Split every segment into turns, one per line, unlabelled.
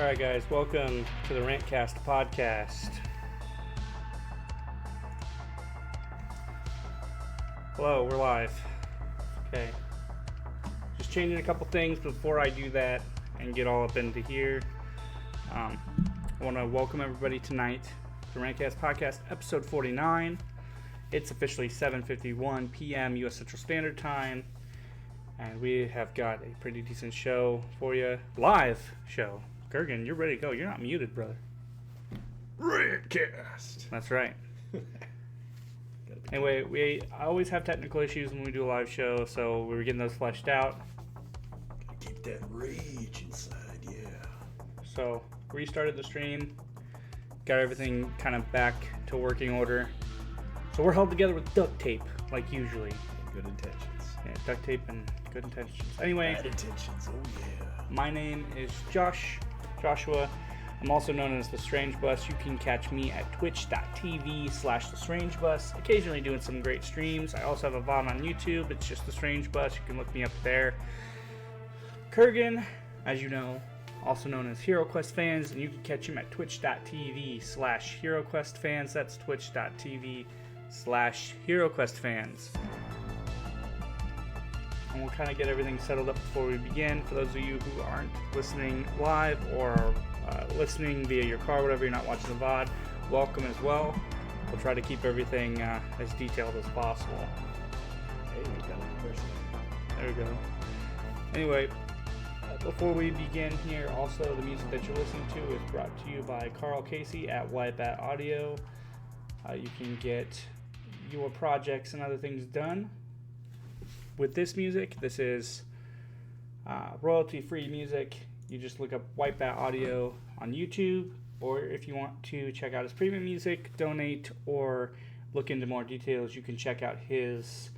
All right, guys, welcome to the RantCast Podcast. Hello, we're live. Okay. Just changing a couple things before I do that and get all up into here. I want to welcome everybody tonight to the RantCast Podcast, episode 49. It's officially 7:51 p.m. U.S. Central Standard Time, and we have got a pretty decent show for you. Live show. Kurgan, you're ready to go. You're not muted, brother.
RantCast.
That's right. Anyway, I always have technical issues when we do a live show, so we were getting those fleshed out.
Gotta keep that rage inside, yeah.
So, restarted the stream, got everything kind of back to working order. So we're held together with duct tape, like usually.
And good intentions.
Yeah, duct tape and good intentions. Anyway,
Bad intentions, oh yeah.
my name is Joshua. I'm also known as The Strange Bus. You can catch me at twitch.tv/TheStrangeBus, occasionally doing some great streams. I also have a VOD on YouTube. It's just The Strange Bus. You can look me up there. Kurgan, as you know, also known as HeroQuest Fans, and you can catch him at twitch.tv/HeroQuest Fans. That's twitch.tv/HeroQuest Fans. And we'll kind of get everything settled up before we begin. For those of you who aren't listening live or listening via your car, whatever, you're not watching the VOD, welcome as well. We'll try to keep everything as detailed as possible.
Hey, we got a person.
There we go. Anyway, before we begin here, also the music that you're listening to is brought to you by Karl Casey at Wipeout Audio. You can get your projects and other things done with this music. This is royalty-free music. You just look up Wipeout Audio on YouTube, or if you want to check out his premium music, donate, or look into more details, you can check out his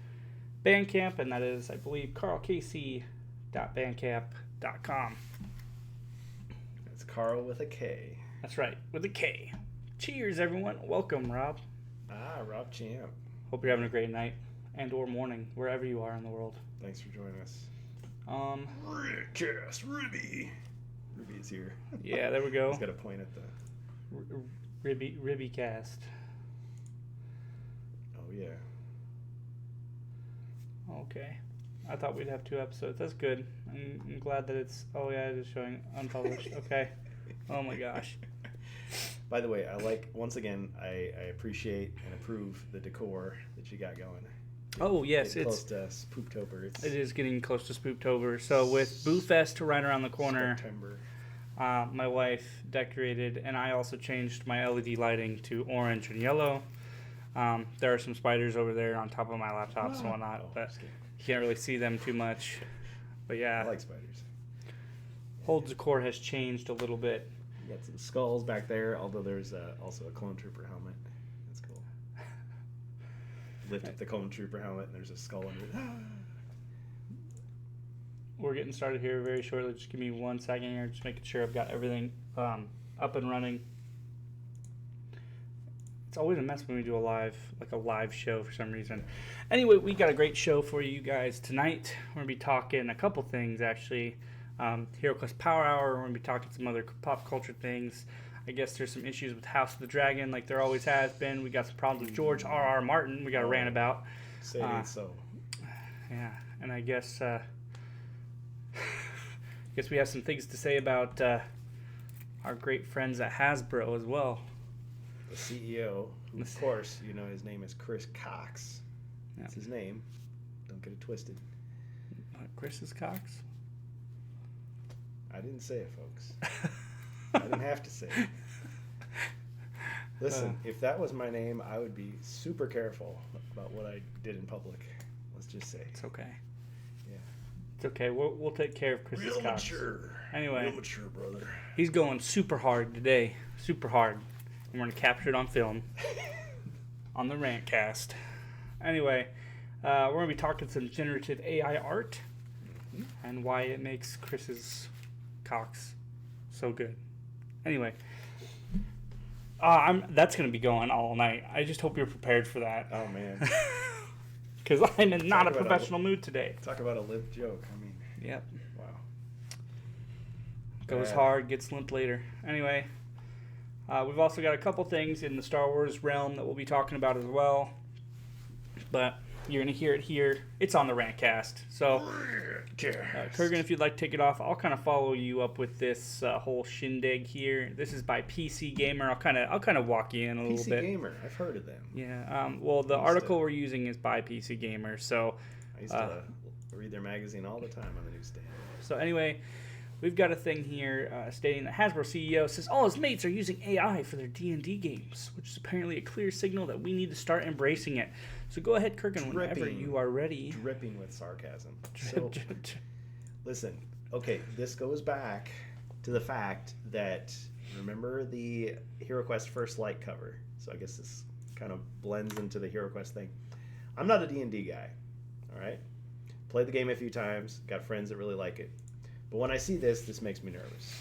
Bandcamp, and that is, I believe, karlcasey.bandcamp.com.
That's Karl with a K.
That's right, with a K. Cheers, everyone. Welcome, Rob.
Rob Champ.
Hope you're having a great night and or morning, wherever you are in the world.
Thanks for joining us.
RantCast,
Ribby. Ribby is here.
Yeah, there we go.
He's got a point at the...
Ribby cast.
Oh, yeah.
Okay. I thought we'd have 2 episodes. That's good. I'm glad that it's... Oh, yeah, it is showing unpublished. Okay. Oh, my gosh.
By the way, once again, I appreciate and approve the decor that you got going.
Oh, yes.
It's close to Spooptober.
It is getting close to Spooptober. So with Boo Fest right around the corner,
September.
My wife decorated, and I also changed my LED lighting to orange and yellow. There are some spiders over there on top of my laptops and whatnot, but you can't really see them too much. But yeah.
I like spiders.
Whole decor has changed a little bit.
You got some skulls back there, although there's also a clone trooper helmet. That's cool. Lift up the clone trooper helmet and there's a skull under it.
We're getting started here very shortly. Just give me 1 second here, just making sure I've got everything up and running. It's always a mess when we do a live show for some reason. Anyway, we got a great show for you guys tonight. We're gonna be talking a couple things actually. HeroQuest Power Hour. We're gonna be talking some other pop culture things. I guess there's some issues with House of the Dragon, like there always has been. We got some problems with George R.R. Martin. We got to rant about.
Say it ain't so.
Yeah, and I guess we have some things to say about our great friends at Hasbro as well.
The CEO, who, of course, you know his name is Chris Cox. That's his name. Don't get it twisted.
Chris's Cox?
I didn't say it, folks. I didn't have to say it. Listen, if that was my name, I would be super careful about what I did in public. Let's just say.
It's okay.
Yeah.
It's okay. We'll take care of Chris's
Real
Cox.
mature.
Anyway.
Real mature, brother.
He's going super hard today. Super hard. I'm going to capture it on film. On the RantCast. Anyway, we're going to be talking some generative AI art. And why it makes Chris's Cox so good. Anyway, that's going to be going all night. I just hope you're prepared for that.
Oh, man.
Because I'm in not a professional mood today.
Talk about a live joke. I mean,
yep.
Wow.
Goes hard, gets limped later. Anyway, we've also got a couple things in the Star Wars realm that we'll be talking about as well. But you're going to hear it here. It's on the RantCast. So, Kurgan, if you'd like to take it off, I'll kind of follow you up with this whole shindig here. This is by PC Gamer. I'll kind of walk you in a little bit.
PC Gamer, I've heard of them.
Yeah. Well, the article we're using is by PC Gamer. So
I used to read their magazine all the time on the newsstand.
So anyway, we've got a thing here stating that Hasbro CEO says all his mates are using AI for their D&D games, which is apparently a clear signal that we need to start embracing it. So go ahead, Kurgan, whenever you are ready.
Dripping with sarcasm. Listen, okay, this goes back to the fact that, remember the HeroQuest First Light cover? So I guess this kind of blends into the HeroQuest thing. I'm not a D&D guy, all right? Played the game a few times, got friends that really like it. But when I see this makes me nervous.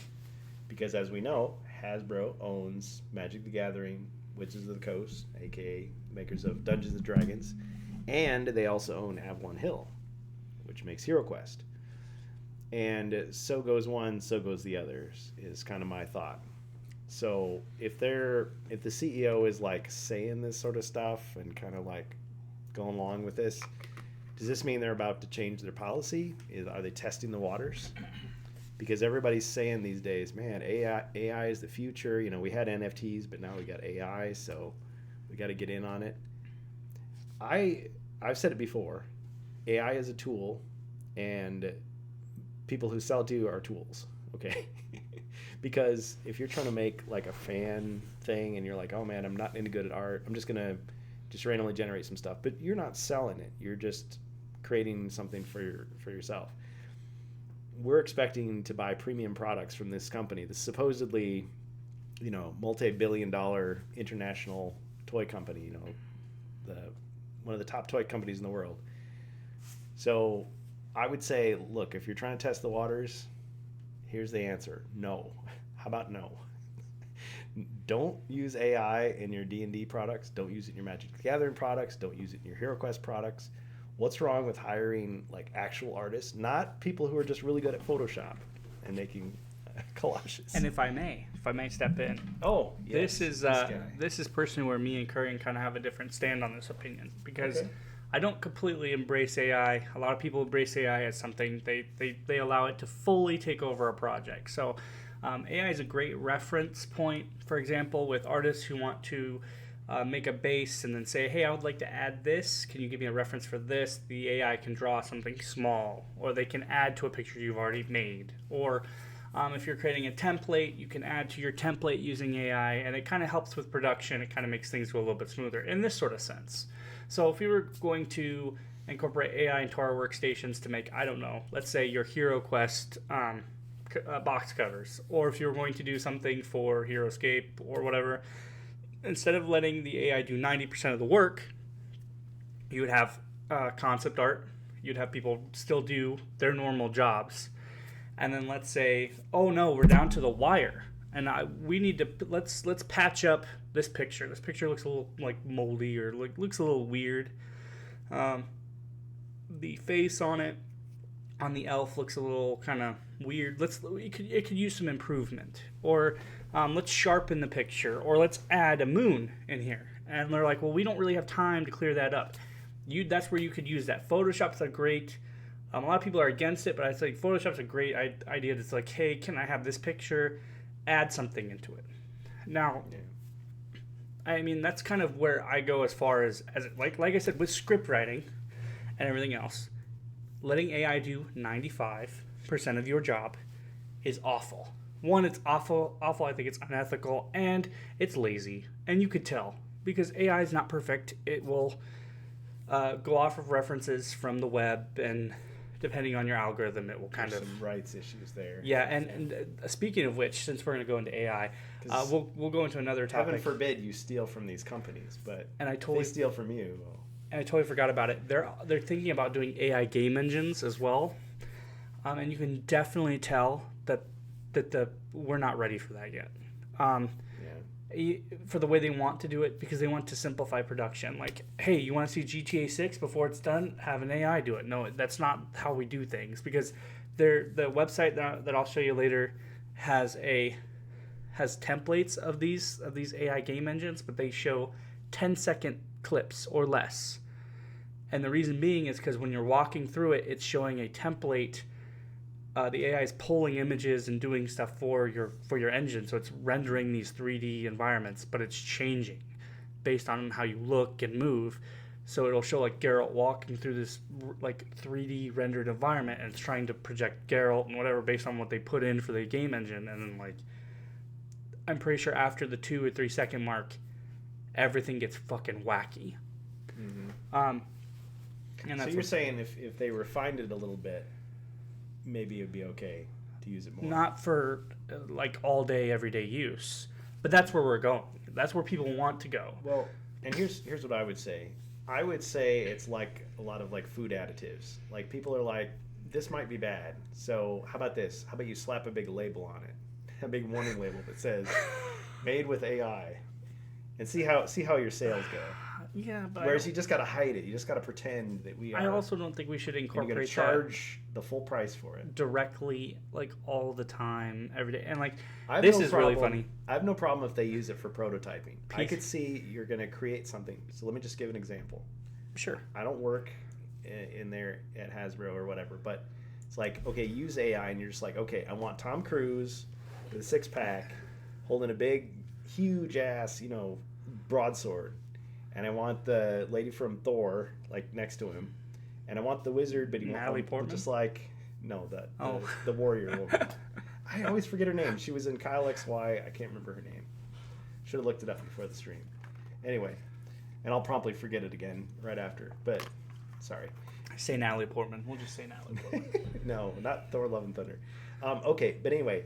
Because as we know, Hasbro owns Magic the Gathering, Wizards of the Coast, a.k.a. makers of Dungeons & Dragons, and they also own Avalon Hill, which makes HeroQuest. And so goes one, so goes the others, is kind of my thought. So if the CEO is like saying this sort of stuff and kind of like going along with this, does this mean they're about to change their policy? Are they testing the waters? Because everybody's saying these days, man, AI is the future. You know, we had NFTs, but now we got AI, so we got to get in on it. I've said it before. AI is a tool, and people who sell to you are tools, okay? Because if you're trying to make like a fan thing and you're like, oh man, I'm not any good at art, I'm just going to just randomly generate some stuff, but you're not selling it. You're just creating something for yourself. We're expecting to buy premium products from this company, this supposedly, you know, multi-billion-dollar international toy company, you know, one of the top toy companies in the world. So I would say, look, if you're trying to test the waters, here's the answer: no. How about no? Don't use AI in your D&D products. Don't use it in your Magic the Gathering products. Don't use it in your HeroQuest products. What's wrong with hiring like actual artists, not people who are just really good at Photoshop and making collages?
And if I may step in.
Oh, yes,
this is personally where me and Kurgan kind of have a different stand on this opinion, because I don't completely embrace AI. A lot of people embrace AI as something they allow it to fully take over a project. So AI is a great reference point, for example, with artists who want to make a base and then say, hey, I would like to add this. Can you give me a reference for this? The AI can draw something small, or they can add to a picture you've already made. Or if you're creating a template, you can add to your template using AI, and it kind of helps with production. It kind of makes things go a little bit smoother in this sort of sense. So if we were going to incorporate AI into our workstations to make, I don't know, let's say your HeroQuest box covers, or if you were going to do something for HeroScape or whatever, instead of letting the AI do 90% of the work, you would have concept art. You'd have people still do their normal jobs. And then let's say, oh no, we're down to the wire, and we need to let's patch up this picture. This picture looks a little like moldy, or looks a little weird. The face on the elf looks a little kind of weird. It could use some improvement, or let's sharpen the picture, or let's add a moon in here. And they're like, well, we don't really have time to clear that up. That's where you could use that. Photoshop's a great. A lot of people are against it, but I think Photoshop's a great idea. It's like, hey, can I have this picture? Add something into it. Now, I mean, that's kind of where I go as far as like I said, with script writing and everything else. Letting AI do 95% of your job is awful. One, it's awful. I think it's unethical, and it's lazy. And you could tell, because AI is not perfect. It will go off of references from the web, and depending on your algorithm, it will kind of
some rights issues there.
Yeah, and speaking of which, since we're going to go into AI, we'll go into another topic.
Heaven forbid you steal from these companies, but
if they
steal from you. Well.
And I totally forgot about it. They're thinking about doing AI game engines as well, and you can definitely tell that we're not ready for that yet. For the way they want to do it, because they want to simplify production. Like, hey, you want to see GTA 6 before it's done? Have an AI do it. No, that's not how we do things, because the website that I'll show you later has templates of these AI game engines, but they show 10-second clips or less. And the reason being is because when you're walking through it, it's showing a template. The AI is pulling images and doing stuff for your engine, so it's rendering these 3D environments, but it's changing based on how you look and move. So it'll show like Geralt walking through this like 3D rendered environment, and it's trying to project Geralt and whatever based on what they put in for the game engine. And then like, I'm pretty sure after the 2 or 3 second mark, everything gets fucking wacky.
Mm-hmm. And so you're saying if they refined it a little bit, maybe it'd be okay to use it more.
Not for like all day, everyday use, but that's where we're going. That's where people want to go.
Well, and here's what I would say. I would say it's like a lot of like food additives. Like people are like, this might be bad. So how about this? How about you slap a big label on it, a big warning label that says, "Made with AI," and see how your sales go.
Yeah, but
whereas you just got to hide it. You just got to pretend that we are.
I also don't think we should incorporate
that. Charge the full price for it
directly, like all the time, every day. And like,
this is really funny. I have no problem if they use it for prototyping. I could see you're going to create something. So let me just give an example.
Sure.
I don't work in there at Hasbro or whatever, but it's like, okay, use AI, and you're just like, okay, I want Tom Cruise with a 6-pack, holding a big, huge ass, broadsword. And I want the lady from Thor, like, next to him. And I want the wizard, but he won't just like, no, the warrior woman. I always forget her name. She was in Kyle XY. I can't remember her name. Should have looked it up before the stream. Anyway, and I'll promptly forget it again right after. But, sorry.
Say Natalie Portman. We'll just say Natalie Portman.
No, not Thor Love and Thunder. Okay, but anyway.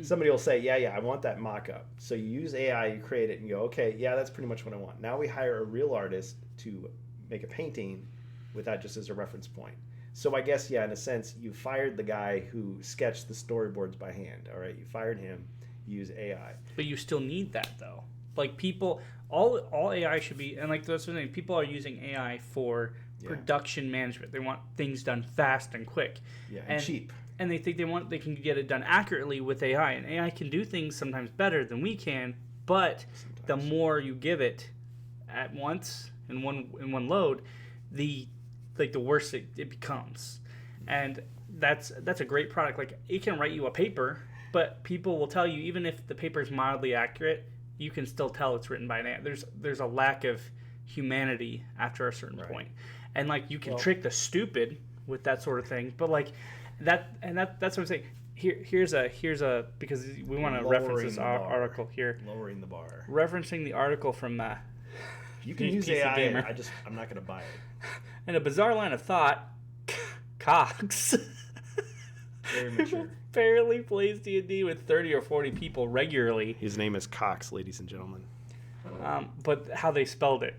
Somebody will say, yeah, I want that mock-up. So you use AI, you create it, and you go, okay, yeah, that's pretty much what I want. Now we hire a real artist to make a painting with that just as a reference point. So I guess, yeah, in a sense, you fired the guy who sketched the storyboards by hand, all right? You fired him, you use AI.
But you still need that, though. Like, people, all AI should be, and like that's the thing, people are using AI for production management. They want things done fast and quick.
Yeah, and cheap.
And they think they can get it done accurately with AI, and AI can do things sometimes better than we can. But the more you give it at once in one load, the worse it becomes. And that's a great product. Like, it can write you a paper, but people will tell you even if the paper is mildly accurate, you can still tell it's written by an AI. There's a lack of humanity after a certain point, and like you can trick the stupid with that sort of thing, but like. That's what I'm saying. Here's a because we want to reference this article here.
Lowering the bar.
Referencing the article from.
You can use AI. I'm not going to buy it.
In a bizarre line of thought, Cox.
Very mature.
Apparently plays D&D with 30 or 40 people regularly.
His name is Cox, ladies and gentlemen.
But how they spelled it.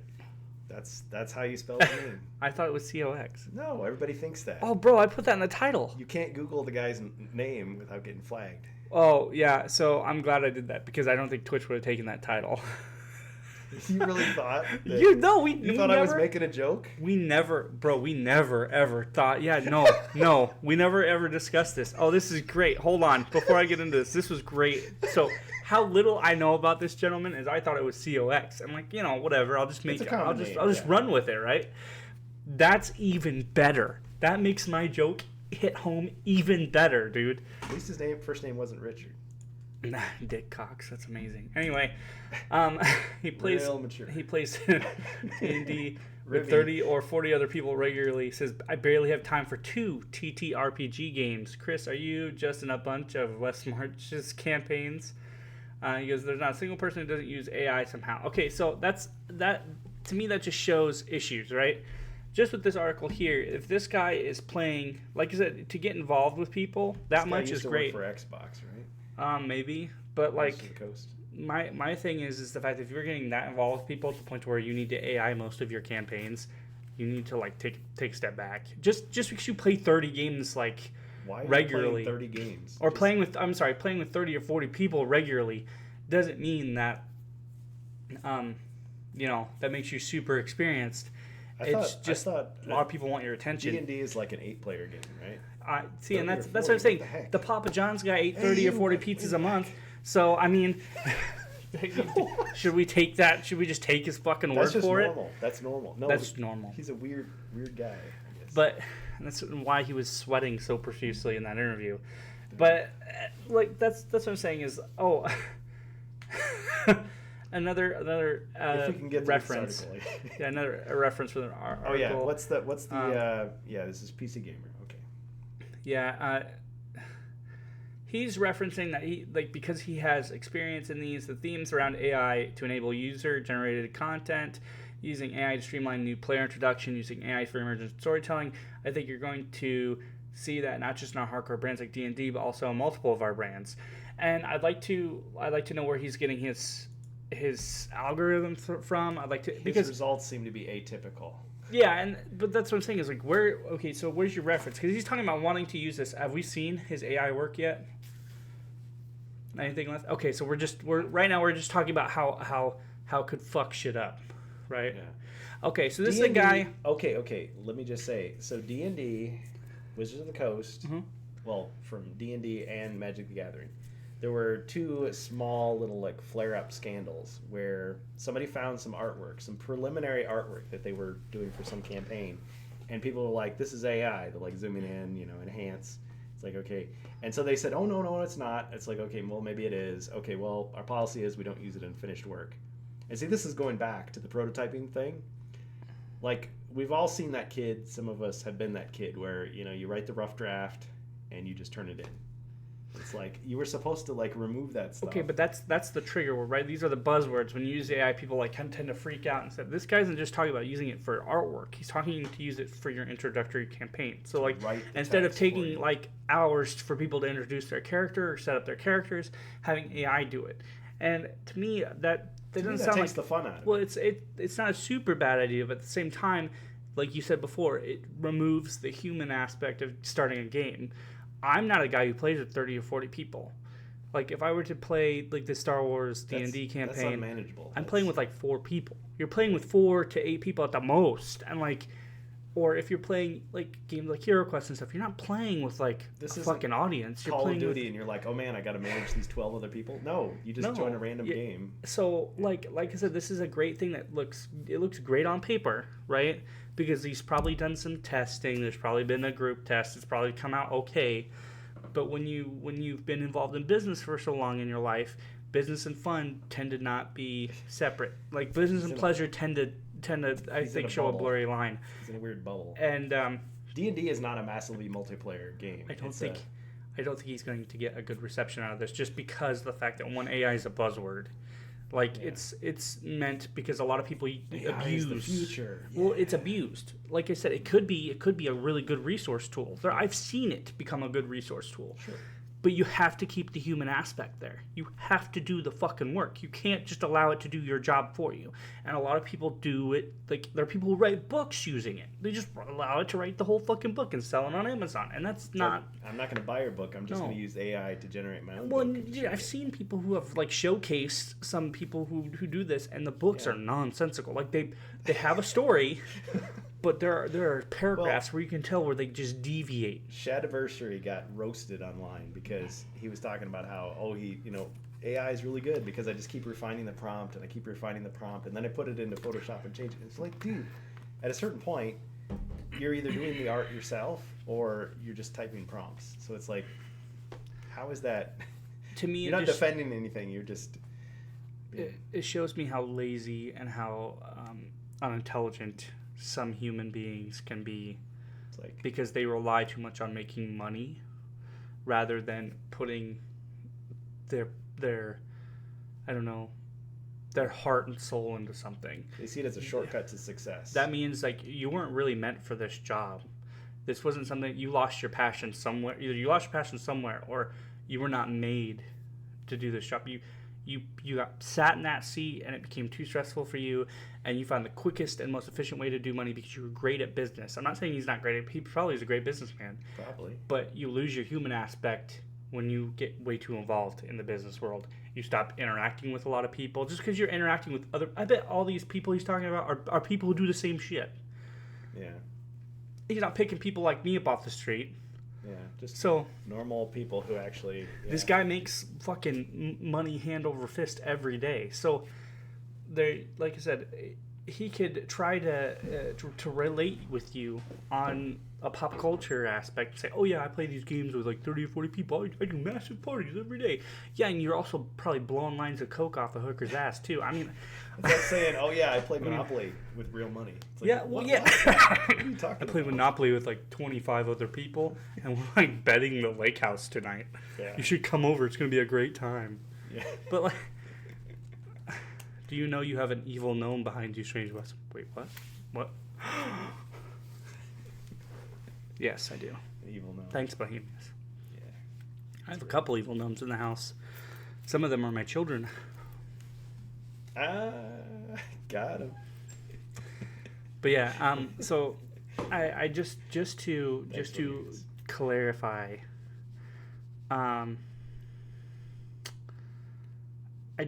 That's how you spell the name.
I thought it was COX.
No, everybody thinks that.
Oh, bro, I put that in the title.
You can't Google the guy's name without getting flagged.
Oh, yeah, so I'm glad I did that because I don't think Twitch would have taken that title.
You really thought that?
You
thought I was making a joke?
We never ever thought, no, we never ever discussed this. Oh, this is great. Hold on, before I get into this was great. So, how little I know about this gentleman is I thought it was COX. I'm like, whatever. I'll just make it. I'll just run with it, right? That's even better. That makes my joke hit home even better, dude.
At least his first name wasn't Richard.
Nah, Dick Cox. That's amazing. Anyway, he plays D&D with 30 or 40 other people regularly. He says, I barely have time for 2 TTRPG games. Chris, are you just in a bunch of West March's campaigns? He goes, there's not a single person who doesn't use AI somehow. Okay, so that to me, that just shows issues, right? Just with this article here, if this guy is playing, like I said, to get involved with people, that much is great.
Work for Xbox, right?
Maybe, but like my thing is the fact that if you're getting that involved with people to the point where you need to AI most of your campaigns, you need to like take a step back. Just because you play 30 games like.
Why
regularly,
30 games?
Or playing with 30 or 40 people regularly doesn't mean that that makes you super experienced. A lot of people want your attention.
D&D is like an 8-player game, right?
See, and that's
30 or
what
40,
I'm saying.
what the heck?
The Papa John's guy ate 30 or 40 pizzas a month. So I mean, should we take that? Should we just take his fucking word for it?
That's normal. No,
that's normal.
He's a weird guy, I guess.
But that's why he was sweating so profusely in that interview. But like that's what I'm saying is another
if we can get
reference. Yeah, another reference for the article.
Oh yeah, what's the yeah, this is PC Gamer. Okay.
Yeah, he's referencing that he because he has experience in the themes around AI to enable user-generated content, using AI to streamline new player introduction, using AI for emergent storytelling. I think you're going to see that not just in our hardcore brands like D&D, but also in multiple of our brands. And I'd like to know where he's getting his algorithm from. I'd like to
because his results seem to be atypical.
Yeah, but that's what I'm saying is like so where's your reference? Because he's talking about wanting to use this. Have we seen his AI work yet? Anything left? Okay, so right now we're just talking about how it could fuck shit up, right? Yeah. Okay, so this D&D, is a guy.
Okay. Let me just say, so D&D, Wizards of the Coast, well, from D&D and Magic the Gathering, there were two small little like flare-up scandals where somebody found some artwork, some preliminary artwork that they were doing for some campaign, and people were like, "This is AI." They're like zooming in, enhance. It's like, okay. And so they said, "Oh no, it's not." It's like, okay, well maybe it is. Okay, well our policy is we don't use it in finished work. And see, this is going back to the prototyping thing. Like we've all seen that kid. Some of us have been that kid where you write the rough draft and you just turn it in. It's like you were supposed to like remove that stuff.
Okay, but that's the trigger word, right? These are the buzzwords. When you use AI, people like tend to freak out and say, "This guy isn't just talking about using it for artwork. He's talking to use it for your introductory campaign." So like instead of taking like hours for people to introduce their character or set up their characters, having AI do it. And to me, that doesn't sound
takes
like
the fun out of it.
Well, it's not a super bad idea, but at the same time, like you said before, it removes the human aspect of starting a game. I'm not a guy who plays with 30 or 40 people. Like, if I were to play, like, the Star Wars D&D campaign...
That's unmanageable.
I'm playing with, like, 4 people. You're playing with 4 to 8 people at the most. And, like... Or if you're playing, like, games like HeroQuest and stuff, you're not playing with, like, a fucking audience. You're
Call
playing
of Duty and you're like, oh, man, I got to manage these 12 other people. No, you just join a random game.
So, like I said, this is a great thing that looks great on paper, right? Because he's probably done some testing. There's probably been a group test. It's probably come out okay. But when you've been involved in business for so long in your life, business and fun tend to not be separate. Like business and pleasure tend to I think show a blurry line.
He's in a weird bubble.
And
D&D is not a massively multiplayer game.
I don't think he's going to get a good reception out of this just because of the fact that AI is a buzzword. Like it's meant because a lot of people abuse
the future.
Yeah. Well, it's abused. Like I said, it could be a really good resource tool. I've seen it become a good resource tool.
Sure.
But you have to keep the human aspect there. You have to do the fucking work. You can't just allow it to do your job for you. And a lot of people do it. Like there are people who write books using it. They just allow it to write the whole fucking book and sell it on Amazon. And that's not.
I'm not going to buy your book. I'm just going to use AI to generate my own
book.
Well,
yeah, I've seen people who have like showcased some people who do this, and the books are nonsensical. Like they have a story. But there are paragraphs where you can tell where they just deviate. Shadiversary
got roasted online because he was talking about how AI is really good because I just keep refining the prompt and and then I put it into Photoshop and change it. It's like, dude, at a certain point, you're either doing the art yourself or you're just typing prompts. So it's like, how is that?
To me,
you're not defending anything. You're just.
It shows me how lazy and how unintelligent some human beings can be, because they rely too much on making money rather than putting their heart and soul into something.
They see it as a shortcut to success.
That means like you weren't really meant for this job. This wasn't something you lost your passion somewhere. Either you lost your passion somewhere or you were not made to do this job. You got sat in that seat and it became too stressful for you, and you found the quickest and most efficient way to do money because you were great at business. I'm not saying he's not great. He probably is a great businessman.
Probably.
But you lose your human aspect when you get way too involved in the business world. You stop interacting with a lot of people just because you're interacting with other. I bet all these people he's talking about are people who do the same shit.
Yeah.
He's not picking people like me up off the street.
Yeah, just
so
normal people who actually. Yeah.
This guy makes fucking money hand over fist every day. So, there, like I said, he could try to relate with you on a pop culture aspect. Say, oh yeah, I play these games with like 30 or 40 people. I do massive parties every day. Yeah, and you're also probably blowing lines of coke off a hooker's ass too. I mean,
it's like saying, oh yeah, I play Monopoly with real money. It's like,
yeah, well, yeah.
What are you talking
I play
about?
Monopoly with like 25 other people, and we're like betting the lake house tonight.
Yeah.
You should come over. It's gonna be a great time.
Yeah.
But like, do you know you have an evil gnome behind you, Strange West? Wait, what? What? Yes, I do.
Evil gnome.
Thanks, Bohemians.
Yeah.
I have a couple evil gnomes in the house. Some of them are my children.
Got him.
But yeah, so I just to clarify, I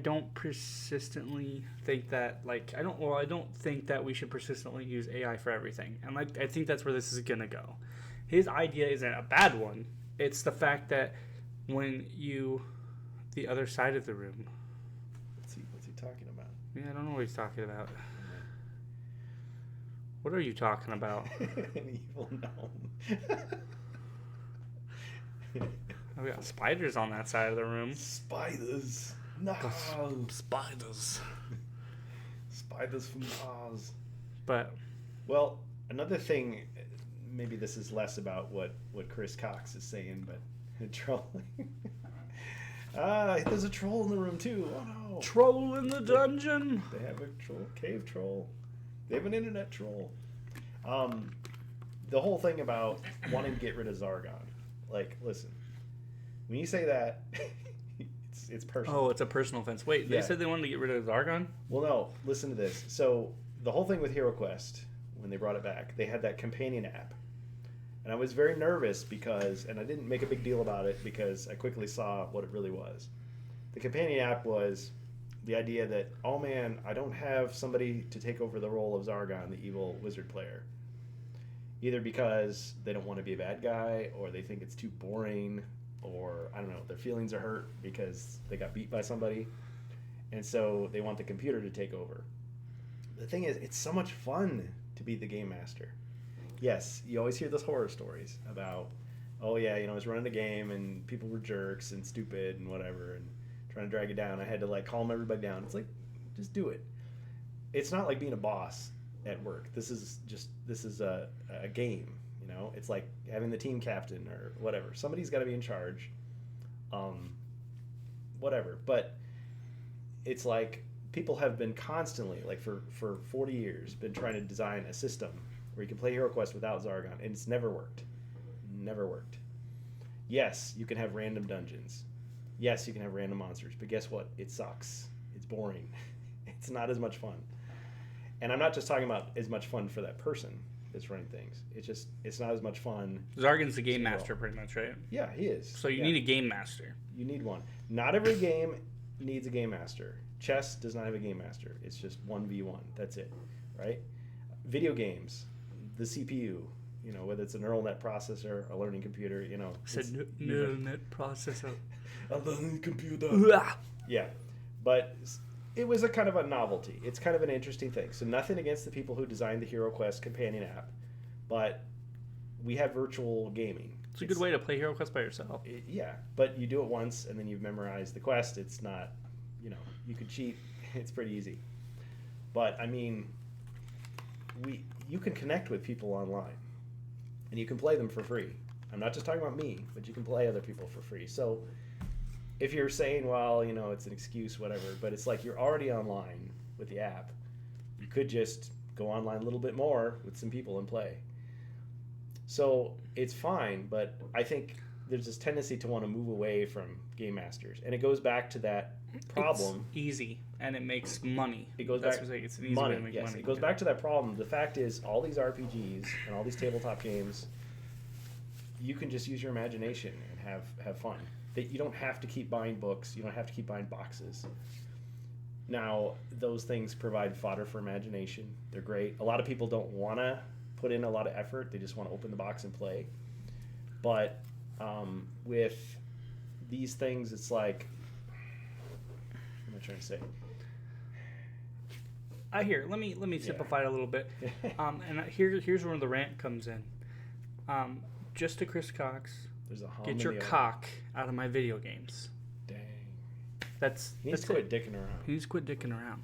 don't persistently think that I don't think that we should persistently use AI for everything. And I think that's where this is gonna go. His idea isn't a bad one. It's the fact that when the other side of the room.
What's he talking about?
Yeah, I don't know what he's talking about. What are you talking about?
An evil gnome.
We got spiders on that side of the room.
Spiders. No.
Spiders.
Spiders from Mars.
But
well, another thing, maybe this is less about what Chris Cox is saying, but trolling. There's a troll in the room too. Oh no.
Troll in the dungeon.
They have a troll, cave troll. They have an internet troll. The whole thing about wanting to get rid of Zargon. Like, listen, when you say that, it's personal.
Oh, it's a personal offense. Wait, they said they wanted to get rid of Zargon?
Well, no. Listen to this. So the whole thing with HeroQuest, when they brought it back, they had that companion app. And I was very nervous because, and I didn't make a big deal about it because I quickly saw what it really was. The companion app was the idea that, oh man, I don't have somebody to take over the role of Zargon, the evil wizard player. Either because they don't want to be a bad guy, or they think it's too boring, or I don't know, their feelings are hurt because they got beat by somebody. And so they want the computer to take over. The thing is, it's so much fun to be the game master. Yes, you always hear those horror stories about, oh yeah, I was running a game and people were jerks and stupid and whatever and trying to drag it down. I had to calm everybody down. It's like, just do it. It's not like being a boss at work. This is a game, It's like having the team captain or whatever. Somebody's got to be in charge. Whatever. But it's like people have been constantly, for 40 years, been trying to design a system where you can play HeroQuest without Zargon, and it's never worked. Never worked. Yes, you can have random dungeons. Yes, you can have random monsters, but guess what? It sucks. It's boring. It's not as much fun. And I'm not just talking about as much fun for that person that's running things. It's not as much fun.
Zargon's the game master pretty much, right?
Yeah, he is.
So you need a game master.
You need one. Not every game needs a game master. Chess does not have a game master. It's just 1v1. That's it, right? Video games, the CPU, whether it's a neural net processor, a learning computer,
Said neural net processor.
A learning computer. Yeah, but it was a kind of a novelty. It's kind of an interesting thing. So nothing against the people who designed the HeroQuest companion app, but we have virtual gaming.
It's a good way to play HeroQuest by yourself.
Yeah, but you do it once and then you've memorized the quest. It's not, you could cheat. It's pretty easy. But I mean, you can connect with people online, and you can play them for free. I'm not just talking about me, but you can play other people for free. So if you're saying, well, it's an excuse, whatever, but it's like you're already online with the app. You could just go online a little bit more with some people and play. So it's fine, but I think there's this tendency to want to move away from game masters, and it goes back to that problem.
It's easy, and it makes money.
It goes
back.
It's
an easy
money.
way to make
Yes,
money.
it goes back to that problem. The fact is, all these RPGs and all these tabletop games, you can just use your imagination and have fun. That you don't have to keep buying books. You don't have to keep buying boxes. Now, those things provide fodder for imagination. They're great. A lot of people don't want to put in a lot of effort. They just want to open the box and play. But with these things, it's like, what am I trying to say?
I hear. Let me simplify it a little bit. And here's where the rant comes in. Just to Chris Cox, get your cock out of my video games.
Dang.
He needs
to quit dicking around.
He needs to quit dicking around.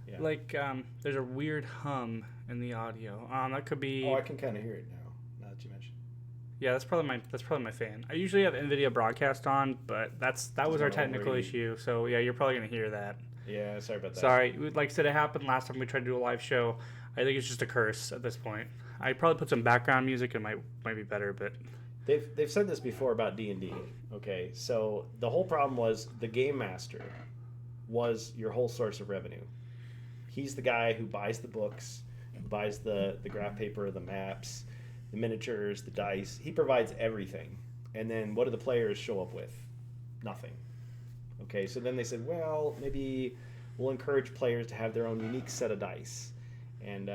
Yeah.
Like, there's a weird hum in the audio. That could be.
Oh, I can kind of hear it now that you mentioned.
Yeah, that's probably my fan. I usually have NVIDIA Broadcast on, but that was our technical issue. So yeah, you're probably gonna hear that.
Yeah, sorry about that.
Sorry, like I said, it happened last time we tried to do a live show. I think it's just a curse at this point. I probably put some background music. It might be better, but
they've said this before about D&D. Okay, so the whole problem was the game master was your whole source of revenue. He's the guy who buys the books, buys the graph paper, the maps, the miniatures, the dice. He provides everything. And then what do the players show up with? Nothing. Okay, so then they said, well, maybe we'll encourage players to have their own unique set of dice. And,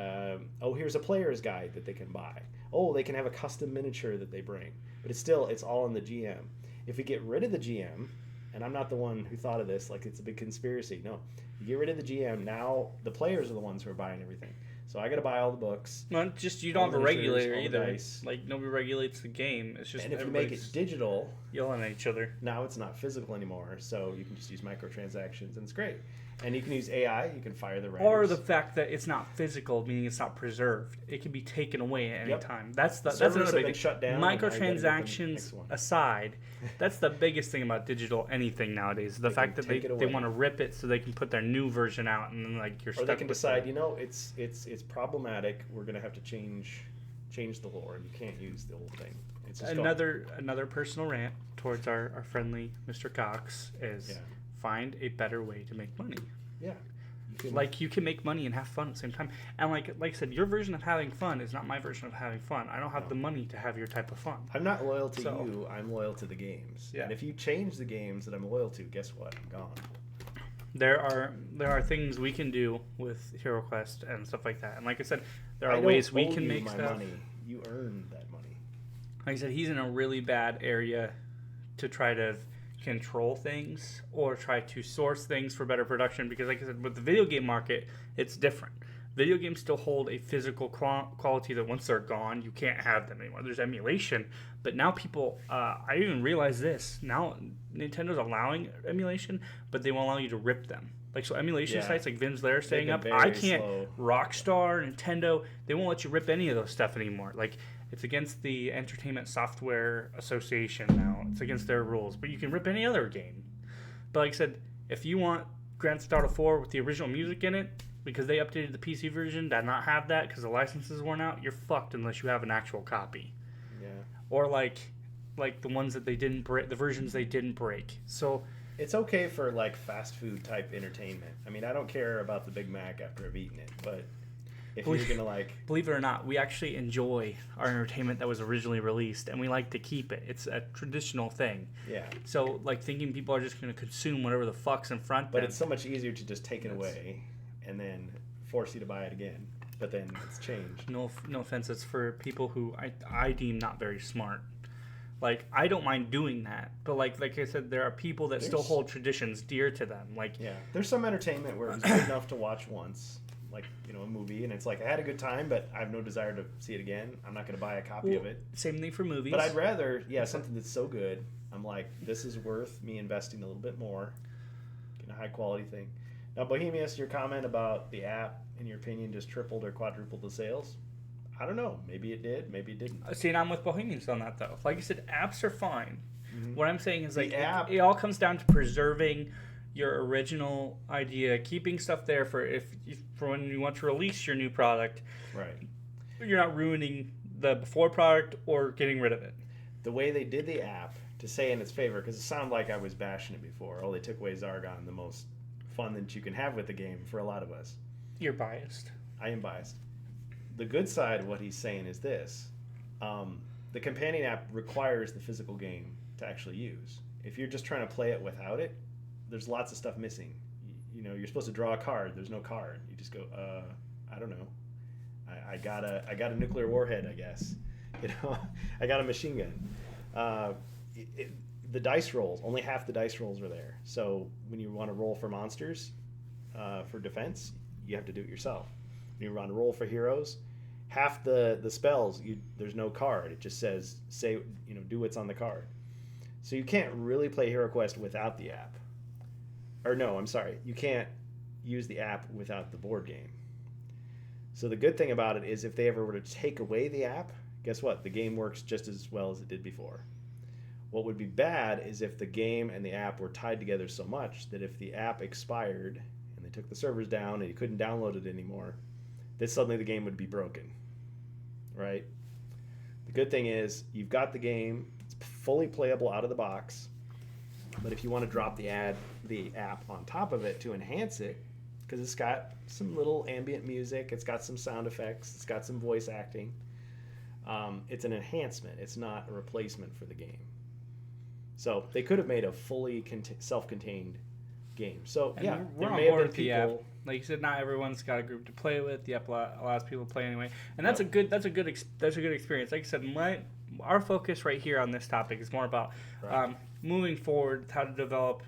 here's a player's guide that they can buy. Oh, they can have a custom miniature that they bring. But it's all in the GM. If we get rid of the GM, and I'm not the one who thought of this, like it's a big conspiracy. No, you get rid of the GM, now the players are the ones who are buying everything. So I got to buy all the books.
No, just you don't have a regulator either. Like nobody regulates the game. It's just
and if you make it digital,
yelling at each other.
Now it's not physical anymore. So you can just use microtransactions, and it's great. And you can use AI. You can fire the writers.
Or the fact that it's not physical, meaning it's not preserved. It can be taken away at any time. That's another big thing.
Shut down.
Microtransactions aside, that's the biggest thing about digital anything nowadays. The fact that they want to rip it so they can put their new version out, and then like you're stuck.
Or they can decide, it's problematic. We're gonna have to change the lore, and you can't use the old thing. It's just
another personal rant towards our friendly Mr. Cox is. Yeah. Find a better way to make money.
Yeah.
You can make money and have fun at the same time. And like I said, your version of having fun is not my version of having fun. I don't have the money to have your type of fun.
I'm not loyal to you. I'm loyal to the games. Yeah. And if you change the games that I'm loyal to, guess what? I'm gone.
There are things we can do with HeroQuest and stuff like that. And like I said, there are ways we can make stuff.
Money. You earn that money.
Like I said, he's in a really bad area to try to control things or try to source things for better production, because like I said, with the video game market, it's different. Video games still hold a physical quality that once they're gone, you can't have them anymore. There's emulation, but now people, I even realize this, now Nintendo's allowing emulation, but they won't allow you to rip them. Like, so emulation sites like Vim's Lair staying up, I can't, slow. Rockstar, Nintendo, they won't let you rip any of those stuff anymore. Like, it's against the Entertainment Software Association now. It's against their rules. But you can rip any other game. But like I said, if you want Grand Theft Auto 4 with the original music in it, because they updated the PC version to not have that because the license is worn out, you're fucked unless you have an actual copy.
Yeah.
Or like the ones that they didn't break, the versions they didn't break. So
it's okay for like fast food type entertainment. I mean, I don't care about the Big Mac after I've eaten it, but if you're gonna
believe it or not, we actually enjoy our entertainment that was originally released, and we like to keep it. It's a traditional thing.
Yeah.
So like thinking people are just gonna consume whatever the fuck's in front.
But it's so much easier to just take it away, and then force you to buy it again. But then it's changed.
No offense, it's for people who I deem not very smart. Like, I don't mind doing that, but like I said, there are people that still hold traditions dear to them. Like,
yeah, there's some entertainment where it's good enough to watch once. Like, a movie, and it's like, I had a good time, but I have no desire to see it again. I'm not going to buy a copy of it.
Same thing for movies.
But I'd rather, something that's so good, I'm like, this is worth me investing a little bit more, getting a high-quality thing. Now, Bohemius, your comment about the app, in your opinion, just tripled or quadrupled the sales? I don't know. Maybe it did. Maybe it didn't.
See, and I'm with Bohemians on that, though. Like I said, apps are fine. Mm-hmm. What I'm saying is, like, it all comes down to preserving your original idea, keeping stuff there for when you want to release your new product.
Right.
You're not ruining the before product or getting rid of it.
The way they did the app, to say in its favor, because it sounded like I was bashing it before. Oh, they took away Zargon, the most fun that you can have with the game for a lot of us.
You're biased.
I am biased. The good side of what he's saying is this. The companion app requires the physical game to actually use. If you're just trying to play it without it, there's lots of stuff missing. You're supposed to draw a card. There's no card. You just go, I don't know. I got a nuclear warhead, I guess. I got a machine gun. The dice rolls, only half the dice rolls are there. So when you want to roll for monsters, for defense, you have to do it yourself. When you want to roll for heroes, half the spells, there's no card. It just says, do what's on the card. So you can't really play HeroQuest without the app. Or no, I'm sorry. You can't use the app without the board game. So the good thing about it is if they ever were to take away the app, guess what? The game works just as well as it did before. What would be bad is if the game and the app were tied together so much that if the app expired and they took the servers down and you couldn't download it anymore, then suddenly the game would be broken, right? The good thing is you've got the game, it's fully playable out of the box, but if you want to drop the app on top of it to enhance it, because it's got some little ambient music, it's got some sound effects, it's got some voice acting, it's an enhancement, it's not a replacement for the game. So they could have made a fully self-contained game. So
and
yeah,
we're on board with the app. Like you said, not everyone's got a group to play with. The app allows people to play anyway, and that's a good experience. Like I said, our focus right here on this topic is more about moving forward, how to develop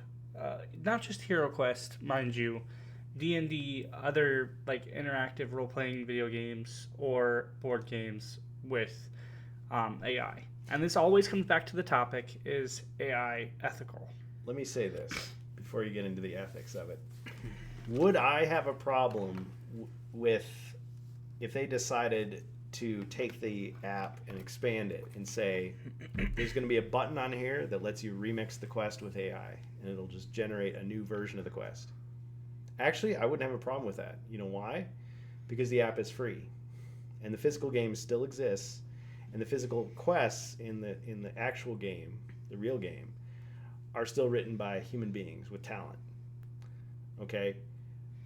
not just HeroQuest, mind you, D&D, other like interactive role-playing video games or board games with AI. And this always comes back to the topic: is AI ethical?
Let me say this before you get into the ethics of it. Would I have a problem with if they decided to take the app and expand it and say, there's going to be a button on here that lets you remix the quest with AI, and it'll just generate a new version of the quest? Actually, I wouldn't have a problem with that. You know why? Because the app is free, and the physical game still exists, and the physical quests in the actual game, the real game, are still written by human beings with talent. Okay?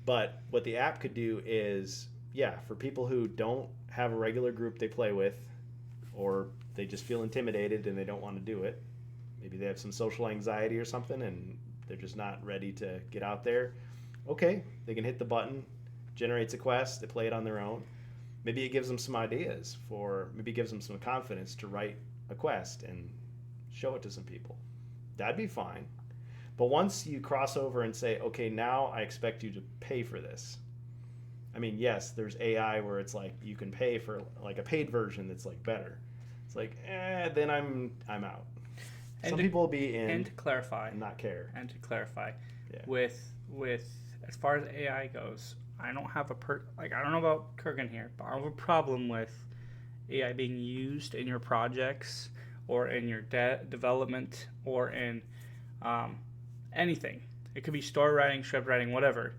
But what the app could do is, for people who don't have a regular group they play with, or they just feel intimidated and they don't want to do it, maybe they have some social anxiety or something and they're just not ready to get out there, okay, they can hit the button, generates a quest, they play it on their own. Maybe it gives them some ideas maybe it gives them some confidence to write a quest and show it to some people. That'd be fine. But once you cross over and say, okay, now I expect you to pay for this. I mean, yes, there's AI where it's like you can pay for like a paid version that's like better. It's like, then I'm out. Some people will be in
and to clarify
and not care.
And to clarify, with as far as AI goes, I don't have I don't know about Kurgan here, but I have a problem with AI being used in your projects or in your development or in anything. It could be story writing, script writing, whatever,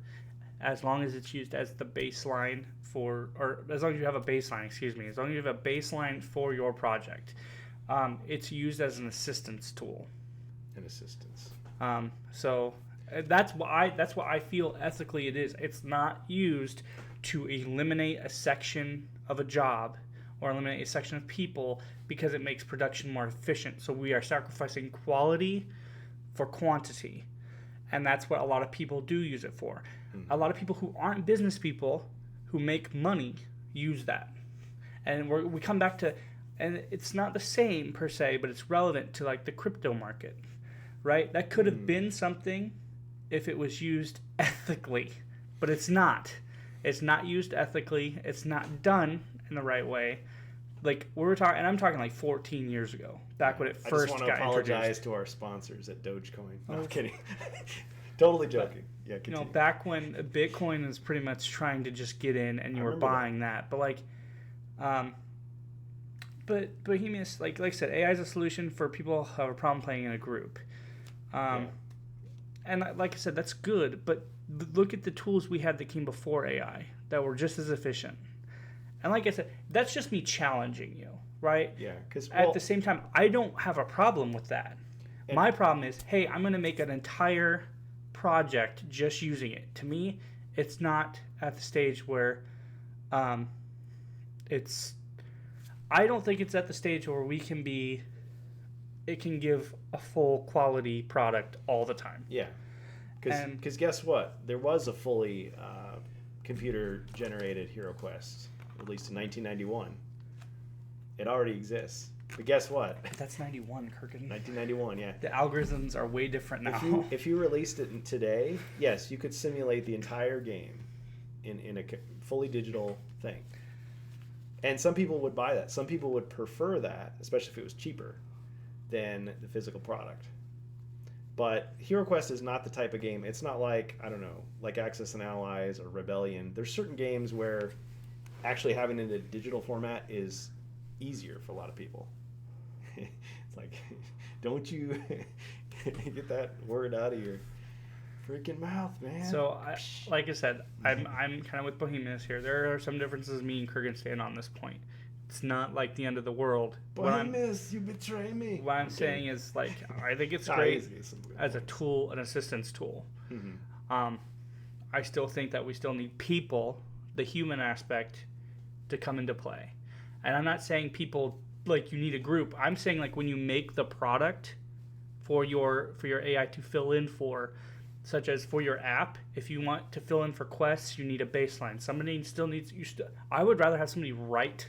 as long as it's used as the baseline or as long as you have a baseline, as long as you have a baseline for your project. It's used as an assistance tool. So that's what I feel ethically it is. It's not used to eliminate a section of a job or eliminate a section of people because it makes production more efficient. So we are sacrificing quality for quantity. And that's what a lot of people do use it for. A lot of people who aren't business people who make money use that. And we come back to, and it's not the same per se, but it's relevant to like the crypto market, right? That could have been something if it was used ethically, but it's not. It's not used ethically. It's not done in the right way. Like we're talking, and I'm talking like 14 years ago, back when it first got introduced.
I just want to apologize to our sponsors at Dogecoin. No, I'm kidding. Totally joking. Yeah, continue.
Back when Bitcoin was pretty much trying to just get in, and you were buying that. But like, but Bohemians, like I said, AI is a solution for people who have a problem playing in a group. And like I said, that's good. But look at the tools we had that came before AI that were just as efficient. And like I said, that's just me challenging you, right?
Yeah. Because
at the same time, I don't have a problem with that. My problem is, hey, I'm going to make an entire project just using it. To me, it's not at the stage where it's... I don't think it's at the stage where it can give a full quality product all the time.
Yeah. Because guess what? There was a fully computer-generated HeroQuest, released in 1991. It already exists. But guess what?
That's 91, Kirkin.
1991, yeah.
The algorithms are way different now.
If you released it today, yes, you could simulate the entire game in a fully digital thing. And some people would buy that. Some people would prefer that, especially if it was cheaper than the physical product. But HeroQuest is not the type of game. It's not like, I don't know, like Axis and Allies or Rebellion. There's certain games where actually having it in a digital format is easier for a lot of people. It's like, don't you get that word out of your freaking mouth, man.
So, like I said, I'm kind of with Bohemians here. There are some differences me and Kurgan stand on this point. It's not like the end of the world.
Bohemians, you betray me.
What I'm saying is, like, I think it's great as a tool, an assistance tool. Mm-hmm. I still think that we still need people, the human aspect, to come into play. And I'm not saying people, like, you need a group. I'm saying, like, when you make the product for your AI to fill in for, such as for your app, if you want to fill in for quests, you need a baseline. Somebody still needs, I would rather have somebody write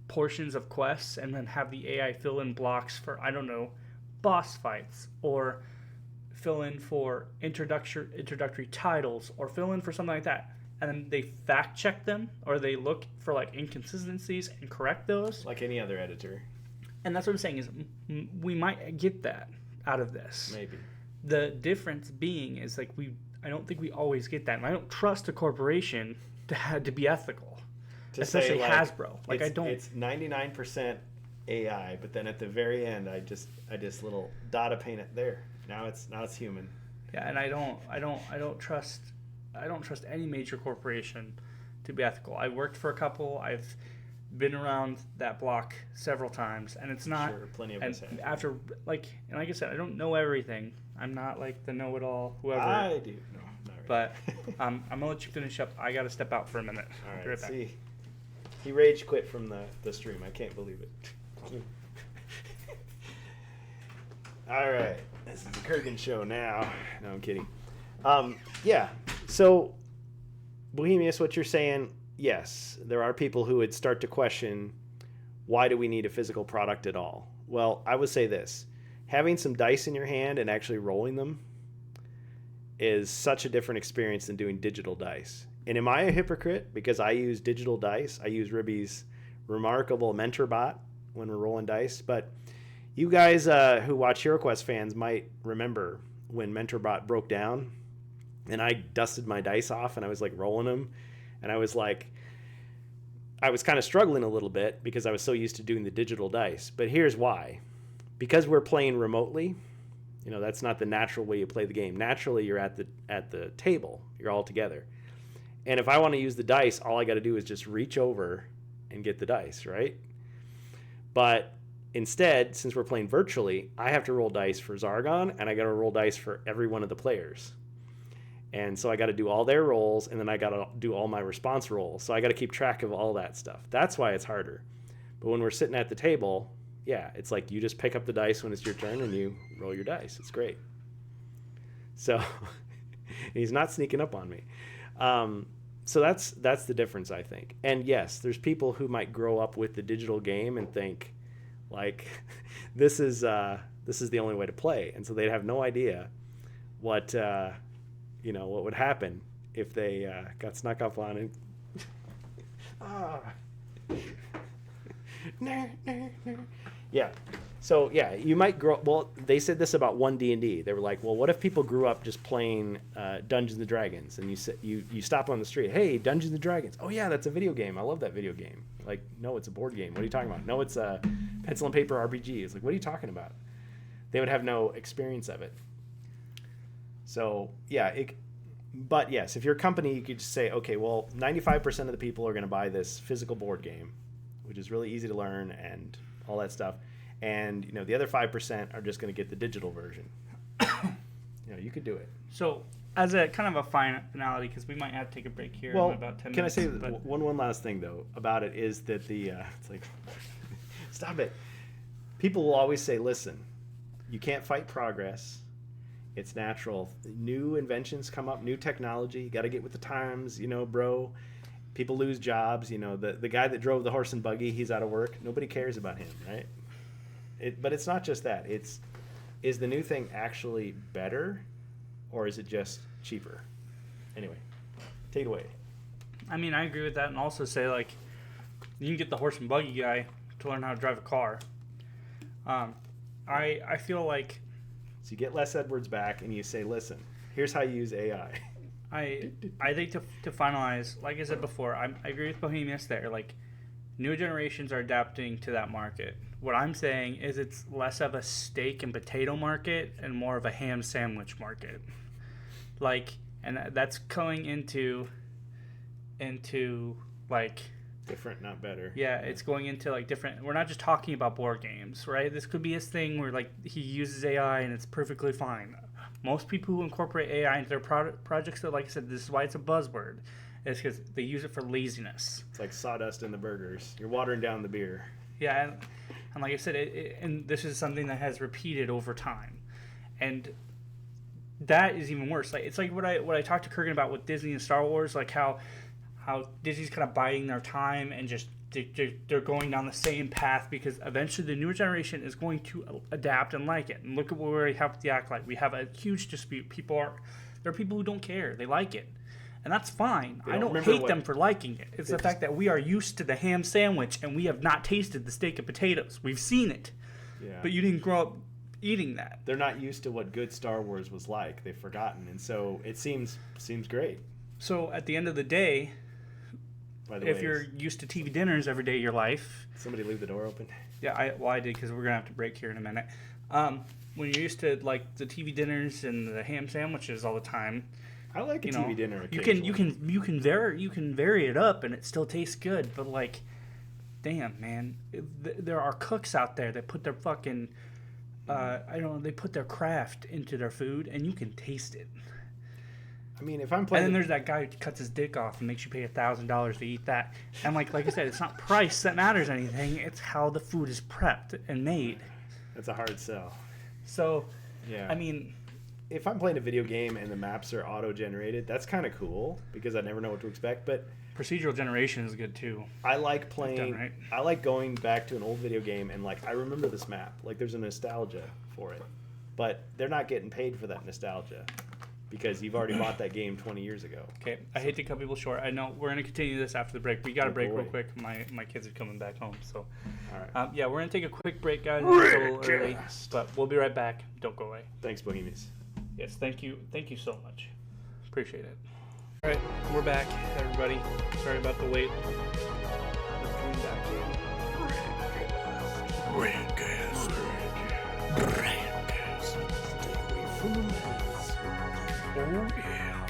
portions of quests and then have the AI fill in blocks for, I don't know, boss fights, or fill in for introductory titles, or fill in for something like that. And then they fact check them, or they look for like inconsistencies and correct those.
Like any other editor.
And that's what I'm saying is we might get that out of this.
Maybe.
The difference being is like I don't think we always get that. And I don't trust a corporation to be ethical. Especially like, Hasbro. Like I don't.
It's 99% AI, but then at the very end I just little data paint it there. Now it's human.
Yeah, and I don't trust any major corporation to be ethical. I worked for a couple. I've been around that block several times, and it's not.
Sure, plenty of us have.
After like I said, I don't know everything. I'm not like the know-it-all. Whoever.
I do. No, not really.
But I'm gonna let you finish up. I gotta step out for a minute.
All right. See, he rage quit from the stream. I can't believe it. All right, this is the Kurgan show now. No, I'm kidding. Yeah. So, Bohemius, what you're saying, yes, there are people who would start to question, why do we need a physical product at all? Well, I would say this. Having some dice in your hand and actually rolling them is such a different experience than doing digital dice. And am I a hypocrite? Because I use digital dice. I use Ribby's remarkable mentor bot when we're rolling dice. But you guys who watch HeroQuest fans might remember when MentorBot broke down and I dusted my dice off and I was like rolling them, and I was kind of struggling a little bit because I was so used to doing the digital dice. But here's why. Because we're playing remotely, that's not the natural way you play the game. Naturally, you're at the table. You're all together. And if I want to use the dice, all I got to do is just reach over and get the dice, right? But instead, since we're playing virtually, I have to roll dice for Zargon, and I got to roll dice for every one of the players. And so I got to do all their rolls, and then I got to do all my response rolls. So I got to keep track of all that stuff. That's why it's harder. But when we're sitting at the table, yeah, it's like you just pick up the dice when it's your turn and you roll your dice. It's great. So he's not sneaking up on me. So that's the difference, I think. And yes, there's people who might grow up with the digital game and think, like, this is the only way to play, and so they'd have no idea what would happen if they got snuck up on and yeah. So yeah, you might grow. Well, they said this about one D&D. They were like, well, what if people grew up just playing Dungeons and Dragons, and you stop on the street, hey, Dungeons and Dragons. Oh yeah, that's a video game. I love that video game. Like, no, it's a board game. What are you talking about? No, it's a pencil and paper RPG. It's like, what are you talking about? They would have no experience of it. So yeah, but yes, if you're a company, you could just say, okay, well, 95% of the people are going to buy this physical board game, which is really easy to learn and all that stuff. And, the other 5% are just going to get the digital version. You could do it.
So, as a kind of a finality, because we might have to take a break here in about 10 minutes.
Can I say one last thing, though, about it is that it's like, stop it. People will always say, listen, you can't fight progress. It's natural. New inventions come up, new technology. You got to get with the times, bro. People lose jobs. You know, the guy that drove the horse and buggy, he's out of work. Nobody cares about him, right? But it's not just that. Is the new thing actually better, or is it just cheaper? Anyway, take it away.
I mean, I agree with that, and also say, like, you can get the horse and buggy guy to learn how to drive a car. I feel like...
So you get Les Edwards back, and you say, listen, here's how you use AI.
I think to finalize, like I said before, I agree with Bohemius there. Like, newer generations are adapting to that market. What I'm saying is it's less of a steak and potato market and more of a ham sandwich market. Like, and that's going into like...
Different, not better.
Yeah, it's going into like different... We're not just talking about board games, right? This could be his thing where like he uses AI and it's perfectly fine. Most people who incorporate AI into their projects, that, like I said, this is why it's a buzzword, is because they use it for laziness.
It's like sawdust in the burgers. You're watering down the beer.
Yeah, and like I said, and this is something that has repeated over time, and that is even worse. Like it's like what I talked to Kurgan about with Disney and Star Wars, like how Disney's kind of biding their time and just they're going down the same path because eventually the newer generation is going to adapt and like it. And look at what we already have with the Acolyte. We have a huge dispute. There are people who don't care. They like it. And that's fine. I don't hate them for liking it. It's the fact that we are used to the ham sandwich and we have not tasted the steak and potatoes. We've seen it. Yeah. But you didn't grow up eating that.
They're not used to what good Star Wars was like. They've forgotten. And so it seems great.
So at the end of the day, if you're used to TV dinners every day of your life...
Somebody leave the door open?
Yeah, I did because we're going to have to break here in a minute. When you're used to like the TV dinners and the ham sandwiches all the time...
I like a TV dinner occasionally.
You can vary it up and it still tastes good, but like, damn man, there are cooks out there that put their fucking, they put their craft into their food and you can taste it.
I mean, if I'm playing,
and then there's that guy who cuts his dick off and makes you pay $1,000 to eat that. And like I said, it's not price that matters anything; it's how the food is prepped and made.
That's a hard sell.
So,
yeah,
I mean.
If I'm playing a video game and the maps are auto-generated, that's kind of cool because I never know what to expect. But
procedural generation is good too.
I like playing. Right. I like going back to an old video game and like I remember this map. Like there's a nostalgia for it, but they're not getting paid for that nostalgia because you've already bought that game 20 years ago.
Okay, I hate to cut people short. I know we're gonna continue this after the break. We got to break real quick. My kids are coming back home, so all right. Yeah, we're gonna take a quick break, guys. It's a little early, but we'll be right back. Don't go away.
Thanks, Bohemians.
Yes, thank you so much. Appreciate it. All right, we're back, everybody. Sorry about the wait.
RantCast. Oh yeah,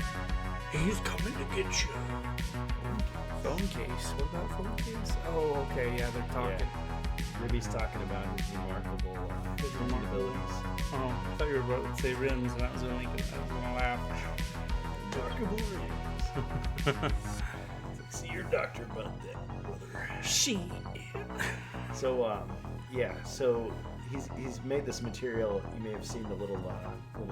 he's coming to get you.
Phone case. What about phone case? Oh, okay. Yeah, they're talking.
Yeah. Ruby's talking about his remarkable abilities.
Oh, I thought you were about to say rims, and that was only because I was going to laugh.
Remarkable rims. See your doctor about that, brother.
She.
So, so he's made this material. You may have seen the little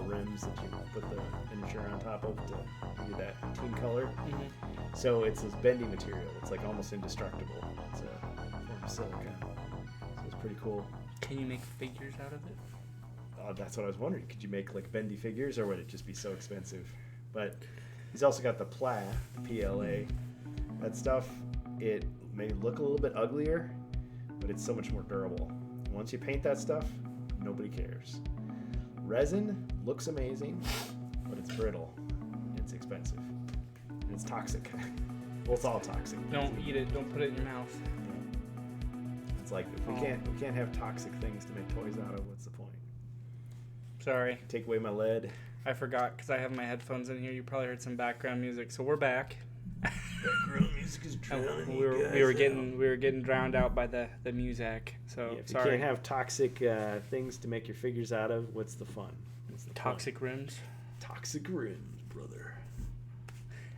rims that you put the miniature on top of to give you that team color. Mm-hmm. So it's this bendy material. It's like almost indestructible. It's a form of silicone. So it's pretty cool.
Can you make figures out of it?
That's what I was wondering. Could you make like bendy figures, or would it just be so expensive? But he's also got the PLA. That stuff, it may look a little bit uglier, but it's so much more durable. Once you paint that stuff, nobody cares. Resin looks amazing, but it's brittle. It's expensive. And it's toxic. Well, it's all toxic.
Don't eat it. Don't put it in your mouth.
It's like if we can't have toxic things to make toys out of. What's the point?
Sorry.
Take away my lead.
I forgot because I have my headphones in here. You probably heard some background music, so we're back.
Background music is drowning.
We were getting drowned out by the music. So
if
sorry.
You can't have toxic things to make your figures out of. What's the fun?
Toxic rims.
Toxic rims, brother.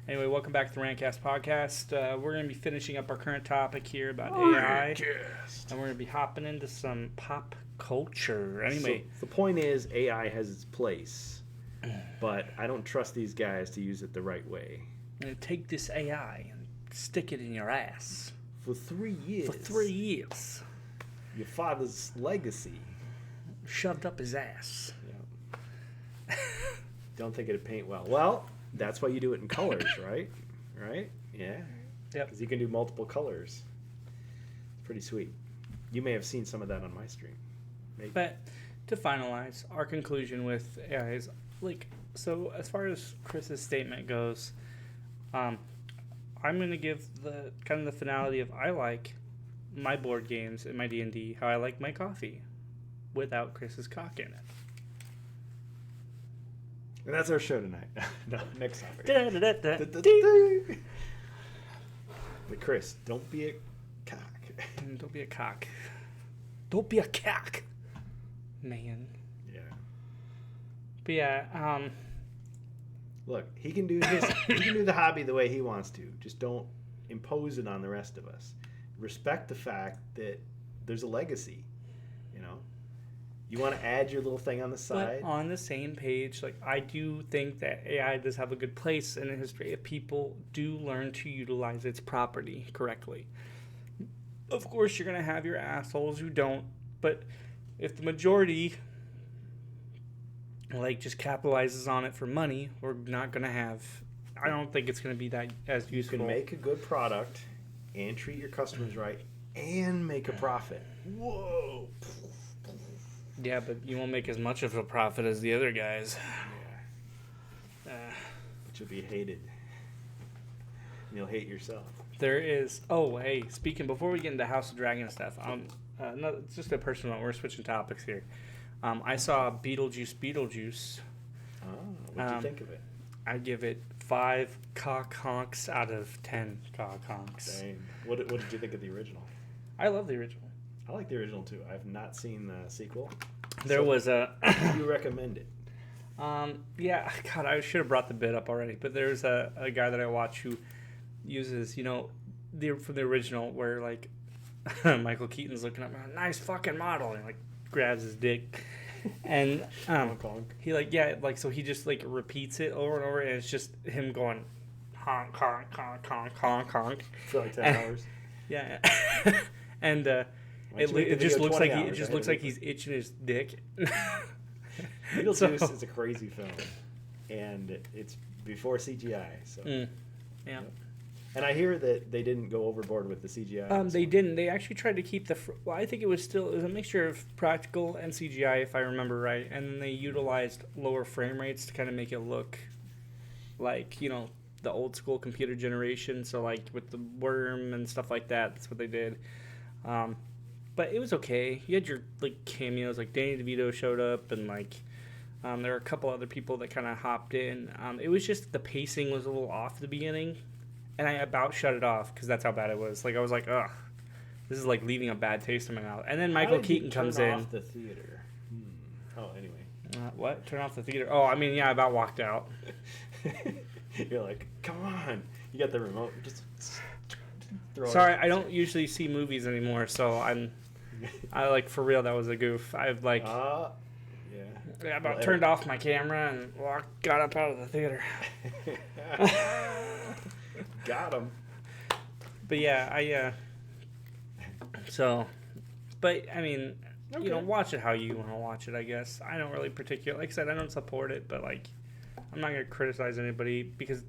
Anyway, welcome back to the RantCast Podcast. We're going to be finishing up our current topic here about AI, and we're going to be hopping into some pop culture. Anyway,
so the point is AI has its place, but I don't trust these guys to use it the right way.
I'm going to take this AI and stick it in your ass.
For 3 years.
For 3 years.
Your father's legacy.
Shoved up his ass.
Yeah. Don't think it'd paint well. Well, that's why you do it in colors, right? Right? Yeah.
Yep.
Because you can do multiple colors. It's pretty sweet. You may have seen some of that on my stream. Maybe.
But to finalize, our conclusion with AI is, like, so as far as Chris's statement goes, I'm going to give the kind of the finality of I like my board games and my D&D how I like my coffee without Chris's cock in it.
And that's our show tonight. No, next topic. But Chris, don't be a cock.
Don't be a cock. Don't be a cock. Man.
Yeah.
But yeah,
Look, he can do the hobby the way he wants to. Just don't impose it on the rest of us. Respect the fact that there's a legacy, you know? You want to add your little thing on the side?
but on the same page, like, I do think that AI does have a good place in the history if people do learn to utilize its property correctly. Of course, you're going to have your assholes who don't, but if the majority, like, just capitalizes on it for money, we're not going to have, I don't think it's going to be that as
You
useful.
can make a good product and treat your customers right and make a profit. Whoa.
Yeah, but you won't make as much of a profit as the other guys.
Yeah. But you'll be hated. And you'll hate yourself.
There is. Oh, hey. Speaking before we get into House of Dragon stuff, no, it's just a personal note. We're switching topics here. I saw Beetlejuice.
Oh, what'd you think of it?
I'd give it 5 cock honks out of 10 cock honks.
Dang. What did you think of the original?
I love the original.
I like the original too. I've not seen the sequel.
There was a.
You recommend it?
Yeah. God, I should have brought the bit up already. But there's a guy that I watch who uses, from the original where, like, Michael Keaton's looking at me, nice fucking model, and, like, grabs his dick. And he, like, yeah, like, so he just, like, repeats it over and over, and it's just him going honk, honk, honk, honk, honk, honk.
For like 10 hours.
Yeah. And it just looks like he's itching his dick.
Beetlejuice is a crazy film, and it's before CGI. So
yeah.
Yep. And I hear that they didn't go overboard with the CGI.
They didn't. They actually tried to keep well, I think it was a mixture of practical and CGI, if I remember right. And then they utilized lower frame rates to kind of make it look like, the old school computer generation. So, like, with the worm and stuff like that, that's what they did. But it was okay. You had your, like, cameos, like Danny DeVito showed up, and, like, there were a couple other people that kind of hopped in. It was just the pacing was a little off at the beginning. And I about shut it off because that's how bad it was. Like, I was like, ugh, this is like leaving a bad taste in my mouth. And then Michael Keaton comes in.
Turn off the theater. Oh, anyway.
What? Turn off the theater? Oh, I mean, yeah, I about walked out.
You're like, come on. You got the remote. Just throw
Sorry,
it.
I don't usually see movies anymore, so I like, for real, that was a goof. I've, like,
yeah.
I about turned off my camera and got up out of the theater.
Got him.
But yeah, but I mean,
okay.
Watch it how you want to watch it, I guess. I don't really like I said, I don't support it, but, like, I'm not going to criticize anybody because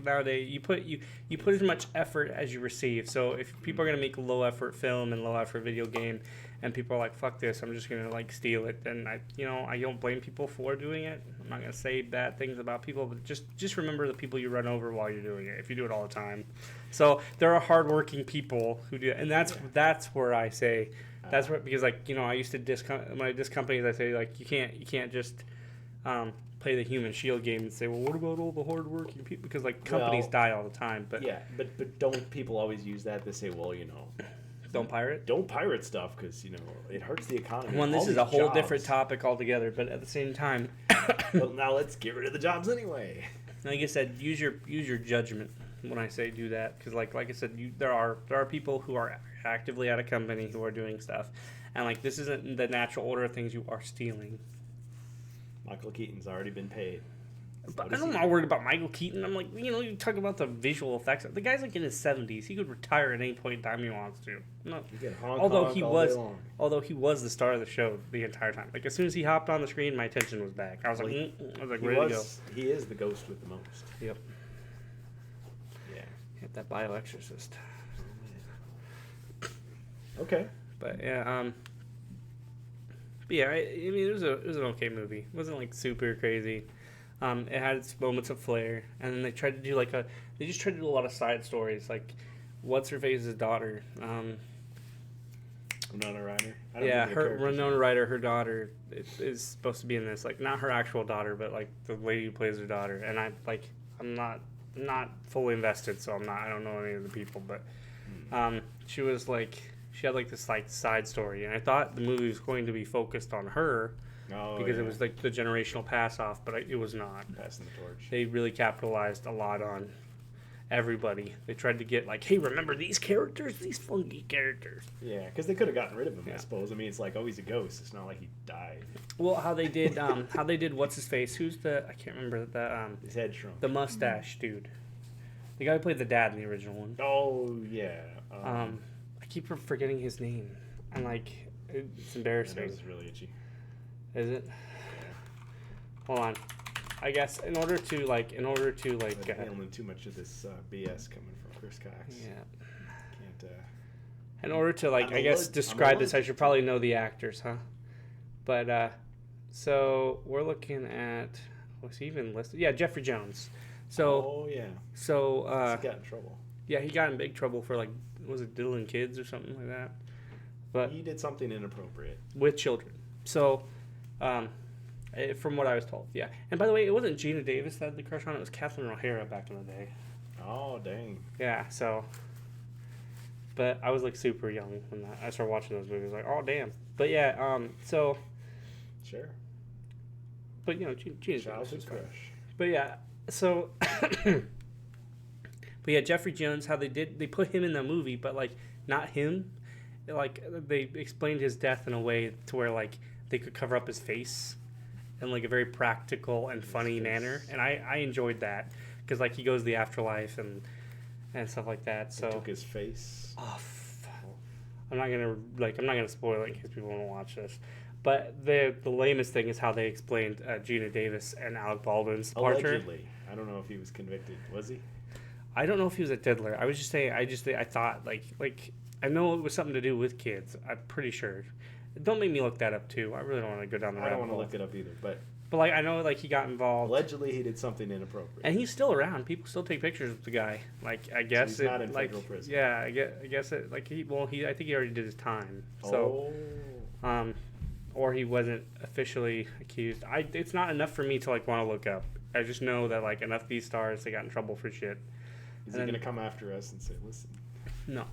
nowadays, you put as much effort as you receive. So if people are going to make low effort film and low effort video game, and people are like, fuck this, I'm just going to, like, steal it, then I don't blame people for doing it. I'm not going to say bad things about people, but just remember the people you run over while you're doing it, if you do it all the time. So there are hardworking people who do it, and that's where I say, that's where, because, like, I used to when I diss companies, I say, like, you can't just play the human shield game and say, well, what about all the hardworking people? Because, like, companies die all the time. But
yeah, but don't people always use that to say, well,
don't pirate?
Don't pirate stuff because, it hurts the economy.
Well, this is a whole different topic altogether, but at the same time...
Well, now let's get rid of the jobs anyway.
Like I said, use your judgment when I say do that. Because, like I said, there are people who are actively at a company who are doing stuff. And, like, this isn't the natural order of things. You are stealing.
Michael Keaton's already been paid.
But I'm not worried about Michael Keaton. I'm like, you talk about the visual effects. The guy's like in his 70s. He could retire at any point in time he wants to. No. Although he was the star of the show the entire time. Like as soon as he hopped on the screen, my attention was back. I was ready to go.
He is the ghost with the most.
Yep.
Yeah.
Hit that bioexorcist.
Okay.
But yeah, I mean, it was an okay movie. It wasn't like super crazy. It had its moments of flair, and then they tried to do they just tried to do a lot of side stories, like what's her face's daughter.
Winona Ryder.
Winona Ryder, her daughter is supposed to be in this, like not her actual daughter, but like the lady who plays her daughter. And I'm not fully invested, so I don't know any of the people, but she had like this like side story, and I thought the movie was going to be focused on her. Because it was like the generational pass off, but it was not.
Passing the torch.
They really capitalized a lot on everybody. They tried to get like, hey, remember these characters? These funky characters.
Yeah, because they could have gotten rid of him, I suppose. I mean, it's like, oh, he's a ghost. It's not like he died.
Well, how they did what's his face? Who's I can't remember
his head shrunk.
The mustache dude. The guy who played the dad in the original one.
Oh yeah.
I keep forgetting his name. And like, it's embarrassing.
It was really itchy.
Is it?
Yeah.
Hold on. I guess in order to
handling too much of this BS coming from Chris Cox.
Yeah.
Can't.
In order to describe this, I should probably know the actors, huh? But so we're looking at was he even listed? Yeah, Jeffrey Jones. So.
Oh yeah.
So.
He got in trouble.
Yeah, he got in big trouble for was it diddling kids or something like that? But
he did something inappropriate
with children. So. From what I was told, yeah. And by the way, it wasn't Gina Davis that had the crush on it. It was Kathleen O'Hara back in the day.
Oh, dang.
Yeah, so. But I was like super young when I started watching those movies. Like, oh, damn. But yeah, so.
Sure.
But, Gina
Childhood crush.
But yeah, so. But yeah, Jeffrey Jones, how they put him in the movie, but like, not him. Like, they explained his death in a way to where, like, they could cover up his face in like a very practical and funny manner, and I enjoyed that because like he goes to the afterlife and stuff like that. So
they took his face.
Oh, I'm not gonna spoil it in case people want to watch this. But the lamest thing is how they explained Gina Davis and Alec Baldwin's departure.
Allegedly, I don't know if he was convicted. Was he?
I don't know if he was a diddler. I was just saying. I thought like I know it was something to do with kids. I'm pretty sure. Don't make me look that up too. I really don't want to go down the rabbit hole.
I don't want to look it up either, but
like I know like he got involved.
Allegedly, he did something inappropriate,
and he's still around. People still take pictures with the guy. Like I guess
so he's not in federal prison.
Yeah, I guess it like I think he already did his time. So, or he wasn't officially accused. It's not enough for me to like want to look up. I just know that like enough of these stars they got in trouble for shit.
Is he gonna come after us and say, "Listen"?
No.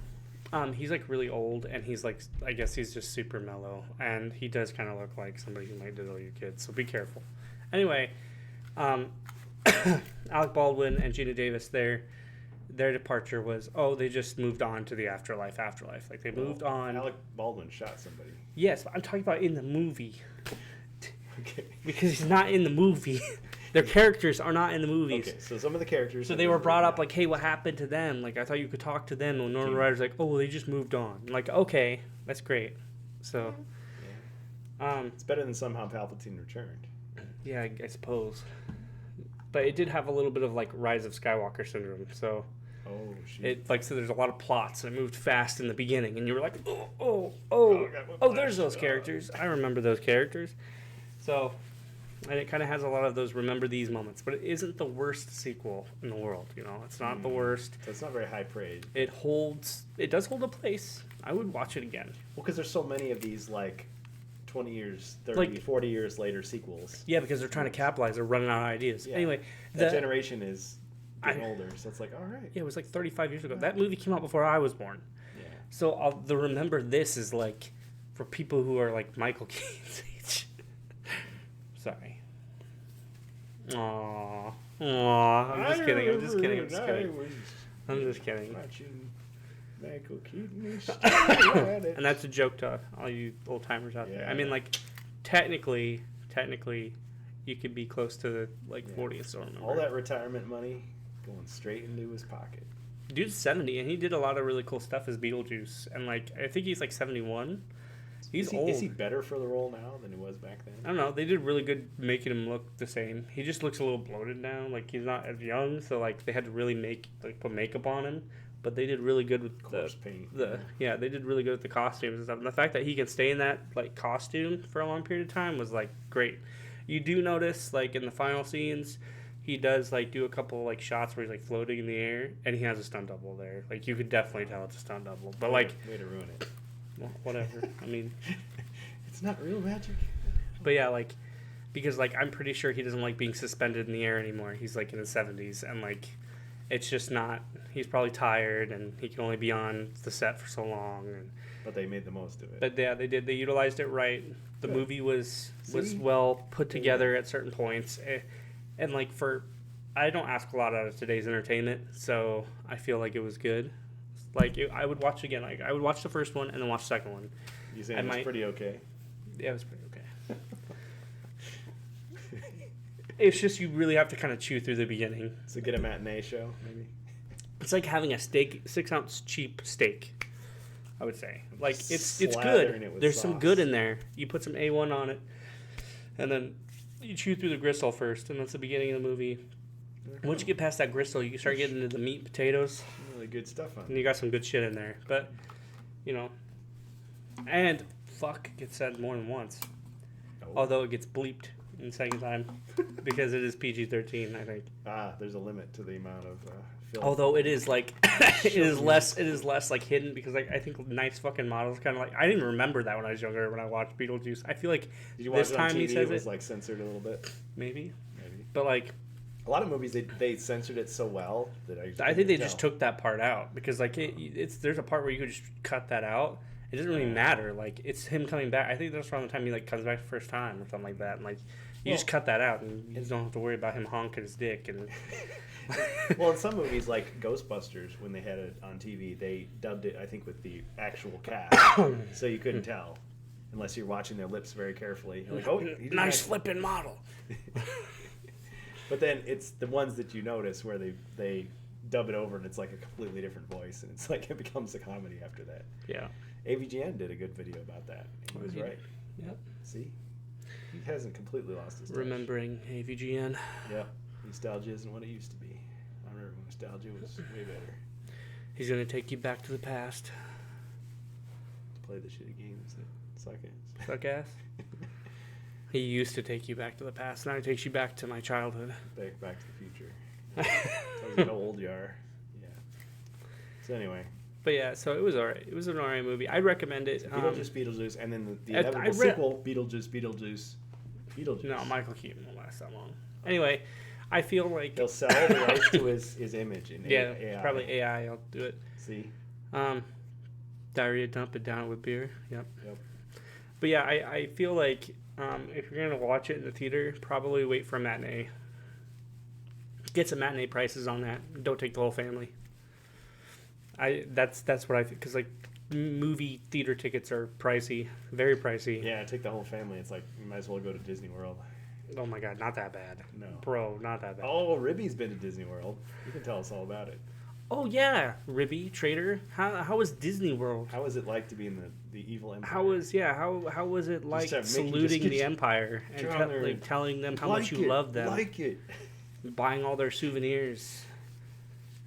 He's like really old, and he's like, I guess he's just super mellow, and he does kind of look like somebody who might diddle your kids, so be careful. Anyway, Alec Baldwin and Gina Davis, their departure was, they just moved on to the afterlife. Like they moved on.
Alec Baldwin shot somebody.
Yes, but I'm talking about in the movie.
Okay.
Because he's not in the movie. Their characters are not in the movies.
Okay, so some of the characters.
So they were brought up like, hey, what happened to them? Like, I thought you could talk to them. And Winona Ryder's like, oh, well, they just moved on. I'm like, okay, that's great. So.
Yeah. It's better than somehow Palpatine returned.
Yeah, I suppose. But it did have a little bit of like Rise of Skywalker syndrome. So.
Oh, shit.
So there's a lot of plots, and it moved fast in the beginning, and you were like, oh, there's those characters. I remember those characters. So. And it kind of has a lot of those remember these moments, but it isn't the worst sequel in the world. It's not the worst.
So it's not very high praise.
It does hold a place. I would watch it again.
Well, because there's so many of these like 20 years, 30, 40 years later sequels.
Yeah, because they're trying to capitalize. They're running out of ideas. Yeah. Anyway,
that generation is getting older, so it's like, all right.
Yeah, it was like 35 years ago. That movie came out before I was born.
Yeah.
So the remember this is like for people who are like Michael Keaton's age. Sorry. Aww. I'm just kidding.
Watching Michael Keaton.
And that's a joke to all you old timers out there. I mean, like, technically, you could be close to the 40th store member.
All that retirement money going straight into his pocket.
Dude's 70, and he did a lot of really cool stuff as Beetlejuice. And I think he's 71. He's old.
Is he better for the role now than he was back then?
I don't know. They did really good making him look the same. He just looks a little bloated now. He's not as young, so they had to really put makeup on him. But they did really good with
corpse paint.
They did really good with the costumes and stuff. And the fact that he can stay in that costume for a long period of time was great. You do notice in the final scenes, he does do a couple shots where he's floating in the air, and he has a stunt double there. You could definitely tell it's a stunt double. But
way to ruin it.
Well, whatever. I mean,
it's not real magic.
But yeah, because I'm pretty sure he doesn't like being suspended in the air anymore. He's in his 70s, and it's just not. He's probably tired, and he can only be on the set for so long.
But they made the most of it.
But yeah, they did. They utilized it right. The movie was well put together at certain points, and I don't ask a lot out of today's entertainment, so I feel like it was good. I would watch again. I would watch the first one and then watch the second one.
You saying it was pretty okay?
Yeah, it was pretty okay. It's just you really have to kind of chew through the beginning.
So get a matinee show, maybe?
It's like having a 6-ounce cheap steak, I would say. It's good. There's some good in there. You put some A1 on it, and then you chew through the gristle first, and that's the beginning of the movie. Once you get past that gristle, you start getting into the meat and potatoes.
Really good stuff on it.
And you got some good shit in there. But, and fuck gets said more than once. Oh. Although it gets bleeped in the second time because it is PG-13, I think.
There's a limit to the amount of film.
Although it is it is less hidden because I think Knight's fucking model is kind of I didn't remember that when I was younger when I watched Beetlejuice. I feel like
Did you watch
this
it on
time
TV,
he says
it was censored a little bit.
Maybe. But
a lot of movies they censored it so well that
I think they just took that part out because there's a part where you could just cut that out. It doesn't really matter. It's him coming back. I think that's around the time he comes back the first time or something like that. And you just cut that out and you just don't have to worry about him honking his dick. And
well, in some movies like Ghostbusters, when they had it on TV, they dubbed it I think with the actual cast, so you couldn't tell unless you're watching their lips very carefully. You're oh,
nice flipping model.
But then it's the ones that you notice where they dub it over and it's a completely different voice and it's it becomes a comedy after that.
Yeah.
AVGN did a good video about that. He was right.
Yep.
See? He hasn't completely lost his touch.
Remembering AVGN.
Yeah. Nostalgia isn't what it used to be. I remember when nostalgia was way better.
He's going to take you back to the past.
To play the shitty games that suck ass.
Suck ass? He used to take you back to the past. Now he takes you back to my childhood.
Back to the future. Tells you how old you are. Yeah. So anyway.
But yeah, so it was alright. It was an alright movie. I'd recommend it.
Beetlejuice, and then the inevitable sequel, Beetlejuice.
No, Michael Keaton won't last that long. Anyway, I feel like
he'll sell the rights to his image in AI.
Yeah, probably AI. I'll do it.
See.
Diarrhea, dump it down with beer. Yep. But yeah, I feel like if you're gonna watch it in the theater, probably wait for a matinee. Get some matinee prices on that. Don't take the whole family. That's what I think because movie theater tickets are pricey, very pricey.
Yeah, take the whole family. It's you might as well go to Disney World.
Oh my God, not that bad.
No,
bro, not that bad.
Oh, Ribby's been to Disney World. You can tell us all about it.
Oh yeah, Ribby Trader. How was Disney World?
How was it like to be in the evil empire?
How was it like saluting the empire and telling them how much you love them?
Like it.
Buying all their souvenirs.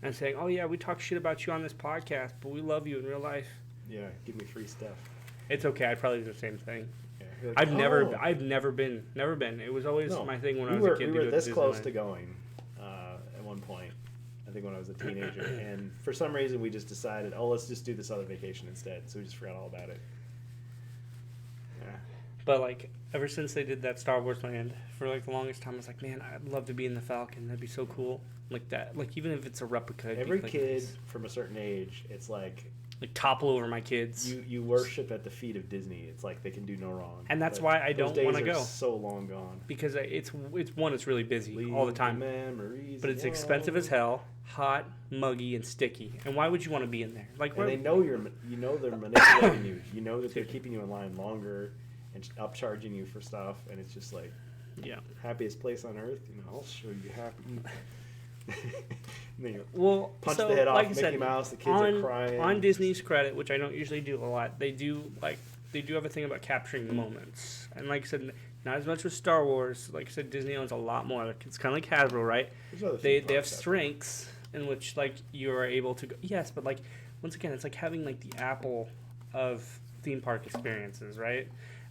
And saying, "Oh yeah, we talk shit about you on this podcast, but we love you in real life."
Yeah, give me free stuff.
It's okay. I'd probably do the same thing.
Yeah,
I've never been. It was always my thing when I was a kid.
We were this close to going at one point. I think when I was a teenager, and for some reason we just decided, let's just do this other vacation instead. So we just forgot all about it. Yeah.
But ever since they did that Star Wars land, for the longest time, I was like, man, I'd love to be in the Falcon. That'd be so cool. Like that. Even if it's a replica.
Every kid from a certain age, it's
topple over my kids.
You worship at the feet of Disney. It's they can do no wrong.
And that's why I don't want to go.
So long gone.
Because it's really busy all the time.
Memories.
But it's expensive as hell, hot, muggy, and sticky. And why would you want to be in there?
And they know they're manipulating you. You know that they're keeping you in line longer and upcharging you for stuff. And it's just
Yeah.
Happiest place on earth. I'll show you happy.
Well,
punch
so,
the head off
like I
Mickey
said,
Mouse. The kids are crying.
On Disney's credit, which I don't usually do a lot, they do have a thing about capturing moments. And like I said, not as much with Star Wars. Like I said, Disney owns a lot more. It's kind of like Hasbro, right? They have strengths in which like you are able to go. Yes, but like once again, it's like having like the Apple of theme park experiences, right?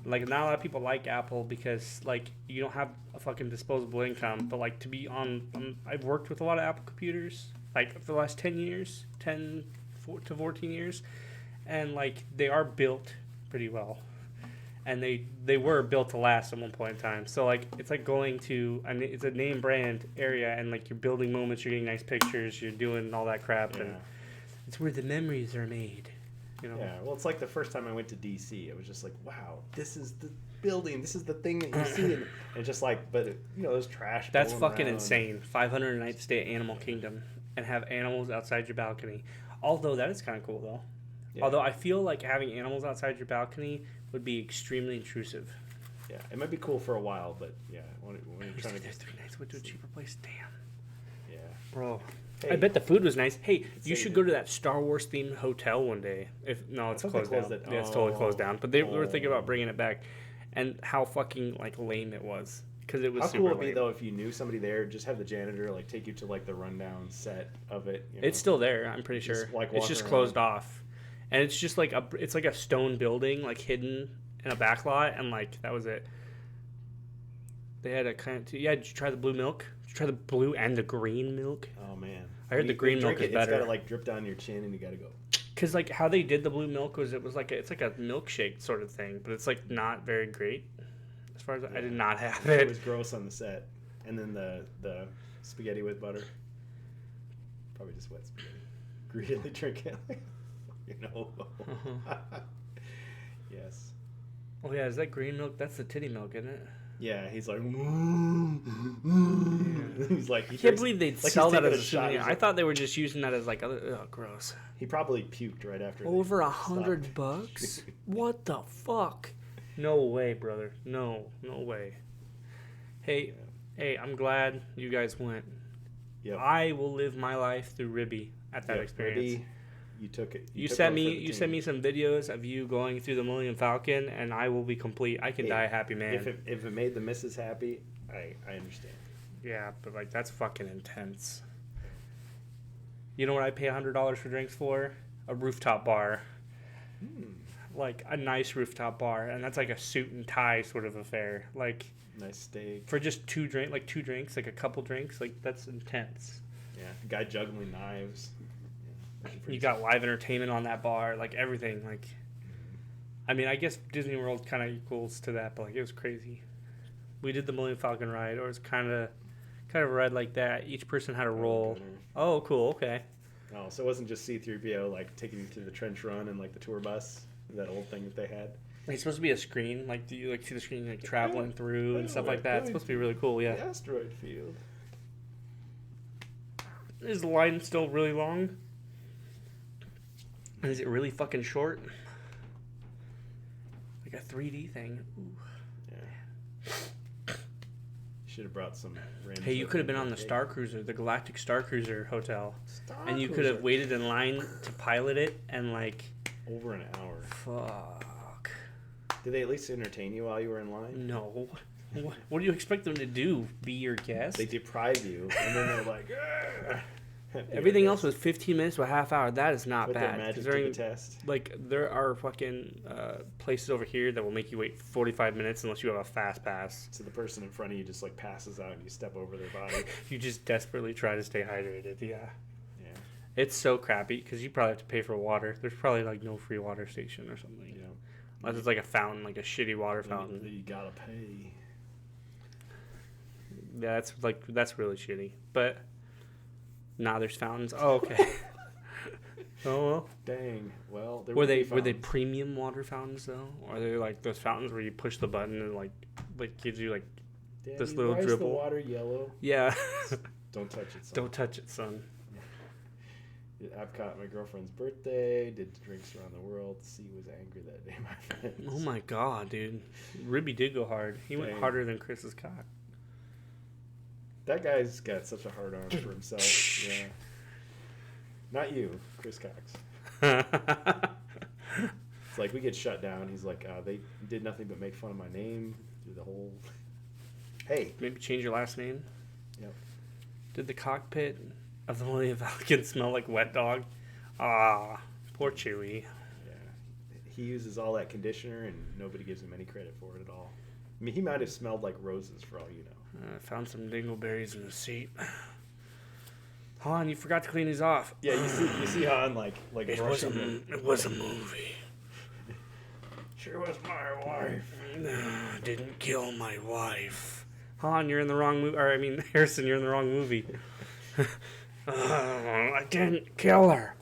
Like, not a lot of people like Apple because, like, you don't have a fucking disposable income. But, like, to be I've worked with a lot of Apple computers, like, for the last 10 to 14 years. And, like, they are built pretty well. And they were built to last at one point in time. So, like, it's like going to, it's a name brand area. And, like, you're building moments, you're getting nice pictures, you're doing all that crap. Yeah. And it's where the memories are made.
Yeah, well, it's like the first time I went to D.C. It was just like, wow, this is the building, this is the thing that you see, and just like, but there's trash.
That's fucking insane. 500 nights stay at Animal Kingdom and have animals outside your balcony. Although that is kind of cool though. Yeah. Although I feel like having animals outside your balcony would be extremely intrusive.
Yeah, it might be cool for a while, but yeah, when you're trying to
get 3 nights, went to a cheaper place. Damn.
Yeah,
bro. Hey, I bet the food was nice. Hey, you should go to that Star Wars themed hotel one day. It's closed down. Yeah, it's totally closed down. But we were thinking about bringing it back, and how fucking like lame it was because it was. How super
cool would it
lame.
Be though if you knew somebody there? Just have the janitor like take you to like the rundown set of it.
It's still there. I'm pretty sure. It's just closed off, and it's just like it's like a stone building like hidden in a back lot, and like that was it. They had a kind of did you try the blue milk? Did you try the blue and the green milk?
Oh man.
I heard the green milk is better.
It's gotta like drip down your chin, and you gotta go.
Cause like how they did the blue milk was it's like a milkshake sort of thing, but it's like not very great. As far as I did not have it.
It was gross on the set, and then the spaghetti with butter. Probably just wet spaghetti. Greedily drink it, Yes.
Oh yeah, is that green milk? That's the titty milk, isn't it?
Yeah, he's like, he's like,
I can't believe they'd sell that as a souvenir. I thought they were just using that as like, gross.
He probably puked right after.
Over $100? What the fuck? No way, brother. No way. Hey, I'm glad you guys went.
Yep.
I will live my life through Ribby at that experience.
Ribby, you took it.
You sent me some videos of you going through the Millennium Falcon, and I will be complete. I can die a happy man.
If it made the missus happy, I understand.
Yeah, but like that's fucking intense. You know what I pay $100 for drinks for? A rooftop bar. Like a nice rooftop bar, and that's like a suit and tie sort of affair. Like
nice steak
for just two drinks, like a couple drinks. Like that's intense.
Yeah, a guy juggling knives.
You got live entertainment on that bar, like everything. Like, I mean, I guess Disney World kind of equals to that, but like it was crazy. We did the Millennium Falcon ride, or it was kind of a ride like that. Each person had a role. Oh, cool. Okay.
Oh, so it wasn't just C-3PO like taking you to the trench run and like the tour bus, that old thing that they had.
It's supposed to be a screen, like do you like see the screen like traveling through and stuff like that? It's supposed to be really cool. Yeah.
The asteroid field.
Is the line still really long? Is it really fucking short? Like a 3D thing. Ooh.
Yeah. Should have brought some random.
Hey, you could have been on the Star Cruiser, the Galactic Star Cruiser Hotel. And you could have waited in line to pilot it and like...
Over an hour.
Fuck.
Did they at least entertain you while you were in line?
No. What do you expect them to do? Be your guest?
They deprive you, and then they're like...
Everything else was 15 minutes to a half hour. That is not bad.
Magic to the test.
Like, there are fucking places over here that will make you wait 45 minutes unless you have a fast pass.
So the person in front of you just, like, passes out and you step over their body.
You just desperately try to stay hydrated, yeah.
Yeah.
It's so crappy because you probably have to pay for water. There's probably, like, no free water station or something.
Yeah.
Unless it's, like, a fountain, like a shitty water fountain.
You gotta pay.
Yeah, that's really shitty. But... Nah, there's fountains. Oh, okay. Oh well.
Dang. Well,
were they premium water fountains though? Or are they like those fountains where you push the button and like gives you like this little
why
dribble?
Is the water yellow?
Yeah.
Don't touch it, son.
Don't touch it, son.
Epcot, my girlfriend's birthday. Did drinks around the world. C was angry that day, my friend.
Oh my god, dude. Ribby did go hard. He went harder than Chris's cock.
That guy's got such a hard on for himself. Yeah. Not you, Chris Cox. It's like we get shut down. He's like, they did nothing but make fun of my name through the whole. Hey.
Maybe change your last name.
Yep.
Did the cockpit of the Millennium Falcon smell like wet dog? Ah, poor Chewie.
Yeah. He uses all that conditioner and nobody gives him any credit for it at all. I mean, he might have smelled like roses for all you know.
I found some dingleberries in the seat. Han, you forgot to clean these off.
Yeah, you see Han like
It was a movie.
She was my wife.
Didn't kill my wife.
Han, you're in the wrong movie. Or, I mean, Harrison, you're in the wrong movie.
I didn't kill her.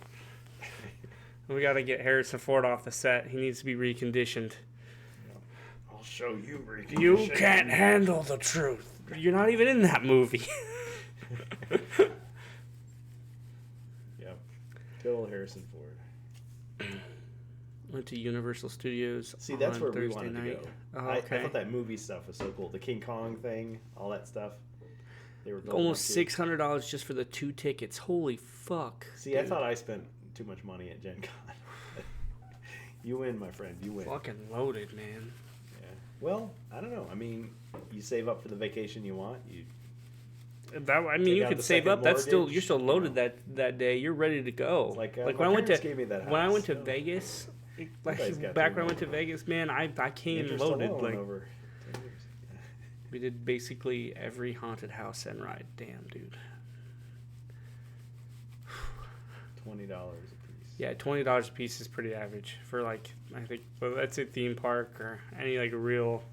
We got to get Harrison Ford off the set. He needs to be reconditioned.
I'll show you.
You can't handle the truth.
You're not even in that movie.
Yep. Kill Harrison Ford.
Went to Universal Studios.
See, that's
on
where we
Thursday
wanted
night.
to go.
Oh,
I
okay.
thought that movie stuff was so cool. The King Kong thing, all that stuff. They were building
Almost
up to.
$600 just for the 2 tickets. Holy fuck.
See,
dude.
I thought I spent too much money at Gen Con. You win, my friend. You win.
Fucking loaded, man.
Yeah. Well, I don't know. I mean, you save up for the vacation you want. You
I mean,
Take
you
out
could
the
save
second
up. That's still
mortgage,
you're still
you
loaded
know.
that day. You're ready to go.
It's like,
when
my
I went to
parents gave me that
when I
house,
went to
so-
Vegas, like
guys got
back
to
when I went to
know.
Vegas, man, I came
interest
loaded.
alone
Like
over 10 years.
we did basically every haunted house and ride. Damn, dude.
$20 a piece.
Yeah, $20 a piece is pretty average for like I think. Well, that's a theme park or any like real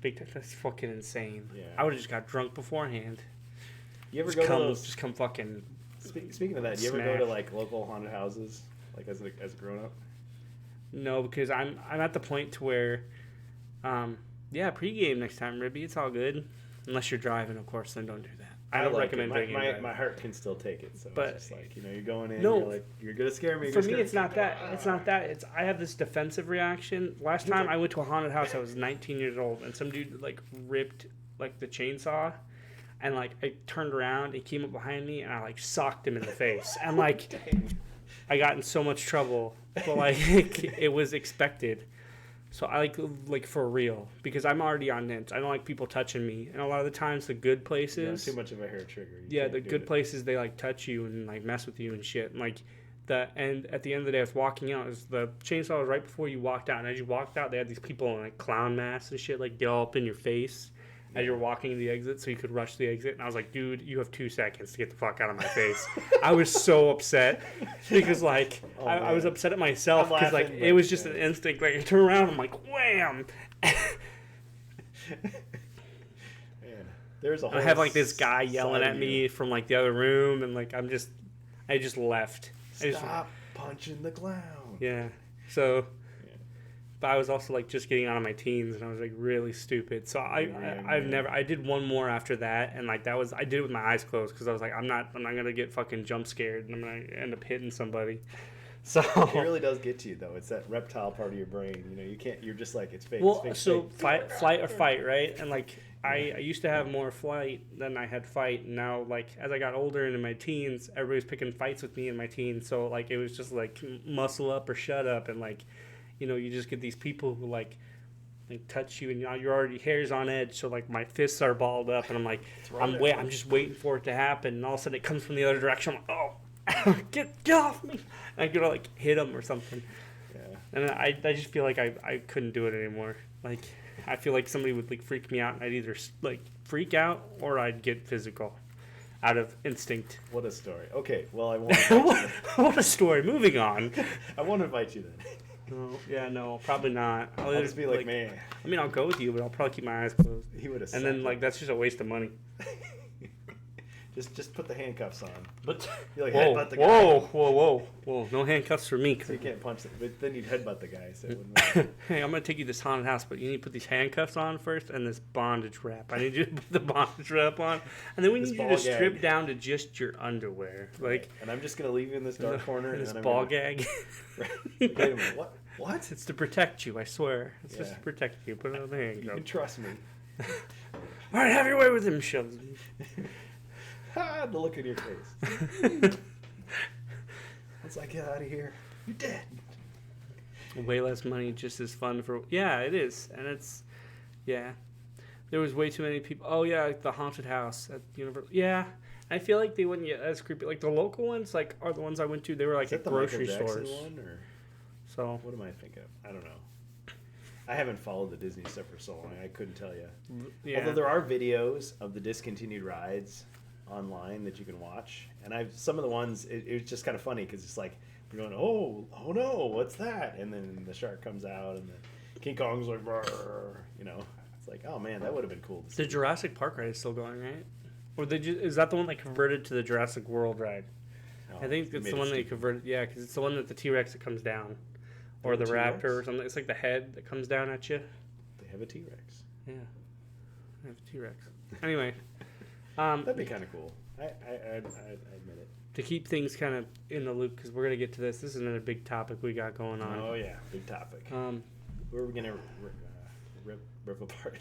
big. That's fucking insane.
Yeah.
I would have just got drunk beforehand.
You ever
Just
go
come,
to those?
just come fucking.
Speaking of that, you ever go
smash.
to like local haunted houses, like as a grown up?
No, because I'm at the point to where, yeah, pregame next time, Ribby. It's all good, unless you're driving, of course. Then don't do that. I don't
like
recommend
it.
pregame driving.
My heart can still take it. So
But-
it's just like you're going in.
No.
You're like you're gonna scare me.
For me, it's not that. It's not that. It's I have this defensive reaction. Last time I went to a haunted house, I was 19 years old, and some dude like ripped like the chainsaw, and like I turned around, he came up behind me, and I like socked him in the face, and like I got in so much trouble, but like it was expected. So I like for real, because I'm already on nets. I don't like people touching me, and a lot of the times the good places,
too much of a hair trigger. You
yeah,
can't
the
do
good
it.
places they like touch you and like mess with you and shit. And, like and at the end of the day, I was walking out. The chainsaw was right before you walked out, and as you walked out, they had these people in like clown masks and shit, like get all up in your face as you're walking the exit, so you could rush the exit. And I was like, dude, you have 2 seconds to get the fuck out of my face. I was so upset because like I was upset at myself
I'm
because like
laughing,
it
but,
was just an instinct. Like you turn around, I'm like, wham.
Man, there's a whole
I have like this guy yelling
side
at
of
me
you.
from like the other room, and like I just left.
Stop punching the clown.
Yeah. So,
Yeah.
but I was also like just getting out of my teens, and I was like really stupid. So I did one more after that, and like I did it with my eyes closed because I was like, I'm not gonna get fucking jump scared, and I'm gonna end up hitting somebody. So
It really does get to you though. It's that reptile part of your brain. You know, you can't. You're just like it's fake.
well,
it's fake,
so
fake.
flight or fight, right? And like I used to have more flight than I had fight, and now like as I got older and in my teens, everybody's picking fights with me in my teens. So like it was just like muscle up or shut up, and like you know you just get these people who like touch you, and you know, you're already hair's on edge. So like my fists are balled up, and I'm like I'm just waiting for it to happen, and all of a sudden it comes from the other direction. I'm like, oh. get off me! And I could like hit him or something,
Yeah.
and I just feel like I couldn't do it anymore. Like I feel like somebody would like freak me out, and I'd either like freak out or I'd get physical, out of instinct.
What a story. Okay, well I won't.
What a story. Moving on.
I won't invite you then.
No, probably not.
I'll just be like, man,
I mean, I'll go with you, but I'll probably keep my eyes closed.
he would have.
And then like that's just a waste of money.
just put the handcuffs on.
But
You like
whoa,
headbutt the guy.
whoa! No handcuffs for me.
So you can't punch it, but then you'd headbutt the guy. So it wouldn't work.
Hey, I'm gonna take you to this haunted house, but you need to put these handcuffs on first and this bondage wrap. I need you to put the bondage wrap on, and then we
This
need you to
ball
strip
gag.
down to just your underwear, like
And I'm just gonna leave you in this dark corner. And
this
then I'm
ball
gonna,
gag.
Wait a minute. What? What?
It's to protect you. I swear. It's just
Yeah.
to protect you. Put it on the
You can
handcuff.
trust me.
All right, have your way with him, shoves him.
The look in your face. It's like, get out of here. You're dead.
Way less money, just as fun for... Yeah, it is. And it's... Yeah. There was way too many people. Oh, yeah, like the haunted house at Universal. Yeah. I feel like they wouldn't get as creepy. Like, the local ones, like, are the ones I went to. They were, like, at grocery stores.
One, or...
So...
What am I thinking of? I don't know. I haven't followed the Disney stuff for so long. I couldn't tell you. Yeah. Although there are videos of the discontinued rides online that you can watch. And some of the ones, it was just kind of funny because it's like, you're going, oh no, what's that? And then the shark comes out and the King Kong's like, brr, you know. It's like, oh man, that would have been cool to see.
The Jurassic Park ride is still going, right? Or is that the one that converted to the Jurassic World ride? I think it's the one they converted. Yeah, because it's the one that the T-Rex that comes down. Or the Raptor or something. It's like the head that comes down at you.
They have a T-Rex.
Yeah. They have a T-Rex. Anyway.
That'd be kind of cool. I admit it.
To keep things kind of in the loop, because we're going to get to this. This is another big topic we got going on.
Oh, yeah. Big topic. Where are we going to rip apart?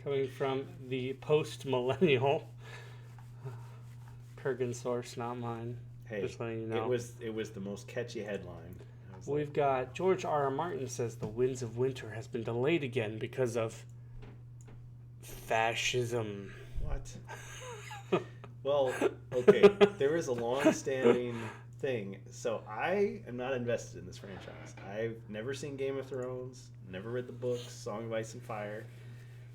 Coming from the post-millennial Kurgan source, not mine.
Hey,
just letting you know.
It was the most catchy headline.
We've got George R.R. Martin says The Winds of Winter has been delayed again because of fascism.
What? Well, okay, there is a long-standing thing. So I am not invested in this franchise. I've never seen Game of Thrones, never read the books, Song of Ice and Fire,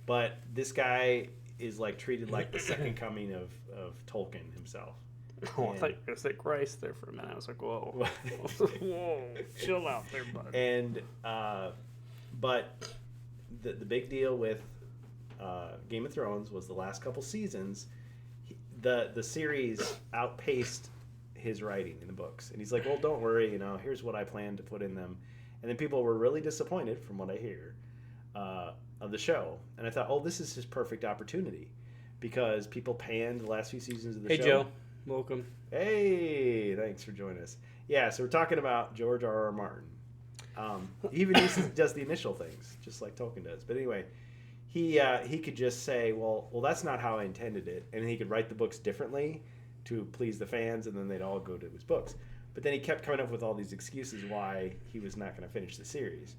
but this guy is like treated like the second coming of Tolkien himself.
Oh, I thought you were going to say Christ there for a minute. I was like, whoa. Whoa, chill out there, bud.
And, but the big deal with Game of Thrones was the last couple seasons, the series outpaced his writing in the books. And he's like, well, don't worry, here's what I plan to put in them. And then people were really disappointed, from what I hear, of the show. And I thought, oh, this is his perfect opportunity. Because people panned the last few seasons of the show.
Hey, Joe. Welcome.
Hey, thanks for joining us. Yeah, so we're talking about George R.R. Martin. Even he does the initial things, just like Tolkien does. But anyway, he could just say, well, that's not how I intended it. And he could write the books differently to please the fans, and then they'd all go to his books. But then he kept coming up with all these excuses why he was not going to finish the series.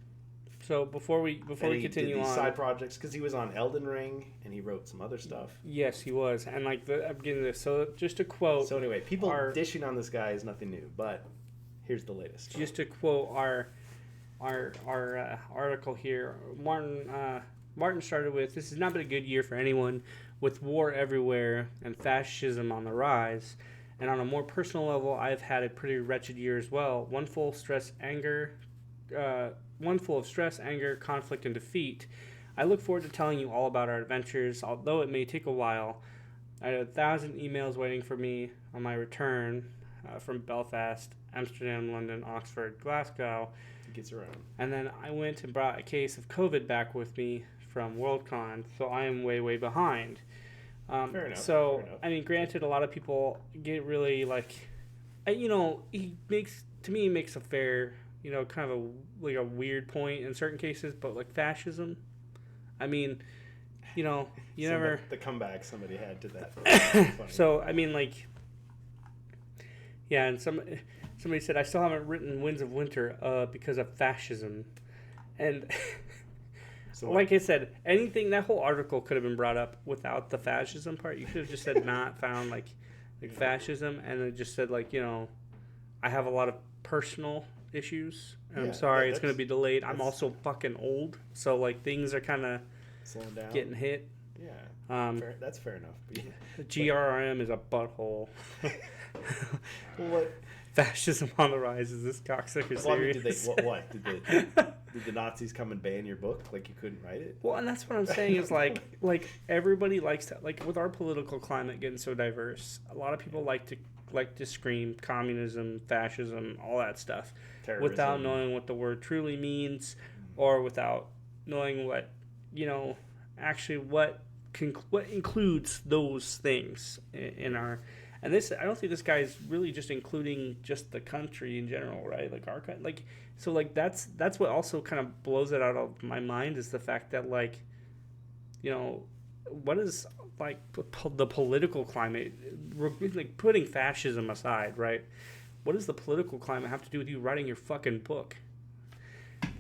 So before we continue
did these
on,
side projects, because he was on Elden Ring and he wrote some other stuff.
Yes, he was, and I'm getting this. So just to quote.
So anyway, people dishing on this guy is nothing new, but here's the latest.
Just to quote our article here, Martin started with, "This has not been a good year for anyone, with war everywhere and fascism on the rise. And on a more personal level, I've had a pretty wretched year as well. One full of stress, anger, conflict, and defeat. I look forward to telling you all about our adventures, although it may take a while. I had 1,000 emails waiting for me on my return from Belfast, Amsterdam, London, Oxford, Glasgow.
It gets around.
And then I went and brought a case of COVID back with me from Worldcon, so I am way, way behind."
Fair enough.
So, fair enough. I mean, granted, a lot of people get really, he makes a fair, kind of a weird point in certain cases, but, fascism, I mean, never...
The comeback somebody had to that.
So, I mean, yeah, and somebody said, I still haven't written Winds of Winter because of fascism. And... So like I said, that whole article could have been brought up without the fascism part. You could have just said not found like fascism, and then just said I have a lot of personal issues, and I'm sorry it's going to be delayed. I'm also fucking old, so things are kind of
slowing down,
getting hit.
Yeah, that's fair enough.
The GRRM is a butthole.
Well, what?
Fascism on the rise. Is this cocksucker serious?
What? Did the Nazis come and ban your book? You couldn't write it?
Well, and that's what I'm saying is everybody likes to with our political climate getting so diverse. A lot of people like to scream communism, fascism, all that stuff, terrorism, without knowing what the word truly means, or without knowing what actually what includes those things in our. And I don't think this guy is really just including just the country in general, right? Our country, that's what also kind of blows it out of my mind is the fact that what is like the political climate, like putting fascism aside, right? What does the political climate have to do with you writing your fucking book?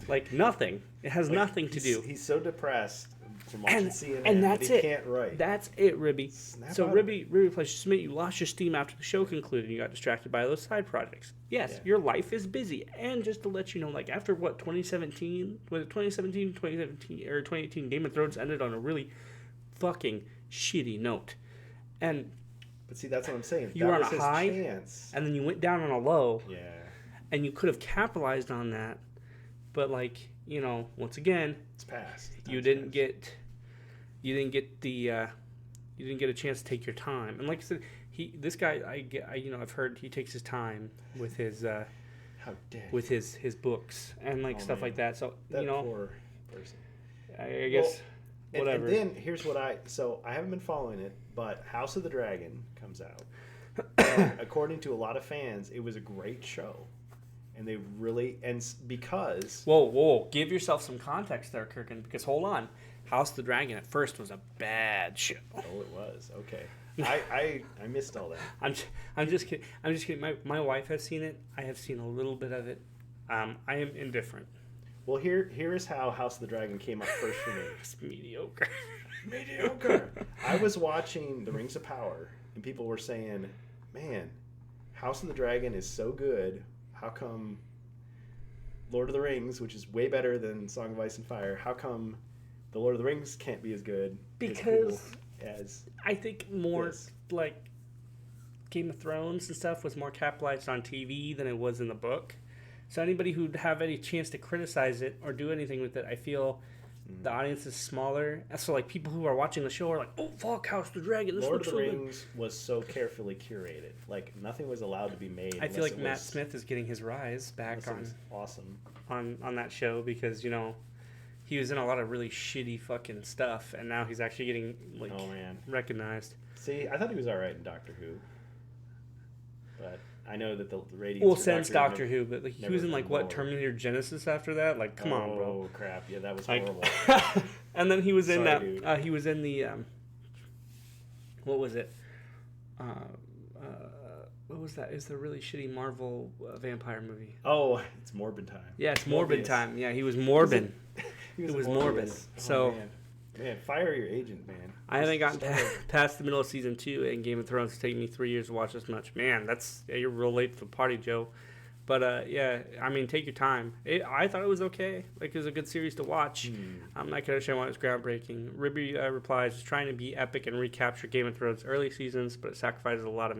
Like nothing. It has nothing to do.
He's so depressed from watching CNN
and that's
that he
it.
can't write.
That's it, Ribby.
Snap
So
out of
Ribby plays just admit you lost your steam after the show concluded and you got distracted by those side projects. Yes,
Yeah.
your life is busy. And just to let you know, like after what, 2017? Was it 2017, 2017, or 2018, Game of Thrones ended on a really fucking shitty note. And
But see, that's what I'm saying.
you
that
were on
was
a
his
high,
chance.
and then you went down on a low.
Yeah.
And you could have capitalized on that. But like, you know, once again,
It's past.
you didn't get a chance to take your time. And like I said, this guy I've heard he takes his time with his
How dare
with his books and like stuff
man.
like that. So
that
you know,
poor person.
I guess whatever.
And then here's what I haven't been following it, but House of the Dragon comes out. And according to a lot of fans, it was a great show. And they really because
Whoa, give yourself some context there, Kirkin, because hold on. House of the Dragon at first was a bad show.
oh, it was. Okay. I missed all that.
I'm just kidding. My wife has seen it. I have seen a little bit of it. I am indifferent.
Well, here is how House of the Dragon came up first for me.
It's mediocre.
Mediocre. I was watching The Rings of Power, and people were saying, man, House of the Dragon is so good. How come Lord of the Rings, which is way better than Song of Ice and Fire, how come the Lord of the Rings can't be as good as
I think more
this?
like Game of Thrones and stuff was more capitalized on TV than it was in the book. So anybody who'd have any chance to criticize it or do anything with it, I feel the audience is smaller. So like people who are watching the show are like, "Oh fuck, House of the Dragon! This
Lord
looks
of the
so good."
Rings was so carefully curated. Like nothing was allowed to be made.
I feel like
unless it
Matt
was-
Smith is getting his rise back
unless it was awesome.
on that show because you know he was in a lot of really shitty fucking stuff, and now he's actually getting like
Oh man.
recognized.
See, I thought he was all right in Doctor Who, but I know that the ratings.
Well,
for
since
Doctor
Doctor Who, but like, he
never
was in
been
like what
lower.
Terminator Genesis after that. Like, come on, bro.
Oh crap! Yeah, that was
Like,
horrible.
and then he was in
Sorry,
that. He was in the. What was it? What was that? It's the really shitty Marvel vampire movie.
Oh, it's Morbid time.
Yeah, it's Morbid
Morbius.
time. Yeah, he was Morbid.
He
It was
Morbius.
Morbid.
Oh,
So-
man, fire your agent, man.
I haven't
Just
gotten
start-
past the middle of season 2 in Game of Thrones. It's taken me 3 years to watch this much. Man, you're real late for the party, Joe. But yeah, I mean, take your time. I thought it was okay. Like it was a good series to watch. I'm not gonna understand why it was groundbreaking. Ribby replies, "It's trying to be epic and recapture Game of Thrones early seasons, but it sacrifices a lot of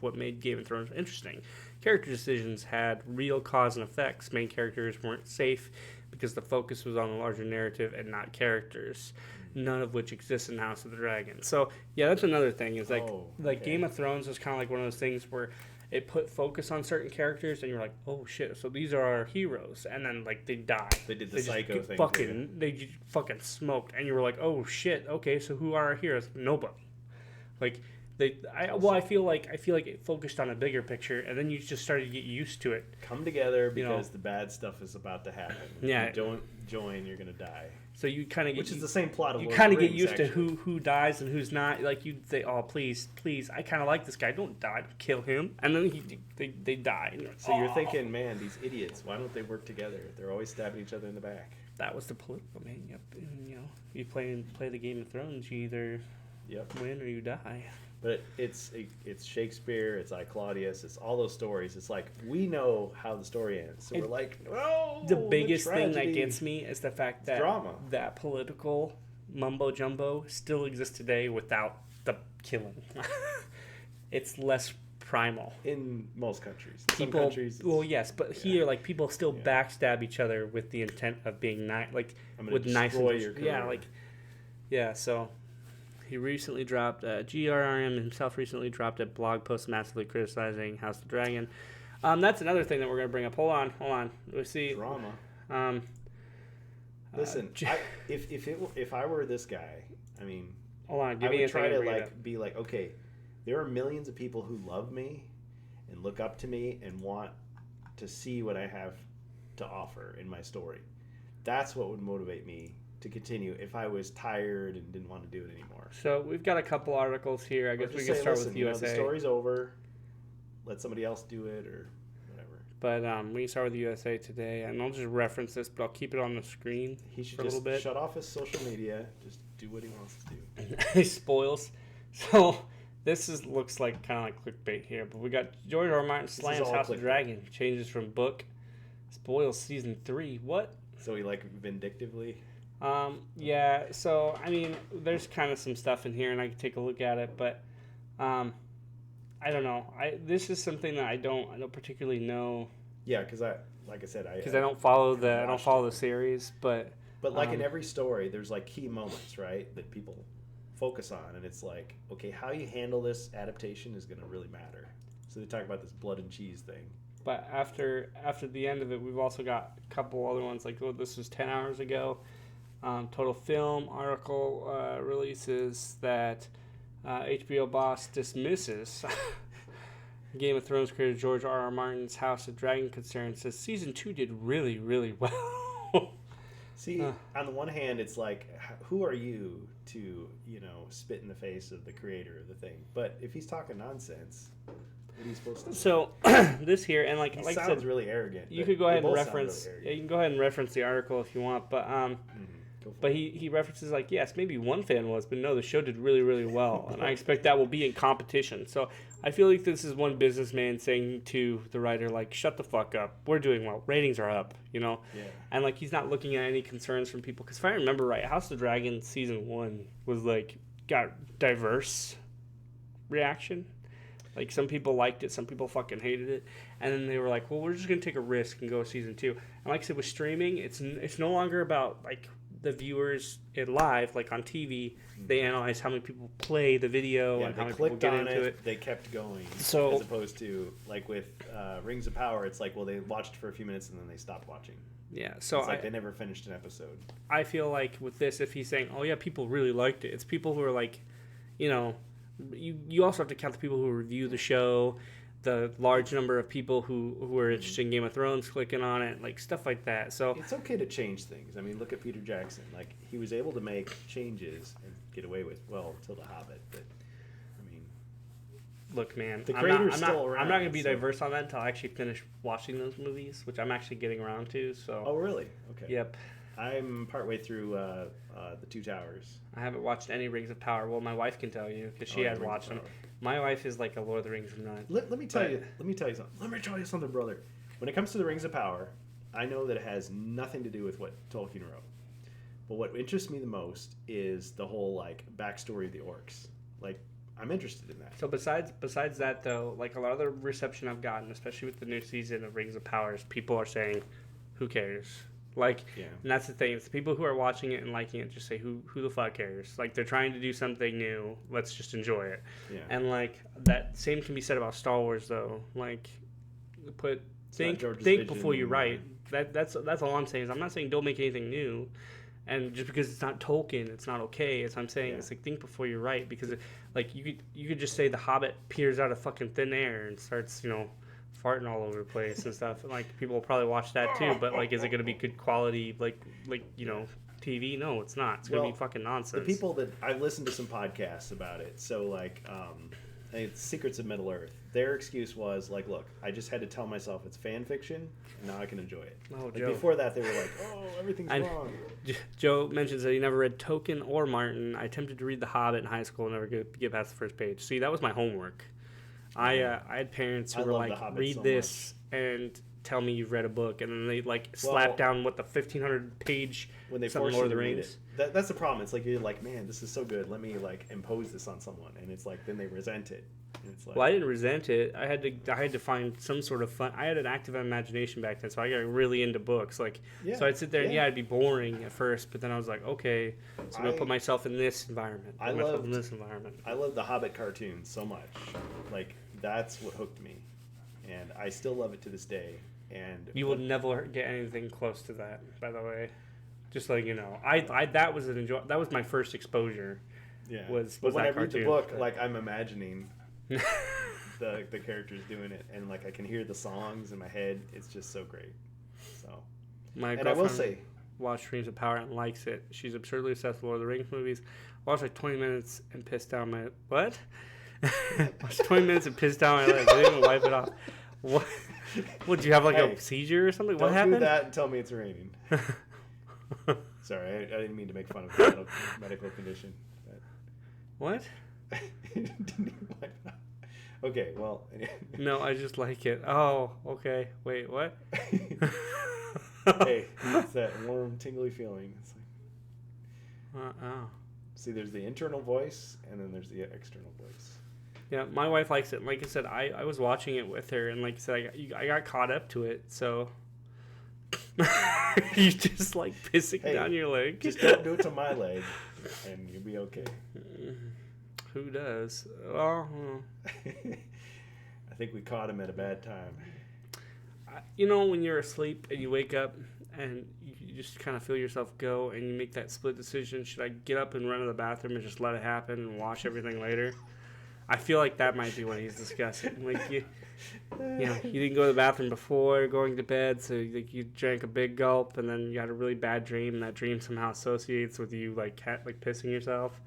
what made Game of Thrones interesting. Character decisions had real cause and effects. Main characters weren't safe because the focus was on the larger narrative and not characters, none of which exists in House of the Dragon." So yeah, that's another thing. Is like
okay.
Game of Thrones was kind of like one of those things where it put focus on certain characters, and you're like, oh shit, so these are our heroes, and then like they die.
They did the
just
Psycho
get
thing.
fucking, they just fucking smoked, and you were like, oh shit, okay, so who are our heroes? Nobody. Like I feel like it focused on a bigger picture, and then you just started to get used to it.
Come together
You know.
because the bad stuff is about to happen.
Yeah.
If you don't join, you're gonna die.
So you kind of get
Which is the same plot of
you
Lord of
kind
the
of get
Rings,
used
actually.
to who dies and who's not. Like you say, oh please, I kind of like this guy. Don't die, don't kill him, and then they die. And you're like,
So you're
"Oh."
thinking, man, these idiots. Why don't they work together? They're always stabbing each other in the back.
That was the political man. Yep. And, you know, you play the Game of Thrones, you either
Yep.
win or you die.
But it's Shakespeare, it's I Claudius, it's all those stories. It's like we know how the story ends, so we're like, no.
The biggest thing that
tragedy.
gets me is the fact that
drama.
that political mumbo jumbo still exists today without the killing. It's less primal.
in most countries. In some
People,
countries,
well, yes, but here, like people still
Yeah.
backstab each other with the intent of being nice, like
I'm gonna
with nice.
destroy your
Yeah,
career.
like yeah. So he recently dropped. GRRM himself recently dropped a blog post massively criticizing House of the Dragon. That's another thing that we're gonna bring up. Hold on. Let's see.
drama.
Um,
Listen, if I were this guy, I mean,
hold on.
I
Give me a
would try
second
to
bring it up.
be like, okay, there are millions of people who love me and look up to me and want to see what I have to offer in my story. That's what would motivate me to continue if I was tired and didn't want to do it anymore.
So we've got a couple articles here. I guess we can start with USA.
The story's over. Let somebody else do it or whatever.
But we can start with USA Today, and I'll just reference this, but I'll keep it on the screen
he should
for a little bit.
Shut off his social media. Just do what he wants to do.
He spoils. So this looks like kind of like clickbait here, but we got George R. R. Martin slams House of Dragon, changes from book, spoils season 3. What?
So he like vindictively.
Yeah. So I mean, there's kind of some stuff in here, and I can take a look at it, but I don't know. This is something that I don't particularly know.
Yeah, because I
don't follow the series, but
like in every story, there's like key moments, right, that people focus on, and it's like, okay, how you handle this adaptation is going to really matter. So they talk about this blood and cheese thing.
But after the end of it, we've also got a couple other ones, like this was 10 hours ago. Total Film article releases that HBO boss dismisses Game of Thrones creator George R. R. Martin's House of Dragon concern, says season 2 did really, really well.
See, on the one hand, it's like, who are you to, spit in the face of the creator of the thing? But if he's talking nonsense, what are you supposed to do?
So this here, and like
sounds
I said,
really arrogant.
You could go ahead and reference. Yeah, you can go ahead and reference the article if you want, but But he references like, yes, maybe one fan was, but no, the show did really, really well, and I expect that will be in competition. So I feel like this is one businessman saying to the writer, like, shut the fuck up. We're doing well. Ratings are up, Yeah. And like he's not looking at any concerns from people. Because if I remember right, House of the Dragon season 1 was like got diverse reaction. Like some people liked it, some people fucking hated it, and then they were like, well, we're just gonna take a risk and go season 2. And like I said, with streaming, it's no longer about like the viewers live, like on TV, they analyze how many people play the video and how many people get into it.
They kept going.
So,
as opposed to like with Rings of Power, it's like, well, they watched for a few minutes and then they stopped watching.
Yeah, so
it's like they never finished an episode.
I feel like with this, if he's saying, oh yeah, people really liked it, it's people who are like, you also have to count the people who review the show, the large number of people who are interested in Game of Thrones clicking on it, like stuff like that. So
it's okay to change things. I mean, look at Peter Jackson. Like he was able to make changes and get away with till The Hobbit. But I mean,
look, man,
the creator's still around.
I'm not going to be diverse on that until I actually finish watching those movies, which I'm actually getting around to. So.
Oh really? Okay.
Yep.
I'm partway through the Two Towers.
I haven't watched any Rings of Power. Well, my wife can tell you because she has watched them. My wife is like a Lord of the Rings nut.
Let me tell you something, brother. When it comes to the Rings of Power, I know that it has nothing to do with what Tolkien wrote. But what interests me the most is the whole like backstory of the orcs. Like I'm interested in that.
So besides that though, like a lot of the reception I've gotten, especially with the new season of Rings of Power, is people are saying, "Who cares?" Like, and that's the thing. It's the people who are watching it and liking it just say, who the fuck cares? Like, they're trying to do something new. Let's just enjoy it. Yeah. And, like, that same can be said about Star Wars, though. Like, think before you write. That's all I'm saying. Is I'm not saying don't make anything new. And just because it's not Tolkien, it's not okay. It's I'm saying it's like think before you write. Because, like, you could just say the Hobbit peers out of fucking thin air and starts, farting all over the place and stuff. And, like, people will probably watch that too, but like, is it going to be good quality like TV? No, it's not. It's going to be fucking nonsense.
The people that I've listened to some podcasts about it, so like Secrets of Middle Earth, their excuse was like, look, I just had to tell myself it's fan fiction and now I can enjoy it.
Oh,
like,
Joe.
Before that they were like, oh, everything's wrong.
Joe mentions that he never read Tolkien or Martin. I attempted to read The Hobbit in high school and never get past the first page. See, that was my homework. I had parents who were like, read this and tell me you've read a book, and then they like slap down the 1,500 page
when they force Lord of the Rings. That's the problem. It's like you're like, man, this is so good. Let me like impose this on someone, and it's like then they resent it. And it's like,
well, I didn't resent it. I had to find some sort of fun. I had an active imagination back then, so I got really into books. Like, so I'd sit there and it'd be boring at first, but then I was like, okay, so I'm gonna put myself in this environment. I love
the Hobbit cartoons so much. Like that's what hooked me, and I still love it to this day. And
you will never get anything close to that, by the way. Just like that was my first exposure.
Yeah.
Was
when
that
I read the book, like I'm imagining the characters doing it, and like I can hear the songs in my head. It's just so great. So.
I
will say,
watched Rings of Power and likes it. She's absurdly obsessed with Lord of the Rings movies. Watched like 20 minutes and pissed down my... What? Watched 20 minutes and pissed down my leg. I didn't even wipe it off. What? Would you have like a seizure or something? What happened?
Don't do that and tell me it's raining. Sorry, I didn't mean to make fun of the medical condition.
What?
Didn't even wipe it off. Okay, well...
No, I just like it. Oh, okay. Wait, what?
Hey, it's that warm, tingly feeling. It's like...
Oh.
See, there's the internal voice, and then there's the external voice.
Yeah, my wife likes it. Like I said, I was watching it with her, and like I said, I got caught up to it, so... You just like pissing down your leg.
Just don't do it to my leg, and you'll be okay.
Who does? Well,
I think we caught him at a bad time.
You know, when you're asleep and you wake up and you just kind of feel yourself go and you make that split decision, should I get up and run to the bathroom and just let it happen and wash everything later? I feel like that might be what he's discussing. Like you didn't go to the bathroom before going to bed, so like you drank a big gulp and then you had a really bad dream, and that dream somehow associates with you like pissing yourself.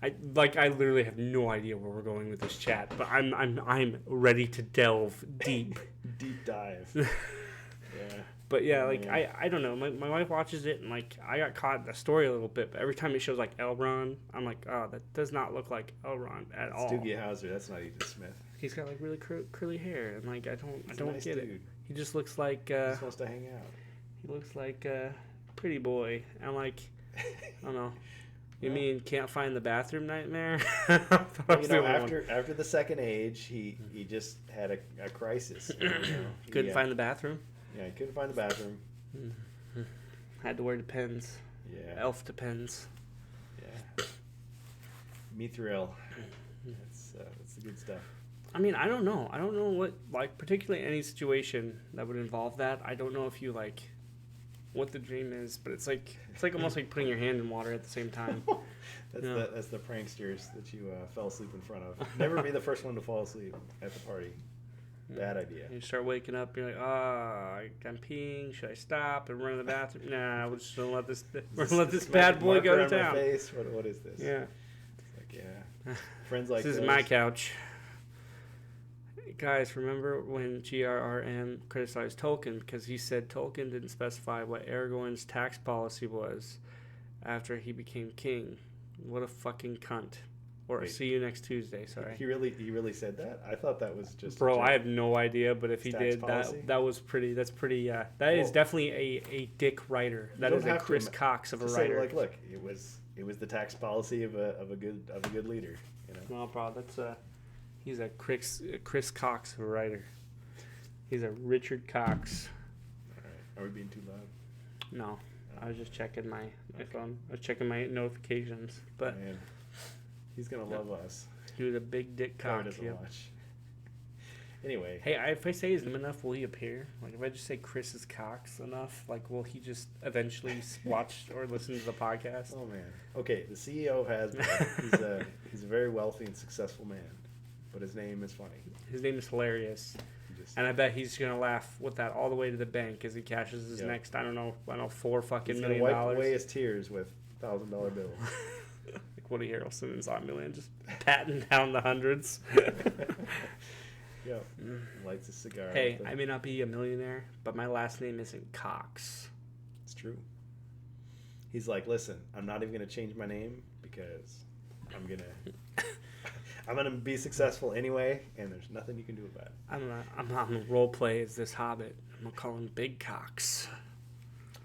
I literally have no idea where we're going with this chat, but I'm ready to delve deep.
Deep dive. Yeah.
But yeah, like I don't know. My wife watches it, and like I got caught in the story a little bit. But every time it shows like Elrond, I'm like, oh, that does not look like Elrond at all.
Doogie Howser, that's not Edith Smith.
He's got like really curly hair, and like I don't
nice
get
dude.
it. He just looks like
he just wants to hang out.
He looks like a pretty boy. I'm like, I don't know. You mean can't find the bathroom nightmare?
After the second age, he just had a crisis.
Couldn't find the bathroom.
Yeah, he couldn't find the bathroom.
Had to wear Depends.
Yeah.
Elf Depends.
Yeah. Mithril. That's the good stuff.
I mean, I don't know. I don't know what, like, particularly any situation that would involve that. I don't know if you like what the dream is, but it's like almost like putting your hand in water at the same time.
That's the pranksters that you fell asleep in front of. Never be the first one to fall asleep at the party. Bad idea.
You start waking up, you're like, I'm peeing. Should I stop and run to the bathroom? Nah, we're just gonna let this bad boy go to town.
Face? What is this?
Yeah.
It's like, yeah. Friends like
this is my couch. Guys, remember when GRRM criticized Tolkien because he said Tolkien didn't specify what Aragorn's tax policy was after he became king? What a fucking cunt. Or see you next Tuesday, sorry.
He really said that? I thought that was just
Bro, I have no idea, but if he did, that was pretty, that is definitely a dick writer. That is a Chris Cox of a writer.
Say, like, look, it was the tax policy of a good leader, you know.
No, bro, he's a Chris Cox of a writer. He's a Richard Cox.
All right. Are we being too loud?
No. I was just checking my phone. I was checking my notifications, but
man. He's gonna love us.
He was a big dick cock.
Doesn't watch. Anyway.
Hey, if I say his name enough, will he appear? Like, if I just say Chris's Cox enough, like, will he just eventually watch or listen to the podcast?
Oh man. Okay, the CEO of Hasbro. He's a very wealthy and successful man, but his name is funny.
His name is hilarious, and I bet he's gonna laugh with that all the way to the bank as he cashes his next. I don't know, $4 fucking
he's
million.
He's gonna wipe away his tears with $1,000 bills.
Woody Harrelson's on million, just patting down the hundreds.
Yep. Lights a cigar.
Hey, I may not be a millionaire, but my last name isn't Cox.
It's true. He's like, listen, I'm not even gonna change my name because I'm gonna be successful anyway, and there's nothing you can do about it.
I'm not gonna role play as this hobbit. I'm gonna call him Big Cox.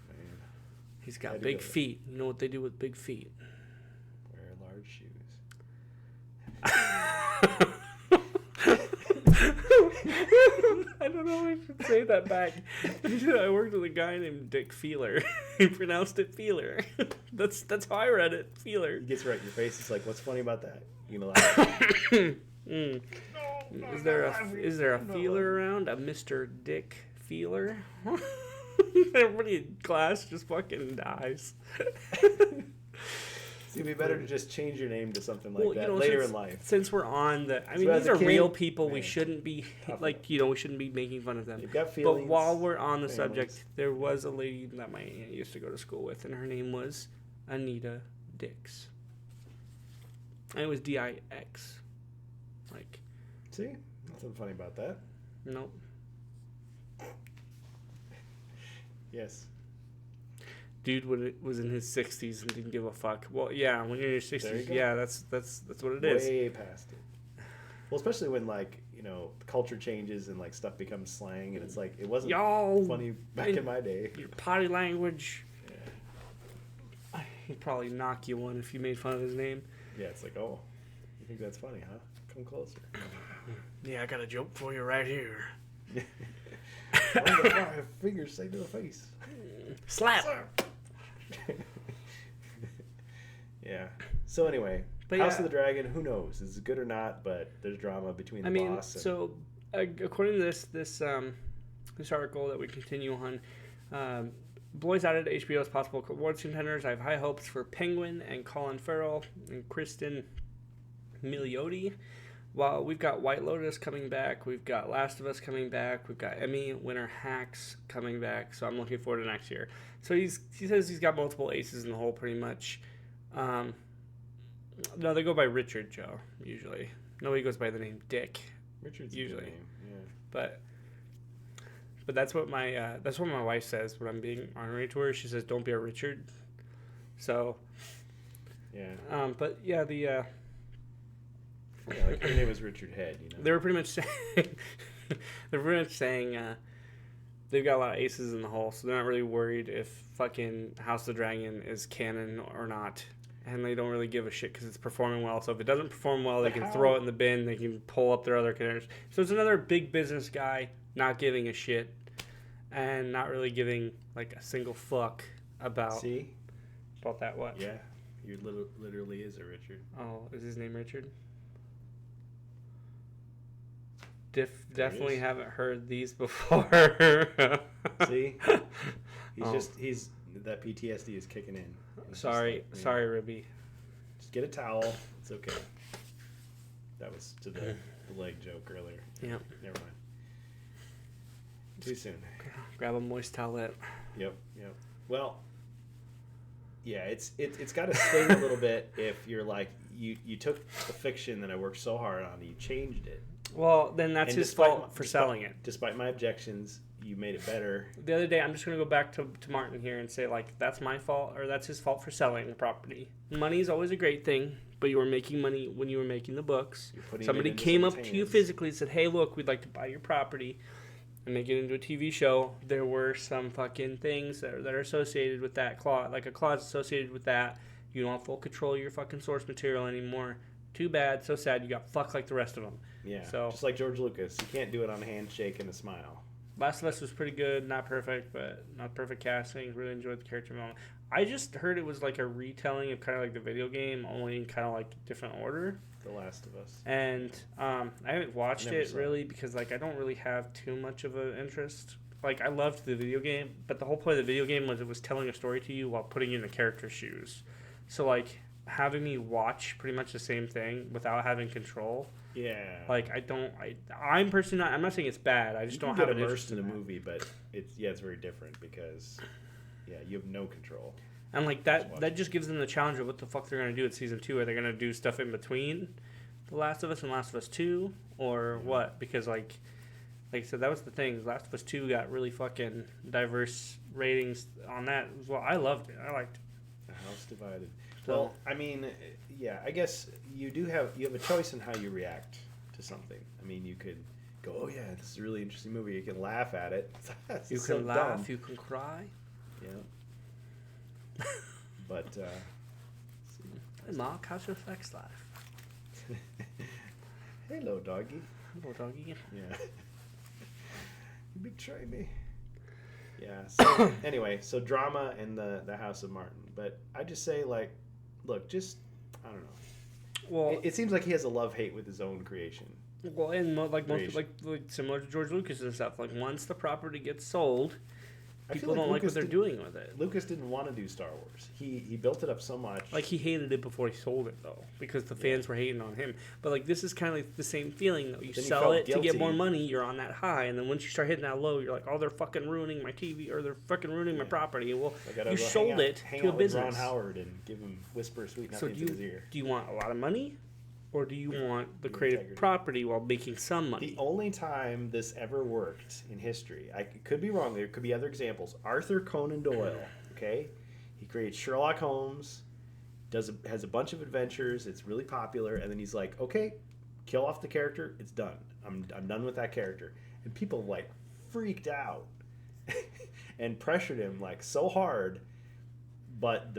Man.
He's got big feet. You know what they do with big feet?
Large shoes.
I don't know if I should say that back. I worked with a guy named Dick Feeler. He pronounced it Feeler. That's how I read it, Feeler.
He gets right in your face. He's like, "What's funny about that?" You know. Like,
Is there a feeler around? A Mr. Dick Feeler? Everybody in class just fucking dies.
it'd be better to just change your name to something like that later in life.
Since we're on the, I mean,
So
these are
as a
real
kid,
people.
man,
We shouldn't be
tough
we shouldn't be making fun of them.
You've got feelings.
But while we're on the
families.
subject, there was a lady that my aunt used to go to school with, and her name was Anita Dix. And it was Dix. Like,
See, nothing funny about that.
nope.
Yes.
Dude was in his 60s and didn't give a fuck. Well, yeah, when you're in your 60s,
go.
yeah, that's what it is.
Way past it. Well, especially when like culture changes and like stuff becomes slang, and it's like it wasn't
Y'all,
funny back in my day.
Your potty language.
Yeah.
He'd probably knock you one if you made fun of his name.
Yeah, it's like, oh, you think that's funny, huh? Come closer.
Yeah, I got a joke for you right here.
1 to 5 fingers say to the face.
Slap.
Yeah. So anyway,
But
House
yeah.
of the Dragon. Who knows? Is it good or not? But there's drama between the boss. And
So according to this article that we continue on, boys added to HBO's possible awards contenders. I have high hopes for Penguin and Colin Farrell and Kristen Milioti. While we've got White Lotus coming back, we've got Last of Us coming back, we've got Emmy winner Hacks coming back, so I'm looking forward to next year. So he says he's got multiple aces in the hole, pretty much. No, they go by Richard Joe usually. Nobody goes by the name Dick.
Richard's
usually.
a good name. Yeah.
But that's what my wife says when I'm being honorary to her. She says, "Don't be a Richard." So.
Yeah.
But yeah,
Yeah, like her name was Richard Head.
They were pretty much saying they've got a lot of aces in the hole, so they're not really worried if fucking House of the Dragon is canon or not, and they don't really give a shit because it's performing well. So if it doesn't perform well, they can throw it in the bin. They can pull up their other contenders. So it's another big business guy not giving a shit and not really giving like a single fuck about that. What?
Yeah, he literally is a Richard.
Oh, is his name Richard? Definitely haven't heard these before.
See? He's that PTSD is kicking in.
Sorry, Ribby.
Just get a towel. It's okay. That was to the leg joke earlier.
Yep.
Never mind. Too soon.
Grab a moist towelette.
Yep. Well, yeah, it's got to sting a little bit if you're like you took the fiction that I worked so hard on and you changed it.
Well, then that's his fault for selling it.
Despite my objections, you made it better.
The other day, I'm just going to go back to Martin here and say, like, that's my fault, or that's his fault for selling the property. Money is always a great thing, but you were making money when you were making the books. Somebody came up to you physically and said, hey, look, we'd like to buy your property and make it into a TV show. There were some fucking things that are associated with that clause, like a clause associated with that. You don't have full control of your fucking source material anymore. Too bad, so sad, you got fucked like the rest of them.
Yeah,
so,
just like George Lucas. You can't do it on a handshake and a smile.
Last of Us was pretty good, not perfect, but not perfect casting. Really enjoyed the character development. I just heard it was like a retelling of kind of like the video game, only in kind of like different order.
The Last of Us.
And I haven't watched it really because like I don't really have too much of an interest. Like I loved the video game, but the whole point of the video game was it was telling a story to you while putting you in the character's shoes. So like having me watch pretty much the same thing without having control.
Yeah.
Like I'm personally not. I'm not saying it's bad. I just don't have an
immersed
interest
in a movie, but it's very different because you have no control.
And like that just gives them the challenge of what the fuck they're gonna do at season 2. Are they gonna do stuff in between The Last of Us and Last of Us 2 or what? Because like I said, that was the thing. Last of Us 2 got really fucking diverse ratings on that as well. I loved it. I liked it.
The house divided. Well, I mean, yeah, I guess you have a choice in how you react to something. I mean, you could go, oh yeah, this is a really interesting movie. You can laugh at it.
You can laugh, dumb. You can cry.
Yeah. But,
hey Mark, how's your sex life?
Hello, doggy.
Hello, doggy.
Yeah. You betray me. Yeah. So anyway, so drama in the House of Martin. But I just say, like, look, just I don't know.
Well,
it seems like he has a love-hate with his own creation.
Well, and like similar to George Lucas and stuff. Like once the property gets sold, people don't like what they're doing with it.
Lucas didn't want to do Star Wars. He built it up so much.
Like, he hated it before he sold it, though, because the fans were hating on him. But, like, this is kind of like the same feeling. Though. You sell it to get more money, you're on that high, and then once you start hitting that low, you're like, oh, they're fucking ruining my TV, or they're fucking ruining my property. Well, you sold it to a business.
Ron Howard and give him whisper sweet nothings in his ear.
Do you want a lot of money? Or do you want the creative property while making some money?
The only time this ever worked in history, I could be wrong, there could be other examples. Arthur Conan Doyle, okay? He creates Sherlock Holmes, has a bunch of adventures, it's really popular, and then he's like, okay, kill off the character, it's done. I'm done with that character. And people, like, freaked out and pressured him, like, so hard, but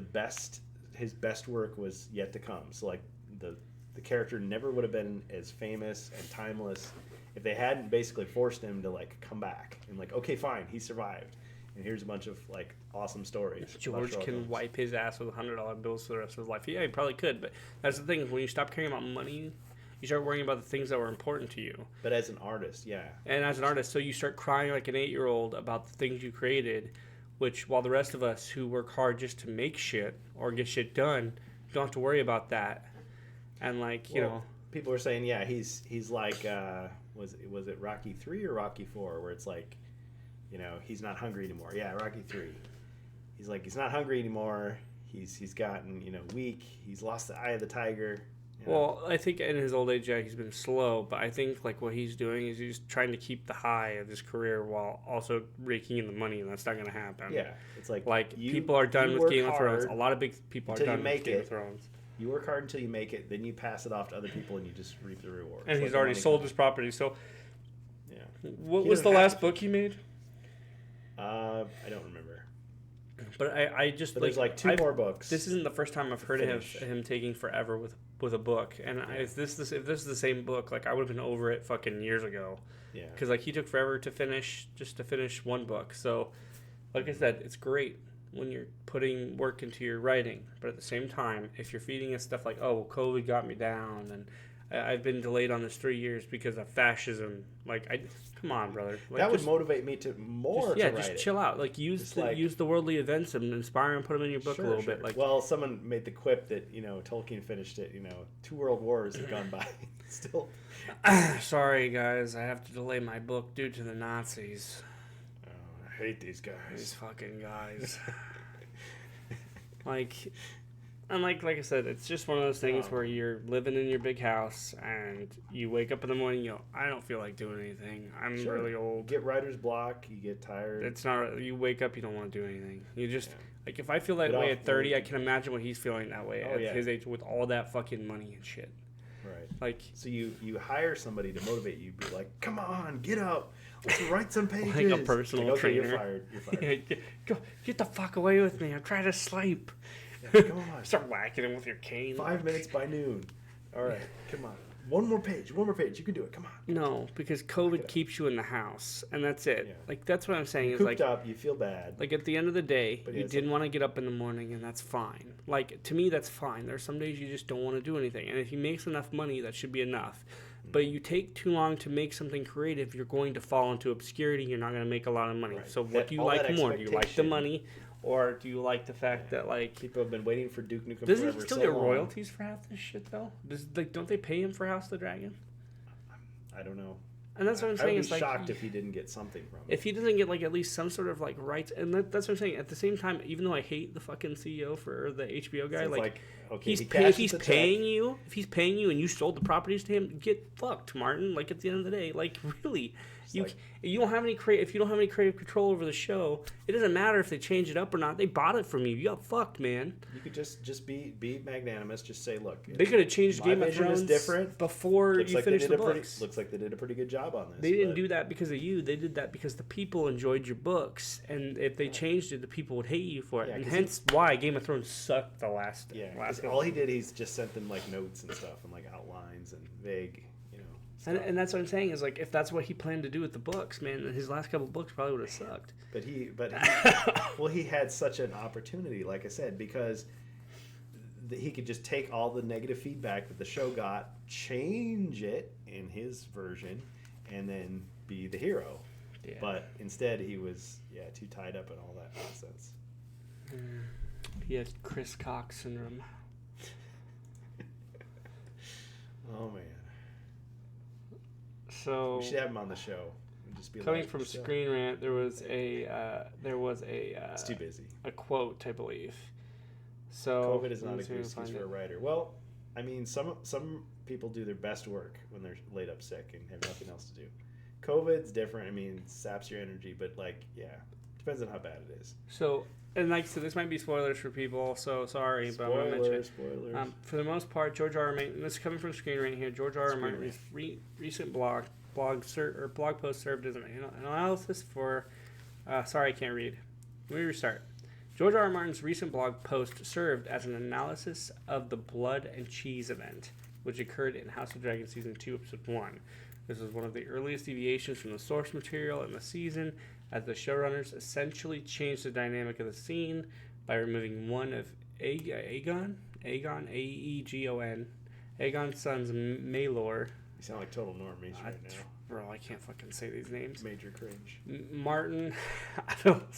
his best work was yet to come. So, like, the character never would have been as famous and timeless if they hadn't basically forced him to, like, come back and, like, okay, fine, he survived, and here's a bunch of, like, awesome stories.
George can wipe his ass with $100 bills for the rest of his life. Yeah, he probably could, but that's the thing. When you stop caring about money, you start worrying about the things that were important to you.
But as an artist, yeah.
And as an artist, so you start crying like an 8-year-old about the things you created, which, while the rest of us who work hard just to make shit or get shit done don't have to worry about that. And, like, you know,
people are saying, yeah, he's like, was it Rocky 3 or Rocky 4, where it's like, you know, he's not hungry anymore. Yeah, Rocky 3. He's like, he's not hungry anymore. He's gotten, you know, weak. He's lost the eye of the tiger. You know?
Well, I think in his old age, yeah, he's been slow, but I think, like, what he's doing is he's trying to keep the high of his career while also raking in the money, and that's not going to happen.
Yeah, it's like
people are done with Game of Thrones. A lot of big people are done with Game of Thrones.
You work hard until you make it, then you pass it off to other people, and you just reap the rewards.
And he's already sold his property, so... Yeah. What was the last book he made?
I don't remember.
But I just...
But there's, like, two more books.
This isn't the first time I've heard of him taking forever with a book. And if this is the same book, like, I would have been over it fucking years ago. Yeah. Because, like, he took forever to finish one book. So, like I said, it's great when you're putting work into your writing, but at the same time, if you're feeding us stuff like, oh, COVID got me down, and I've been delayed on this 3 years because of fascism, like, come on, brother. Like,
that would motivate me to write it.
Just chill out. Like, use the worldly events and inspire and put them in your book a little bit. Like,
well, someone made the quip that, you know, Tolkien finished it, you know, 2 world wars have gone by. Still.
Sorry, guys, I have to delay my book due to the Nazis.
I hate these guys.
These fucking guys. like I said, it's just one of those things where you're living in your big house and you wake up in the morning, you go, I don't feel like doing anything. I'm really old.
You get writer's block, you get tired.
It's not, you wake up, you don't want to do anything. You just, like, if I feel that way at 30, I can imagine what he's feeling that way at his age with all that fucking money and shit.
Right.
Like,
so you hire somebody to motivate you, be like, come on, get up. Let's write some pages.
Like a personal trainer.
You're fired.
Go, get the fuck away with me. I'm trying to sleep.
Yeah, come on.
Start whacking him with your cane.
5 minutes by noon. All right, come on. One more page. You can do it. Come on.
No, because COVID keeps you in the house, and that's it. Yeah. Like, that's what I'm saying.
You're cooped up. You feel bad.
Like, at the end of the day, you didn't want to get up in the morning, and that's fine. Like, to me, that's fine. There's some days you just don't want to do anything, and if he makes enough money, that should be enough. But you take too long to make something creative, you're going to fall into obscurity. You're not going to make a lot of money. Right. So what do you like more? Do you like the money, or do you like the fact that, like,
people have been waiting for Duke Nukem
does he still get royalties for half this shit though? Don't they pay him for House of the Dragon?
I don't know.
And that's what I'm saying.
I would be shocked if he didn't get something from it.
If he doesn't get, like, at least some sort of, like, rights, and that's what I'm saying. At the same time, even though I hate the fucking CEO for the HBO guy, like okay, if he's paying you and you sold the properties to him, get fucked, Martin. Like, at the end of the day, like, really, you don't have any if you don't have any creative control over the show, it doesn't matter if they change it up or not. They bought it from you. You got fucked, man.
You could just be magnanimous. Just say, look,
they could have changed Game of Thrones
different
before you finished the books.
Looks like they did a pretty good job on this.
They didn't do that because of you. They did that because the people enjoyed your books, and if they changed it, the people would hate you for it. And hence why Game of Thrones sucked the last.
Yeah, all he did, he's just sent them, like, notes and stuff and, like, outlines and vague.
And that's what I'm saying is, like, if that's what he planned to do with the books, man, his last couple of books probably would have sucked.
But he had such an opportunity, like I said, because he could just take all the negative feedback that the show got, change it in his version, and then be the hero.
Yeah.
But instead, he was too tied up in all that nonsense.
He had chriscocks syndrome.
Oh man.
So
we should have him on the show. And just be
coming
like,
from Screen Rant, there was a
it's too busy.
A quote, I believe. So
COVID is not a good excuse for a writer. Well, I mean, some people do their best work when they're laid up sick and have nothing else to do. COVID's different. I mean, it saps your energy, but depends on how bad it is.
So, and so this might be spoilers for people, so sorry, but I'm going to mention it.
Spoilers.
For the most part, George R. R. Martin, this is coming from Screen Rant here, George R. R. Martin's recent blog post served as an analysis for, sorry, I can't read. Let me restart. George R. R. Martin's recent blog post served as an analysis of the Blood and Cheese event, which occurred in House of Dragon Season 2, Episode 1. This was one of the earliest deviations from the source material in the season, as the showrunners essentially changed the dynamic of the scene by removing one of Aegon's sons, Maelor.
You sound like total normies right now.
Bro, I can't fucking say these names.
Major cringe.
Martin, I don't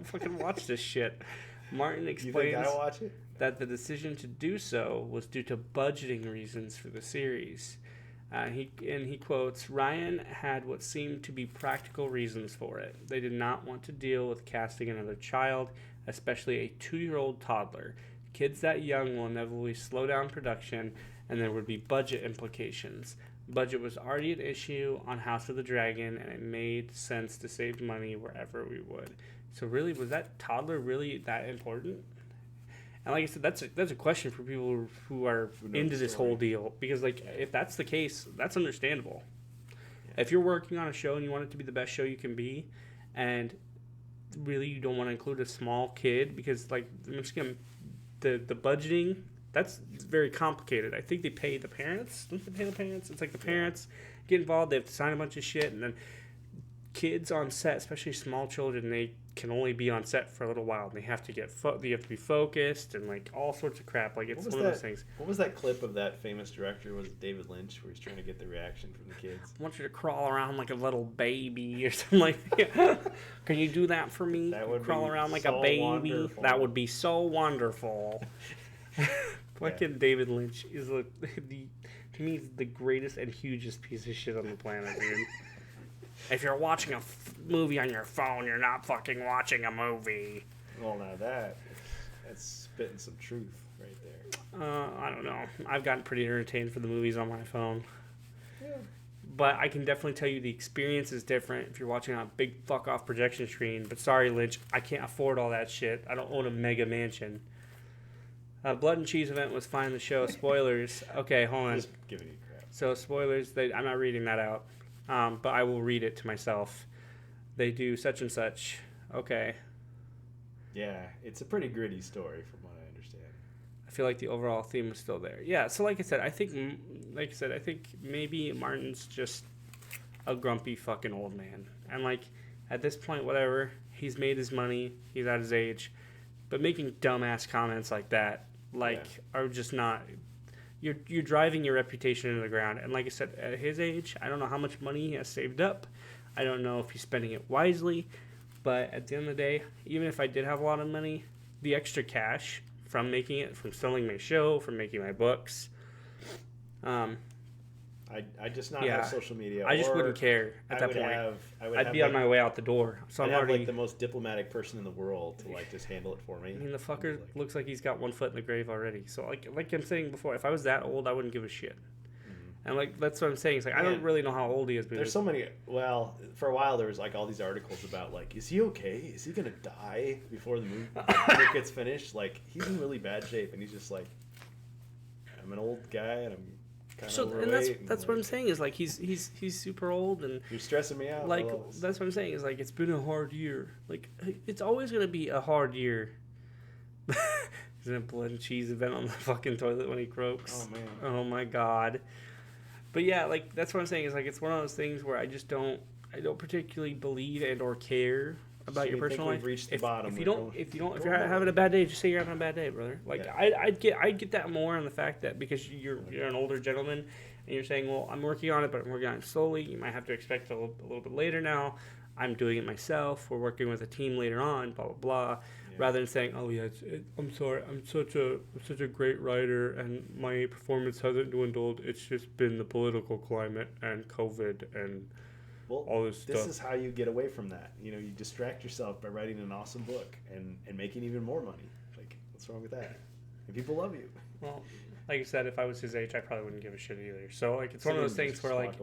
fucking watch this shit. Martin explains
you think I watch it?
That the decision to do so was due to budgeting reasons for the series. He quotes, Ryan had what seemed to be practical reasons for it. They did not want to deal with casting another child, especially a 2-year-old toddler. Kids that young will inevitably slow down production, and there would be budget implications. Budget was already an issue on House of the Dragon, and it made sense to save money wherever we would. So really, was that toddler really that important? And like I said, that's a question for people who are into this whole deal. Because if that's the case, that's understandable. Yeah. If you're working on a show and you want it to be the best show you can be, and really you don't want to include a small kid, because the budgeting, that's very complicated. I think they pay the parents. Don't they pay the parents? It's like the parents get involved. They have to sign a bunch of shit, and then kids on set, especially small children, they can only be on set for a little while, and they have to be focused and all sorts of crap. It's one of those things.
What was that clip of that famous director? Was it David Lynch, where he's trying to get the reaction from the kids?
I want you to crawl around like a little baby or something like that. Can you do that for me?
That would
crawl around like
so
a baby.
Wonderful.
That would be so wonderful. Fucking David Lynch is to me, he's the greatest and hugest piece of shit on the planet, dude. If you're watching a movie on your phone, you're not fucking watching a movie.
Well, now that's spitting some truth right there.
I don't know. I've gotten pretty entertained for the movies on my phone.
Yeah.
But I can definitely tell you the experience is different if you're watching on a big fuck-off projection screen. But sorry, Lynch, I can't afford all that shit. I don't own a mega mansion. Blood and Cheese event was fine in the show. Spoilers. Okay, hold on.
Just giving you crap.
So spoilers, I'm not reading that out. But I will read it to myself. They do such and such. Okay.
Yeah, it's a pretty gritty story from what I understand.
I feel like the overall theme is still there. Yeah, so like I said, I think maybe Martin's just a grumpy fucking old man. And at this point, whatever, he's made his money, he's at his age. But making dumbass comments like that, are just not... You're driving your reputation into the ground. And like I said, at his age, I don't know how much money he has saved up. I don't know if he's spending it wisely. But at the end of the day, even if I did have a lot of money, the extra cash from selling my show, from making my books,
I just not have social media.
I just wouldn't care at that point. I'd be on my way out the door. So
I'd
I'm
have
already
the most diplomatic person in the world to just handle it for me.
I mean, the fucker looks like he's got one foot in the grave already. So like I'm saying before, if I was that old, I wouldn't give a shit. Mm-hmm. And that's what I'm saying. It's I don't really know how old he is.
There's so many. Well, for a while there was all these articles about is he okay? Is he gonna die before the movie gets finished? He's in really bad shape, and he's just I'm an old guy, and I'm
and that's what I'm saying is he's super old, and
you're stressing me out.
That's what I'm saying is it's been a hard year. It's always gonna be a hard year. Isn't it Blood and Cheese event on the fucking toilet when he croaks?
Oh man.
Oh my god. But yeah, that's what I'm saying is it's one of those things where I don't particularly believe and or care about your personal life.
Reached the bottom.
If you're having a bad day, just say you're having a bad day, brother. I'd get that more on the fact that because you're an older gentleman and you're saying, well, I'm working on it, but I'm working on it slowly. You might have to expect a little bit later now. I'm doing it myself. We're working with a team later on, blah, blah, blah. Yeah. Rather than saying, oh, yeah, I'm sorry, I'm such a great writer, and my performance hasn't dwindled. It's just been the political climate and COVID and all this stuff.
This is how you get away from that. You distract yourself by writing an awesome book and making even more money. Like, what's wrong with that? And people love you.
Well, like I said, if I was his age, I probably wouldn't give a shit either. So, like, it's one of those things where, like,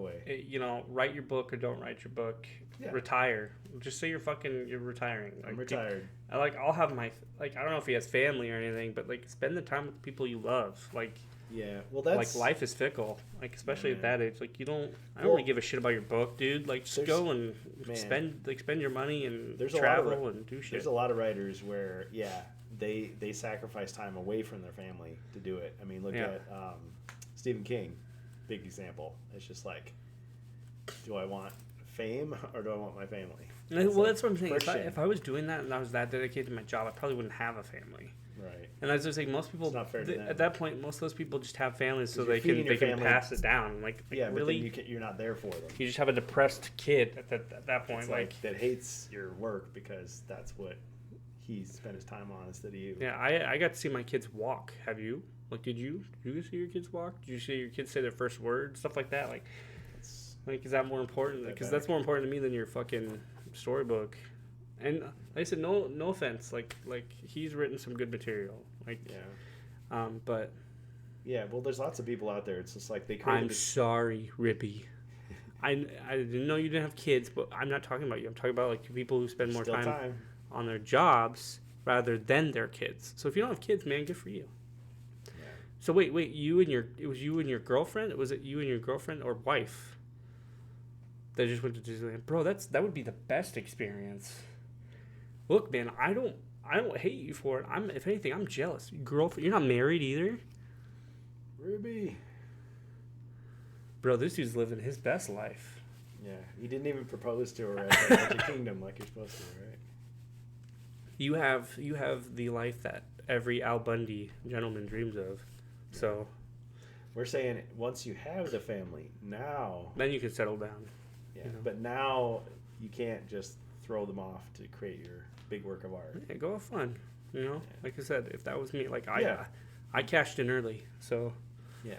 write your book or don't write your book. Yeah. Retire. Just say you're retiring. Like,
I'm retired.
I'll have my, like, I don't know if he has family or anything, but, like, spend the time with the people you love. Like,
yeah, well, that's...
Like, life is fickle. Like, especially at that age. Like, I don't really give a shit about your book, dude. Like, just go and spend your money and travel and do shit.
There's a lot of writers where, they sacrifice time away from their family to do it. I mean, look at Stephen King, big example. It's just like, do I want fame or do I want my family?
That's what I'm saying. If I was doing that and I was that dedicated to my job, I probably wouldn't have a family.
Right.
And as I was saying, most people,
it's not fair to them.
At that point, most of those people just have families so they can pass it down. Like really,
but you're not there for them.
You just have a depressed kid at that point.
It's like that hates your work because that's what he spent his time on instead of you.
Yeah, I got to see my kids walk. Have you? Like, did you see your kids walk? Did you see your kids say their first word? Stuff like that. Like, is that more important? Because that's more important to me than your fucking storybook. And like I said, no offense. Like he's written some good material. Like, but
yeah. Well, there's lots of people out there. It's just like they.
I'm sorry, Rippy. I didn't know you didn't have kids, but I'm not talking about you. I'm talking about like people who spend more time on their jobs rather than their kids. So if you don't have kids, man, good for you. Yeah. So wait, it was you and your girlfriend? Was it you and your girlfriend or wife that just went to Disneyland? Bro, that would be the best experience. Look, man, I don't hate you for it. If anything, I'm jealous. Girlfriend, you're not married either?
Ruby.
Bro, this dude's living his best life.
Yeah, he didn't even propose to her at Magic Kingdom like you're supposed to, right?
You have the life that every Al Bundy gentleman dreams of. So
we're saying once you have the family, now
then you can settle down.
Yeah, but now you can't just throw them off to create your big work of art.
Yeah, go have fun. Like I said, if that was me, like I cashed in early, so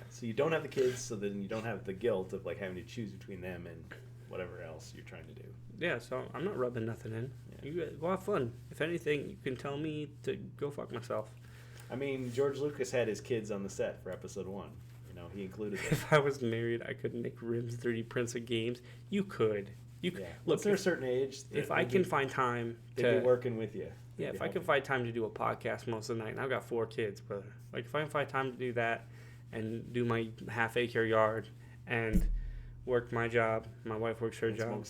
so you don't have the kids, so then you don't have the guilt of like having to choose between them and whatever else you're trying to do.
Yeah, so I'm not rubbing nothing in. You go have fun. If anything, you can tell me to go fuck myself.
I mean, George Lucas had his kids on the set for episode 1. He included them.
If I was married, I could make Rim's 3D prints of games. You could. Look,
once they're a certain age,
if I can find time
they'd be working with you.
Yeah, if I can find time to do a podcast most of the night, and I've got 4 kids, brother. Like, if I can find time to do that and do my half-acre yard and work my job, my wife works her job.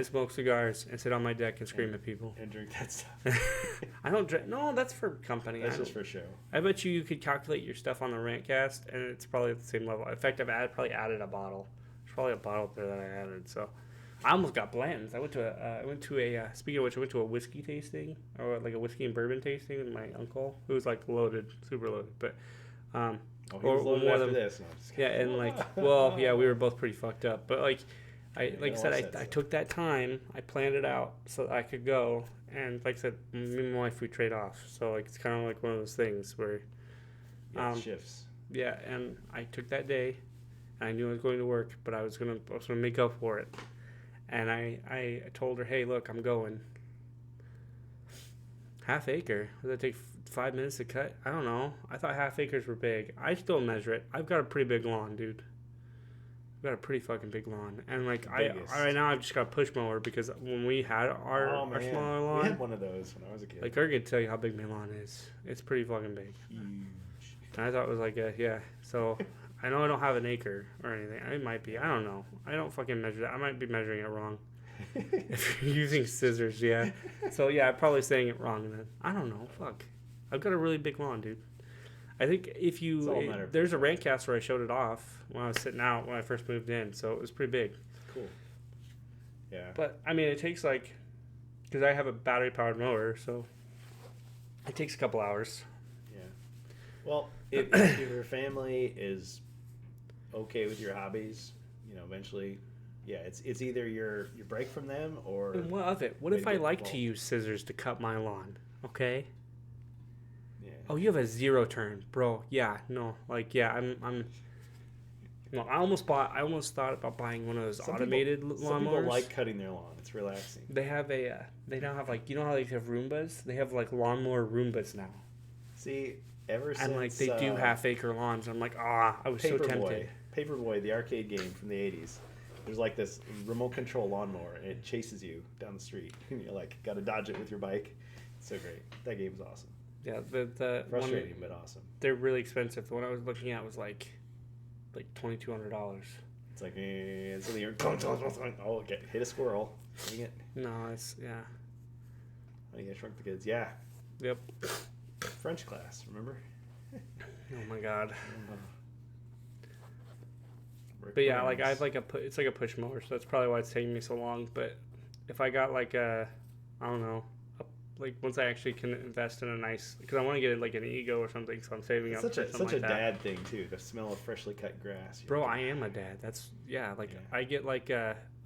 Smoke cigars and sit on my deck and scream at people.
And drink that stuff.
I don't drink. No, that's for company.
That's just for show.
I bet you could calculate your stuff on the RantCast, and it's probably at the same level. In fact, probably added a bottle. There's probably a bottle up there that I added, so... I almost got Blanton's. I went to a speaking of which, I went to a whiskey tasting, or like a whiskey and bourbon tasting with my uncle, who was like loaded, super loaded. But
he was loaded after this. No,
and like, we were both pretty fucked up. But like, I took that time, I planned it out so that I could go, and like I said, me and my wife, we trade off. So like, it's kind of like one of those things where
it shifts.
Yeah, and I took that day, and I knew I was going to work, but I was gonna make up for it. And I told her, hey, look, I'm going. Half acre? Does that take 5 minutes to cut? I don't know. I thought half acres were big. I still measure it. I've got a pretty big lawn, dude. I've got a pretty fucking big lawn. And like, right now I've just got a push mower because when we had our smaller lawn.
We had one of those when I was a kid.
Like, I could tell you how big my lawn is. It's pretty fucking big.
Huge.
And I thought it was like so... I know I don't have an acre or anything. It might be. I don't know. I don't fucking measure that. I might be measuring it wrong. If you're using scissors, yeah. So, yeah, I'm probably saying it wrong then. I don't know. Fuck. I've got a really big lawn, dude. I think there's a RantCast where I showed it off when I was sitting out when I first moved in. So, it was pretty big.
Cool. Yeah.
But, I mean, it takes because I have a battery-powered mower, so it takes a couple hours.
Yeah. Well, if your family is okay with your hobbies, eventually, yeah, it's either your break from them or.
And what of it? What if I like to use scissors to cut my lawn? Okay.
Yeah.
Oh, you have a 0 turn, bro. Yeah, no, I'm. No, I almost thought about buying one of those automated lawnmowers.
Some people like cutting their lawn. It's relaxing.
They have they now have how they have Roombas? They have lawnmower Roombas now.
See, ever since.
And they do half-acre lawns. I'm like, I was so tempted.
Paperboy, the arcade game from the 80s. There's this remote control lawnmower, and it chases you down the street. And you're got to dodge it with your bike. It's so great. That game's awesome.
Yeah, the
frustrating but awesome.
They're really expensive. The one I was looking at was like $2,200.
It's so you're okay, hit a squirrel. Dang it.
No, it's
I think I Shrunk the Kids. Yeah.
Yep.
French class, remember?
Oh my god. But yeah, I have it's like a push mower, so that's probably why it's taking me so long. But if I got I don't know, once I actually can invest in a nice, because I want to get an Ego or something, so I'm saving up for something like that.
Such a dad thing too, the smell of freshly cut grass.
Bro, I am a dad. That's I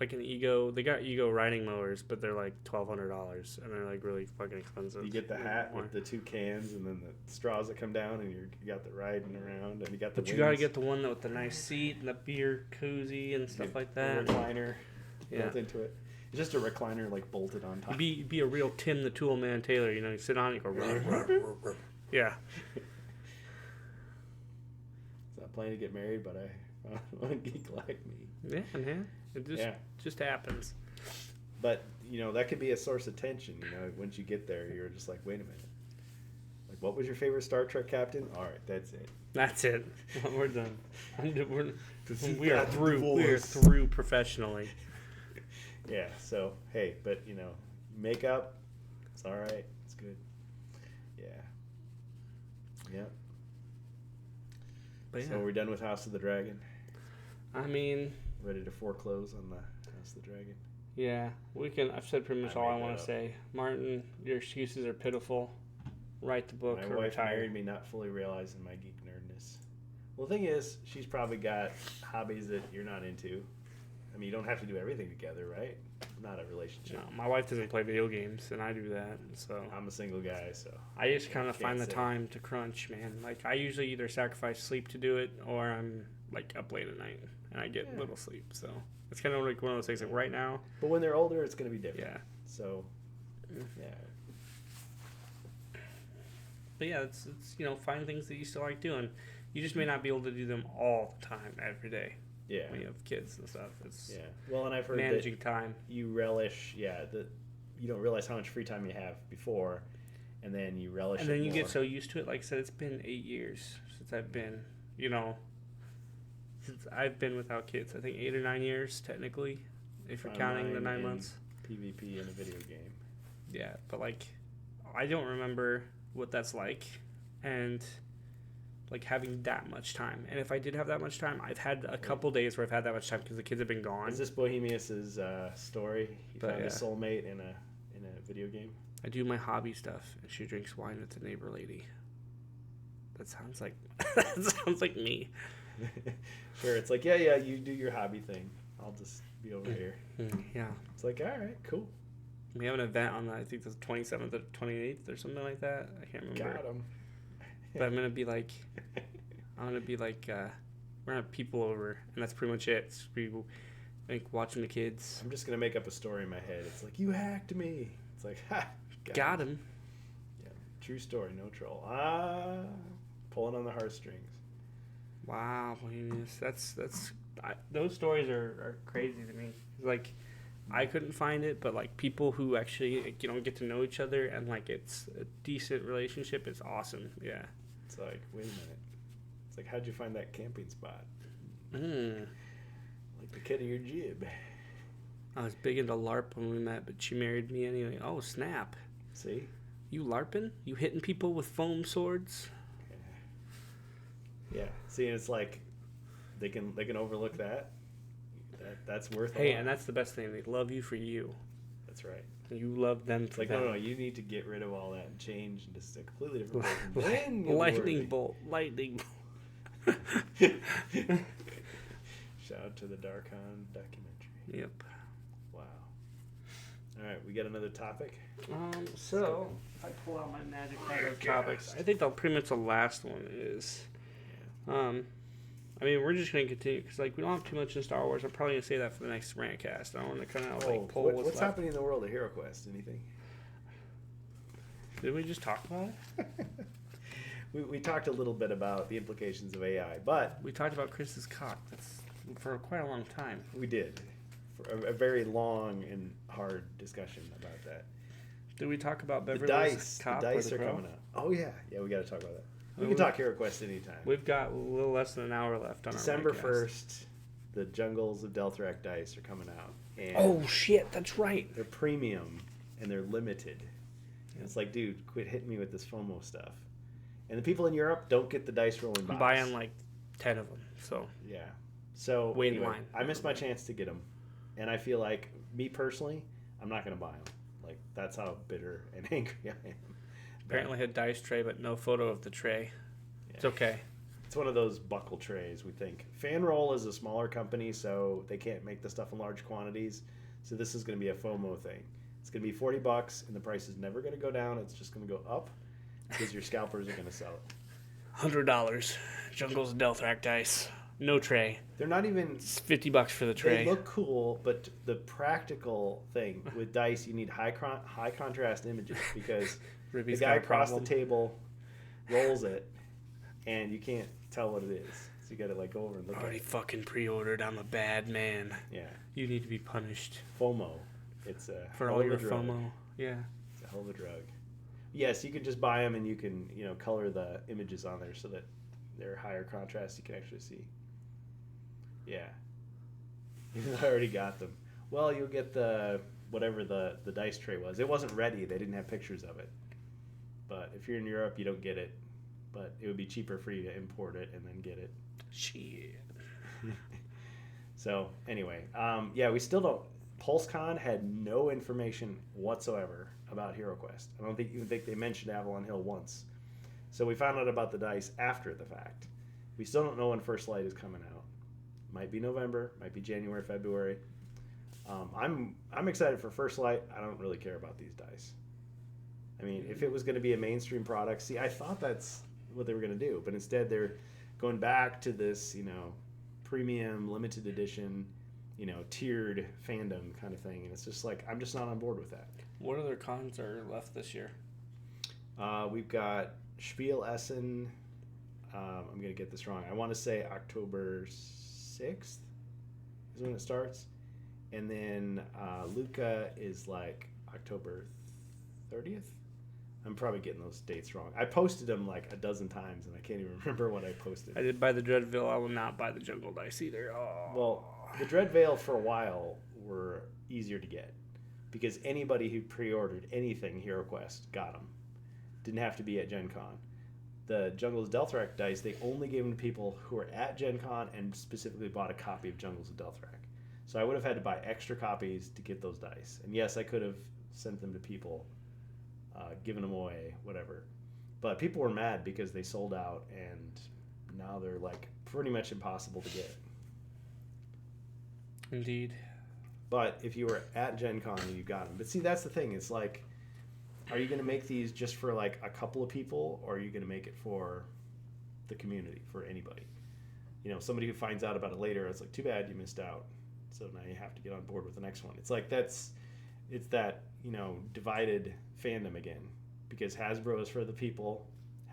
get an Ego. They got Ego riding mowers, but they're $1,200 and they're really fucking expensive.
You get the hat with the 2 cans and then the straws that come down, and you got the riding around, and you got the.
But you gotta get the one with the nice seat and the beer cozy and stuff like that.
The recliner built into it. It's just a recliner bolted on top.
Be a real Tim the Tool Man Taylor. You sit on it, you go. Yeah.
It's not planning to get married, but I want a geek like me.
Yeah, man. It just happens.
But that could be a source of tension. Once you get there, you're just wait a minute. What was your favorite Star Trek captain? All right, that's it.
That's it. We're done. We are through. We are through professionally.
Yeah. So hey, but makeup, it's all right. It's good. Yeah. Yeah.
But
so we're done with House of the Dragon.
I mean,
ready to foreclose on the House of the Dragon.
Yeah, we can. I've said pretty much all I want to say. Martin, your excuses are pitiful. Write the book.
My wife married me not fully realizing my geek nerdness. Well, the thing is, she's probably got hobbies that you're not into. I mean, you don't have to do everything together, right? Not a relationship.
No, my wife doesn't play video games, and I do that. So
I'm a single guy, so
I just kind of find the time to crunch, man. I usually either sacrifice sleep to do it, or I'm up late at night and I get little sleep. So it's kind of one of those things. Right now.
But when they're older, it's going to be different.
Yeah.
So yeah.
But yeah, it's find things that you still like doing. You just may not be able to do them all the time every day.
Yeah.
When you have kids and stuff, it's
Well, and I've heard
managing time.
You relish, that you don't realize how much free time you have before, and then you relish.
And then you
more.
get so used to it. Like I said, it's been 8 years since I've been, since I've been without kids. I think 8 or 9 years technically, if you're counting the 9 months.
PvP in a video game.
Yeah, but I don't remember what that's like, and having that much time. And if I did have that much time, I've had a couple days where I've had that much time because the kids have been gone.
Is this Bohemius's story? He found a soulmate in a video game.
I do my hobby stuff, and she drinks wine with the neighbor lady. That sounds like me.
Sure, it's yeah, you do your hobby thing. I'll just be over here.
Yeah.
It's all right, cool.
We have an event on I think the 27th or 28th or something like that. I can't remember.
Got him.
But I'm gonna be we're gonna have people over, and that's pretty much it. It's people, watching the kids.
I'm just gonna make up a story in my head. It's you hacked me. It's ha,
got him.
Yeah, true story, no troll. Pulling on the heartstrings.
Wow, that's those stories are crazy to me. I couldn't find it, but people who actually get to know each other and it's a decent relationship, it's awesome. Yeah.
It's wait a minute. It's how'd you find that camping spot?
Like
the kid of your jib.
I was big into LARP when we met, but she married me anyway. Oh snap!
See?
You LARPing? You hitting people with foam swords?
Yeah. See, and it's they can overlook that. That's worth.
Hey, and that's the best thing. They love you for you.
That's right.
And you love them for them.
No, you need to get rid of all that and change into a completely different person.
Lightning bolt.
Shout out to the Darkon documentary.
Yep.
Wow. All right, we got another topic.
So if I pull out my magic bag of topics, I think pretty much the last one is, I mean, we're just gonna continue because like we don't have too much in Star Wars. I'm probably gonna say that for the next RantCast. I want to kind of like pull
what's
left.
happening in the world of HeroQuest? Anything?
Did we just talk about it?
we talked a little bit about the implications of AI, but
We talked about Chris's cock. That's for quite a long time.
we did for a very long and hard discussion about that.
Did we talk about
The
Beverly's cock?
the
or
dice
the
are
crow?
coming out. Oh yeah, we got to talk about that. We
We-
can talk HeroQuest anytime.
We've got a little less than an hour left on
December
our RantCast.
1st, the Jungles of Delthrak dice are coming out. And
Oh shit, that's right.
they're premium and they're limited. And it's like, dude, quit hitting me with this FOMO stuff. And the people in Europe don't get the dice rolling box.
I'm buying like 10 of them. So
Yeah. So
Wait in
anyway,
line.
I missed my chance to get them. And I feel like, me personally, I'm not going to buy them. Like, that's how bitter and angry I am.
apparently had dice tray, but no photo of the tray. It's okay.
It's one of those buckle trays, we think. FanRoll is a smaller company, so they can't make the stuff in large quantities. So this is going to be a FOMO thing. It's going to be $40, and the price is never going to go down. It's just going to go up because your scalpers are going to sell it.
$100. Jungles of Delthrak dice. No tray.
They're not even...
It's $50 for the tray.
They look cool, but the practical thing with dice, you need high contrast images because
Ruby's
the guy
got a
across the
problem.
table rolls it, and you can't tell what it is. So you got to like go over and look at
Already
it.
fucking pre-ordered. I'm a bad man.
Yeah,
You need to be punished
FOMO. It's a
for
hell
all
of a
your
drug.
FOMO. Yeah.
It's a hell of a drug. Yes, you can just buy them and you can color the images on there so that they're higher contrast. You can actually see. Yeah. I already got them. Well, you'll get whatever the dice tray was. It wasn't ready. They didn't have pictures of it. But if you're in Europe, you don't get it. But it would be cheaper for you to import it and then get it.
Shit.
So anyway, yeah, we still don't. PulseCon had no information whatsoever about HeroQuest. I don't even think they mentioned Avalon Hill once. So we found out about the dice after the fact. We still don't know when First Light is coming out. Might be November, might be January, February. I'm excited for First Light. I don't really care about these dice. I mean, if it was going to be a mainstream product, see, I thought that's what they were going to do, but instead they're going back to this, premium, limited edition, tiered fandom kind of thing, and it's just like I'm just not on board with that.
What other cons are left this year?
We've got Spiel Essen. I'm going to get this wrong. I want to say October 6th is when it starts. And then Luca is like October 30th. I'm probably getting those dates wrong. I posted them like a dozen times, and I can't even remember what I posted.
I did buy the Dreadville. I will not buy the Jungle Dice either. Oh.
Well, the Dread Veil for a while were easier to get because anybody who pre-ordered anything HeroQuest got them. Didn't have to be at Gen Con. The Jungles of Delthrak dice, they only gave them to people who were at Gen Con and specifically bought a copy of Jungles of Delthrak. So I would have had to buy extra copies to get those dice. And yes, I could have sent them to people, given them away, whatever. But people were mad because they sold out and now they're like pretty much impossible to get.
Indeed.
But if you were at Gen Con and you got them. But see, that's the thing. It's like, are you going to make these just for like a couple of people, or are you going to make it for the community, for anybody? Somebody who finds out about it later, it's like, too bad you missed out. So now you have to get on board with the next one. It's like it's that, divided fandom again. Because Hasbro is for the people,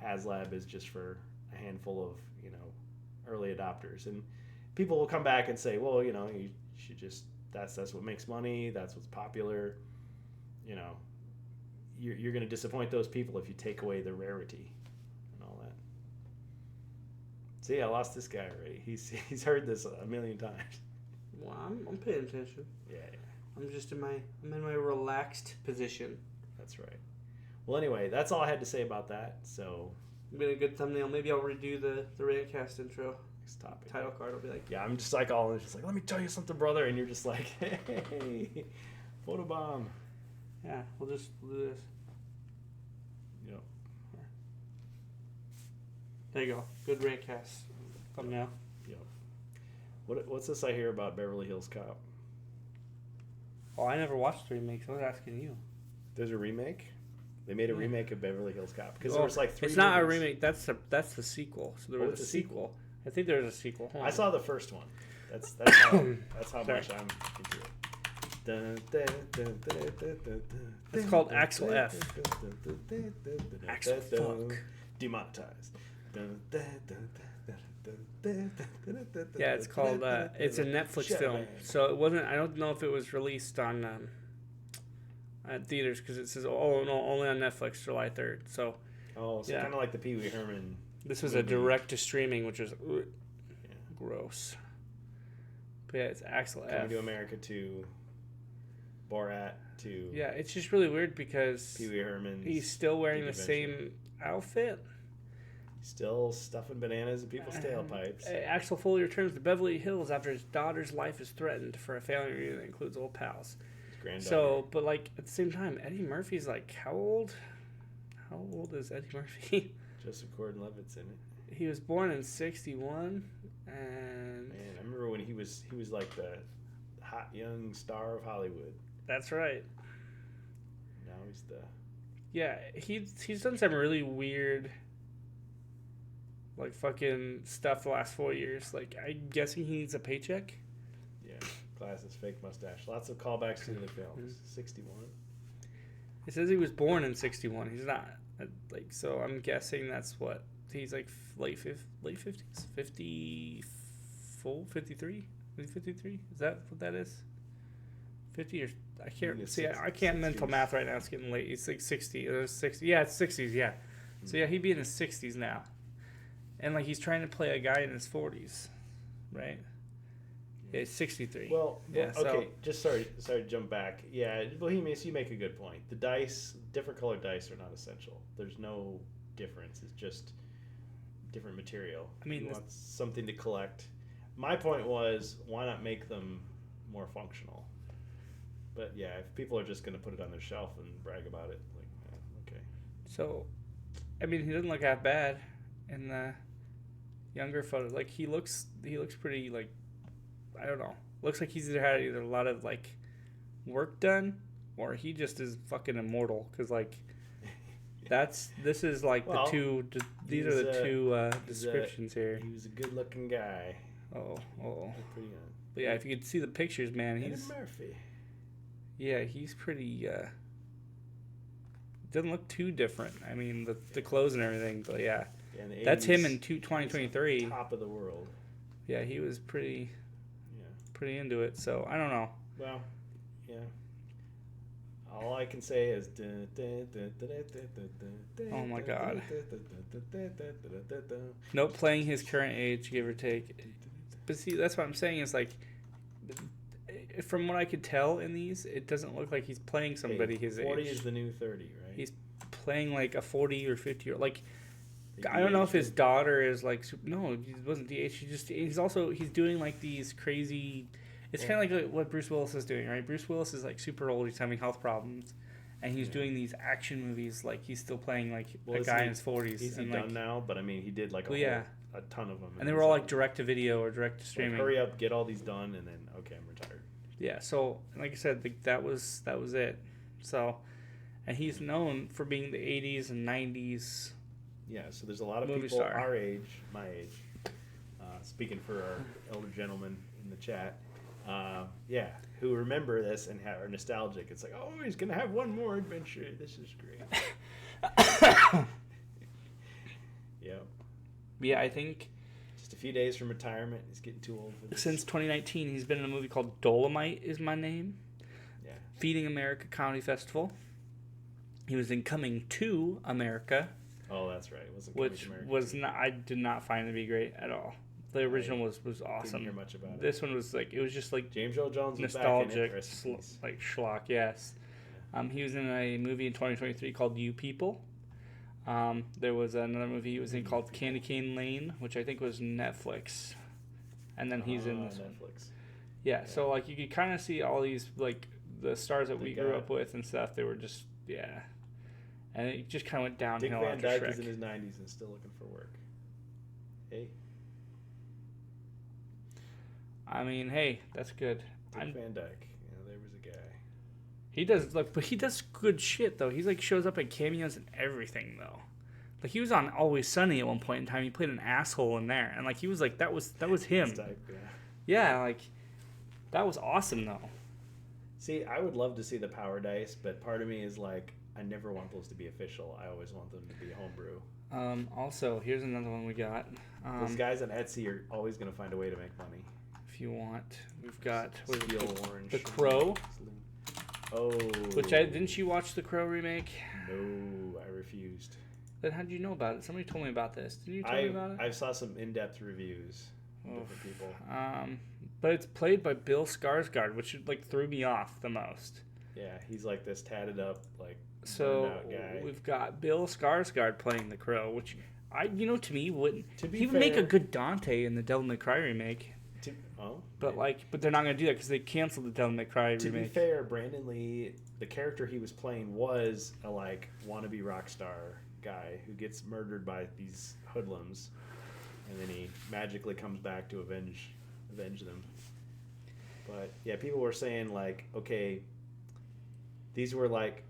HasLab is just for a handful of, early adopters. And people will come back and say, well, you should just, that's what makes money, that's what's popular. You're going to disappoint those people if you take away the rarity and all that. See, I lost this guy already. He's heard this a million times.
Well, I'm paying attention.
Yeah.
I'm just in my relaxed position.
That's right. Well, anyway, that's all I had to say about that. So,
Been a good thumbnail. Maybe I'll redo the RantCast intro.
next topic.
Title card will be like,
Yeah, I'm just like all in, just like, let me tell you something, brother, and you're just like, hey, photobomb.
yeah, we'll do this.
Yep.
There you go. Good RantCast thumbnail.
Yep. What's this I hear about Beverly Hills Cop?
Oh, I never watched the remakes. I was asking you.
There's a remake. They made a remake of Beverly Hills Cop because
Well,
there was like 3
It's not a
movies.
remake. That's the sequel. So there
Oh,
was
it's
a
a
sequel. I think there was a sequel. Hold
I
on.
saw the first one. That's how
Sorry.
much I'm into it.
It's called Axel F. Axel fuck.
Demonetized.
Yeah, it's called. It's a Netflix film. So it wasn't. I don't know if it was released on at theaters because it says only on Netflix July 3rd. So
Oh, so
yeah.
kind of like the Pee Wee Herman.
This was a
movie.
direct to streaming, which was gross. But yeah, it's Axel F.
Coming to America 2, Borat 2.
Yeah, it's just really weird because
Pee Wee Herman.
he's still wearing the
Big
same outfit.
Still stuffing bananas in people's tailpipes.
Axel fully returns to Beverly Hills after his daughter's life is threatened for a family reunion that includes old pals.
His granddaughter.
So, but like at the same time, Eddie Murphy's like how old? How old is Eddie Murphy?
Joseph Gordon-Levitt's in it.
He was born in '61, and
Man, I remember when he was like the hot young star of Hollywood.
that's right.
Now he's the
Yeah, he's done some really weird, like fucking stuff the last 4 years. Like I'm guessing he needs a paycheck.
glasses, fake mustache. Lots of callbacks to the films. 61.
It says he was born in '61. He's not like so. I'm guessing that's what he's like late 50s, 54, 53, 53. Is that what that is? 50 or I can't see. I can't mental math right now. It's getting late. It's like 60 or 60. Yeah, it's 60s. Yeah. So yeah, he'd be in his 60s now, and like he's trying to play a guy in his 40s, right? Yeah, he's 63.
Well,
yeah.
okay. Just sorry to jump back. Yeah, Bohemians, you make a good point. The dice, different colored dice, are not essential. There's no difference. It's just different material.
I mean,
you want something to collect. My point was, why not make them more functional? But yeah, if people are just going to put it on their shelf and brag about it, like, okay.
So, I mean, he doesn't look that bad in the younger photos. Like he looks pretty like. I don't know. Looks like he's had either a lot of like work done, or he just is fucking immortal. Cause like, this is like
Well,
the two. These are the two descriptions here.
He was a good-looking guy.
Oh.
Looked pretty young.
But yeah, if you could see the pictures, man,
Eddie
he's
Murphy.
yeah, he's pretty. Doesn't look too different. I mean, the clothes and everything. But yeah,
in the
that's
80s,
him in 2023.
Top of the world.
Yeah, he was pretty into it. So I don't know.
Well, yeah. All I can say is.
Oh my God. Nope, playing his current age, give or take. But see, that's what I'm saying is like, from what I could tell in these, it doesn't look like he's playing somebody his age.
40 is the new 30, right?
He's playing like a 40 or 50 or like. I don't know if his daughter is like no, he wasn't DH. He's doing like these crazy. It's kind of like what Bruce Willis is doing, right? Bruce Willis is like super old. He's having health problems, and he's doing these action movies. Like he's still playing like a guy in his 40s.
He's
and
done now, but I mean he did like a ton of them.
And they were all like direct to video or direct to streaming.
Like, hurry up, get all these done, and then okay, I'm retired.
Yeah. So like I said, that was it. So, and he's known for being the 80s and 90s.
Yeah, so there's a lot of
Movie
people
star.
our age, my age, speaking for our elder gentlemen in the chat, who remember this and are nostalgic. It's like, oh, he's going to have one more adventure. This is great. Yep.
Yeah, I think
Just a few days from retirement. He's getting too old for this.
since 2019, he's been in a movie called Dolomite Is My Name.
Yeah.
Feeding America Comedy Festival. He was in Coming to America.
Oh, that's right. It wasn't
Which was not. I did not find it to be great at all. The original was awesome.
Didn't hear much about it.
This one was like it was just like
James Earl Jones was
nostalgic,
back in it.
like schlock. Yes. He was in a movie in 2023 called You People. There was another movie he was in called Candy Cane Lane, which I think was Netflix. And then he's in this
Netflix.
one. Yeah, so like you could kind of see all these like the stars that we grew up with and stuff. They were just and it just kind of went
Dick
downhill
Van
after
Dyke
Shrek.
is in his 90s and still looking for work. Hey.
I mean, hey, that's good.
Dick Van Dyke. There was a guy.
He does but he does good shit though. He's like shows up at cameos and everything though. Like he was on Always Sunny at one point in time. He played an asshole in there, and like he was like that was him.
Type,
yeah, like that was awesome though.
See, I would love to see the Power Dice, but part of me is like, I never want those to be official. I always want them to be homebrew.
Also, here's another one we got.
Those guys on Etsy are always going to find a way to make money.
If you want, we've got
Steel Orange.
The Crow.
Oh.
Which didn't you watch the Crow remake?
No, I refused.
Then how did you know about it? Somebody told me about this. Didn't you tell me about it?
I saw some in-depth reviews from different people.
But it's played by Bill Skarsgård, which like threw me off the most.
Yeah, he's like this tatted up, like
so
out guy.
We've got Bill Skarsgård playing the Crow, which to me wouldn't. He would
fair,
make a good Dante in the Devil May Cry remake. But they're not gonna do that because they canceled the Devil May Cry remake.
To be fair, Brandon Lee, the character he was playing was a like wannabe rock star guy who gets murdered by these hoodlums, and then he magically comes back to avenge them. But yeah, people were saying like, okay, these were like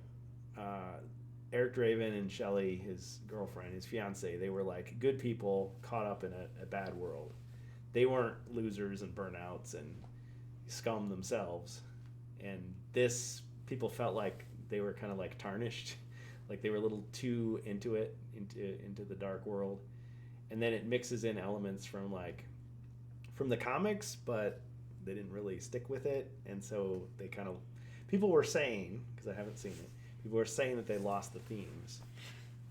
Eric Draven and Shelley, his girlfriend, his fiance. They were like good people caught up in a bad world. They weren't losers and burnouts and scum themselves. And this, people felt like they were kind of like tarnished, like they were a little too into the dark world. And then it mixes in elements from the comics, but they didn't really stick with it. And so they kind of, people were saying, because I haven't seen it, people were saying that they lost the themes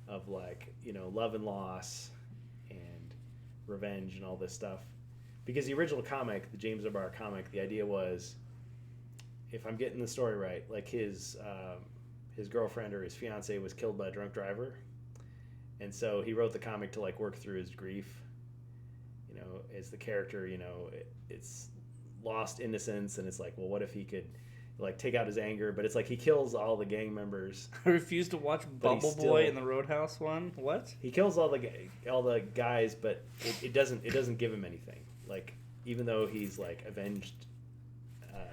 of like, love and loss and revenge and all this stuff. Because the original comic, the James O'Barr comic, the idea was, if I'm getting the story right, like his girlfriend or his fiance was killed by a drunk driver, and so he wrote the comic to like work through his grief. As the character, it's lost innocence, and it's like, well, what if he could like take out his anger? But it's like he kills all the gang members.
I refuse to watch Bubble Boy in the Roadhouse one. What?
He kills all the guys, but it doesn't give him anything. Like, even though he's like avenged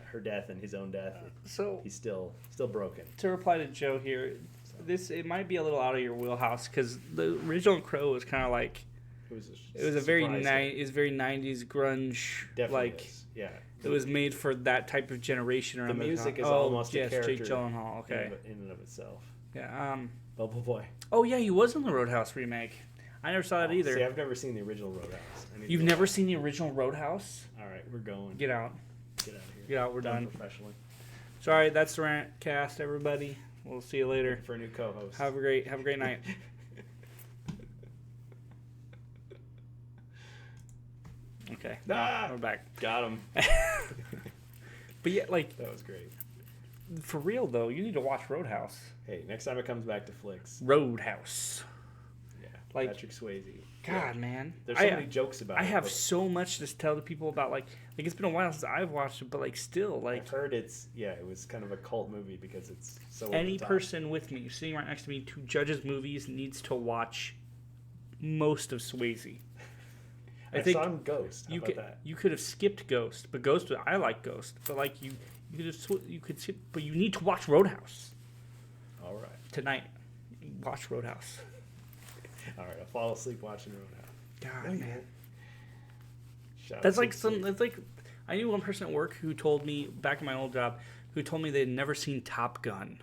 her death and his own death,
so
he's still broken.
To reply to Joe here, it might be a little out of your wheelhouse because the original Crow was kind of like it was a very 90s grunge.
Definitely
like
is. Yeah.
It was made for that type of generation.
The music is almost a character.
Jake Gyllenhaal. Okay.
In and of itself.
Yeah.
Bubble Boy.
Oh yeah, he was in the Roadhouse remake. I never saw that either.
See, I've never seen the original Roadhouse.
You've never seen the original Roadhouse?
All right, we're going.
Get out.
Get out of here.
Get out. We're done.
Professionally.
Sorry, that's the RantCast, everybody. We'll see you later.
For a new co-host.
Have a great night. Okay. We're back.
Got him.
But yeah, like
that was great.
For real though, you need to watch Roadhouse.
Hey, next time it comes back to flicks.
Roadhouse.
Yeah.
Like
Patrick Swayze.
God, man.
There's so many jokes about it.
I have so much to tell to people about like it's been a while since I've watched it, but like still like
I've heard it was kind of a cult movie because it's so
any person with me sitting right next to me who judges movies needs to watch most of Swayze.
I think saw him Ghost. How about that?
You could have skipped Ghost, but I like Ghost, but like you could skip, but you need to watch Roadhouse.
All right.
Tonight, watch Roadhouse.
All right, I'll fall asleep watching Roadhouse.
God, man. That's like I knew one person at work who told me back in my old job who told me they'd never seen Top Gun.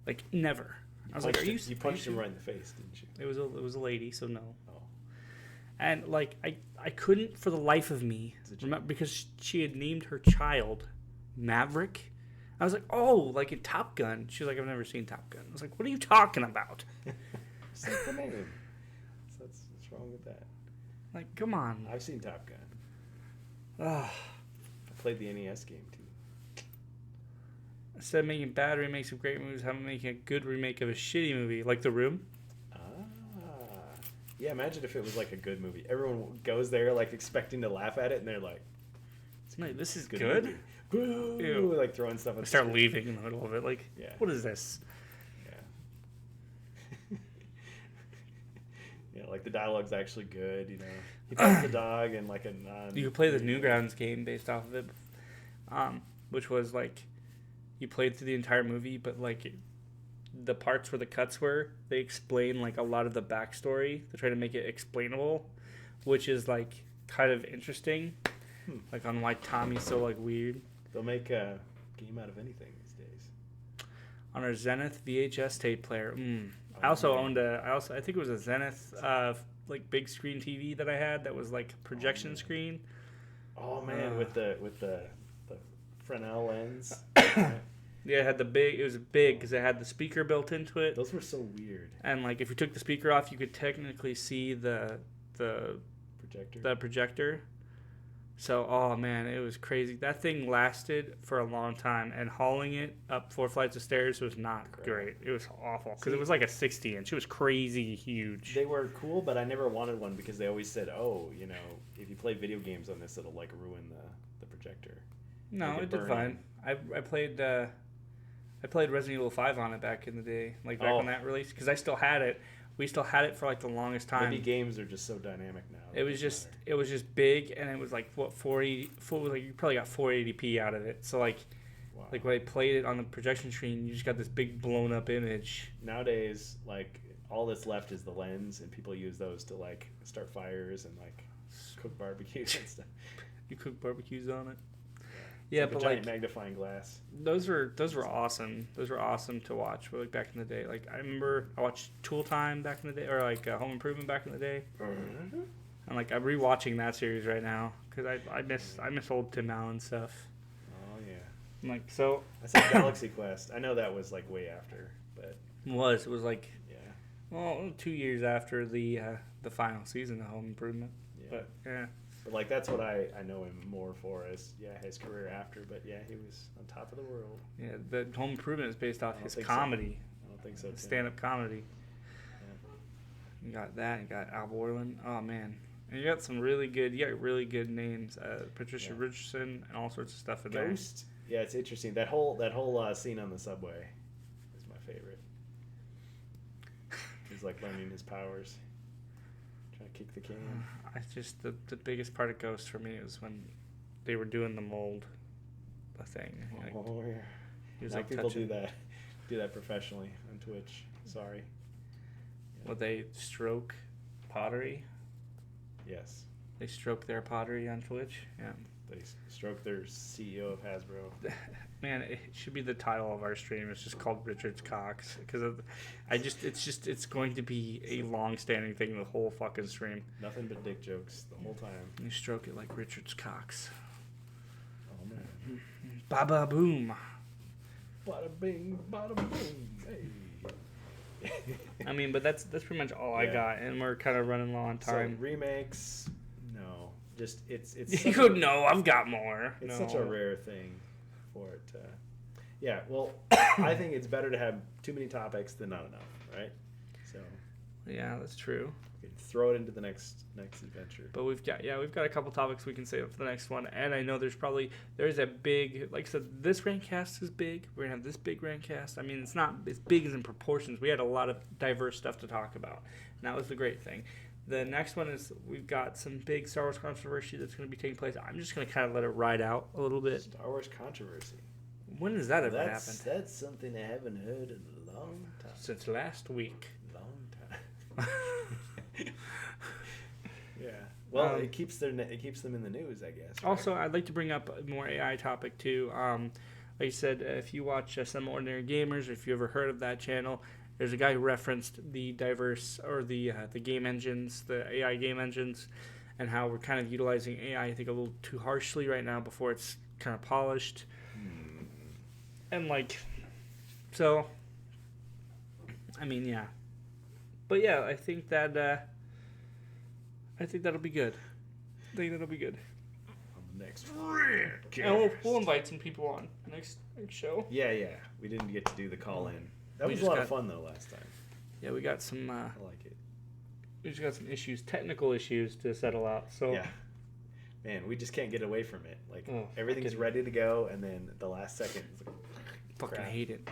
Like never. I was like,
you punched him right in the face, didn't you?
It was a lady, so no. And like I couldn't for the life of me remember because she had named her child Maverick. I was like, oh, like in Top Gun. She was like, I've never seen Top Gun. I was like, what are you talking about?
Just like the name. So what's wrong with that?
Like, come on.
I've seen Top Gun.
I
played the NES game too.
Instead of making bad remakes of great movies, how about making a good remake of a shitty movie like The Room?
Yeah, imagine if it was like a good movie. Everyone goes there like expecting to laugh at it, and they're like,
"This is good."
Boo! Ew. Like throwing stuff.
I start leaving in the middle of it. Like, what is this?
Yeah. Yeah, like the dialogue's actually good, He pets the dog and like a non.
You could play the Newgrounds game based off of it, which was like you played through the entire movie, but like the parts where the cuts were, they explain like a lot of the backstory. They try to make it explainable, which is like kind of interesting, like on why Tommy's so like weird.
They'll make a game out of anything these days.
On our Zenith VHS tape player. I also owned I think it was a Zenith like big screen TV that I had that was like projection screen.
Oh man, with the Fresnel lens.
Yeah, it had it was big because it had the speaker built into it.
Those were so weird.
And like if you took the speaker off, you could technically see the projector. So, oh man, it was crazy. That thing lasted for a long time, and hauling it up 4 flights of stairs was not great. It was awful because it was like a 60-inch. It was crazy huge.
They were cool, but I never wanted one because they always said, "Oh, you know, if you play video games on this, it'll like ruin the projector."
No, it did fine. I played Resident Evil 5 on it back in the day, like back when that released, because I still had it. We still had it for like the longest time.
Maybe games are just so dynamic now.
It was just big, and it was like what 480. Like you probably got 480p out of it. So like when I played it on the projection screen, you just got this big blown up image.
Nowadays, like all that's left is the lens, and people use those to like start fires and like cook barbecues and stuff.
You cook barbecues on it. Yeah,
like
but
a giant
like
magnifying glass.
Those were awesome. Those were awesome to watch. Like back in the day, like I remember I watched Tool Time back in the day, or like Home Improvement back in the day. And like I'm rewatching that series right now because I miss old Tim Allen stuff.
Oh yeah.
I'm like so.
I said Galaxy Quest. I know that was like way after, but
it was like 2 years after the final season of Home Improvement.
Yeah.
But yeah.
But like that's what I know him more for as his career after. But yeah, he was on top of the world.
Yeah, the Home Improvement is based off his comedy.
I don't think so.
Stand-up comedy. Yeah. You got that. You got Al Borland. Oh man. And you got some really good names. Patricia Richardson and all sorts of stuff in there.
Ghost. Yeah, it's interesting. That whole scene on the subway is my favorite. He's like learning his powers, trying to kick the can.
I just the biggest part of Ghost for me was when they were doing the mold, thing. Like,
oh yeah.
He was
now
like
people
touching.
do that professionally on Twitch. Sorry.
Yeah. Well, they stroke pottery.
Yes.
They stroke their pottery on Twitch. Yeah.
They stroke their CEO of Hasbro.
Man, it should be the title of our stream. It's just called Richard's Cocks because it's going to be a long-standing thing the whole fucking stream.
Nothing but dick jokes the whole time.
You stroke it like Richard's Cocks.
Oh man.
Baba boom.
Bada bing, bada boom. Hey.
I mean, but that's pretty much all I got, and we're kind of running low on time.
So remakes, no, just it's.
You could no, I've got more.
It's such a rare thing for it. Yeah, well, I think it's better to have too many topics than not enough, right? So.
Yeah, that's true.
We can throw it into the next adventure.
But we've got a couple topics we can save up for the next one, and I know there's a big, like I said, this RantCast is big. We're gonna have this big RantCast. I mean, it's not as big as in proportions. We had a lot of diverse stuff to talk about, and that was the great thing. The next one is we've got some big Star Wars controversy that's going to be taking place. I'm just going to kind of let it ride out a little bit.
Star Wars controversy.
When does that ever happen?
That's something I haven't heard in a long time.
Since last week.
Long time. Yeah. Well, it keeps them in the news, I guess. Right?
Also, I'd like to bring up a more AI topic too. Like I said, if you watch Some Ordinary Gamers, or if you ever heard of that channel, there's a guy who referenced the diverse or the game engines, the AI game engines, and how we're kind of utilizing AI, I think, a little too harshly right now before it's kind of polished. And like, so, I mean, yeah. But yeah, I think that'll be good. I think that'll be good.
On the next RantCast.
And we'll invite some people on next show.
Yeah. We didn't get to do the call-in. That was a lot of fun, though, last time.
Yeah, we got some...
I like it.
We just got some technical issues to settle out, so...
Yeah. Man, we just can't get away from it. Like, everything's ready to go, and then the last second... It's like,
fucking hate it.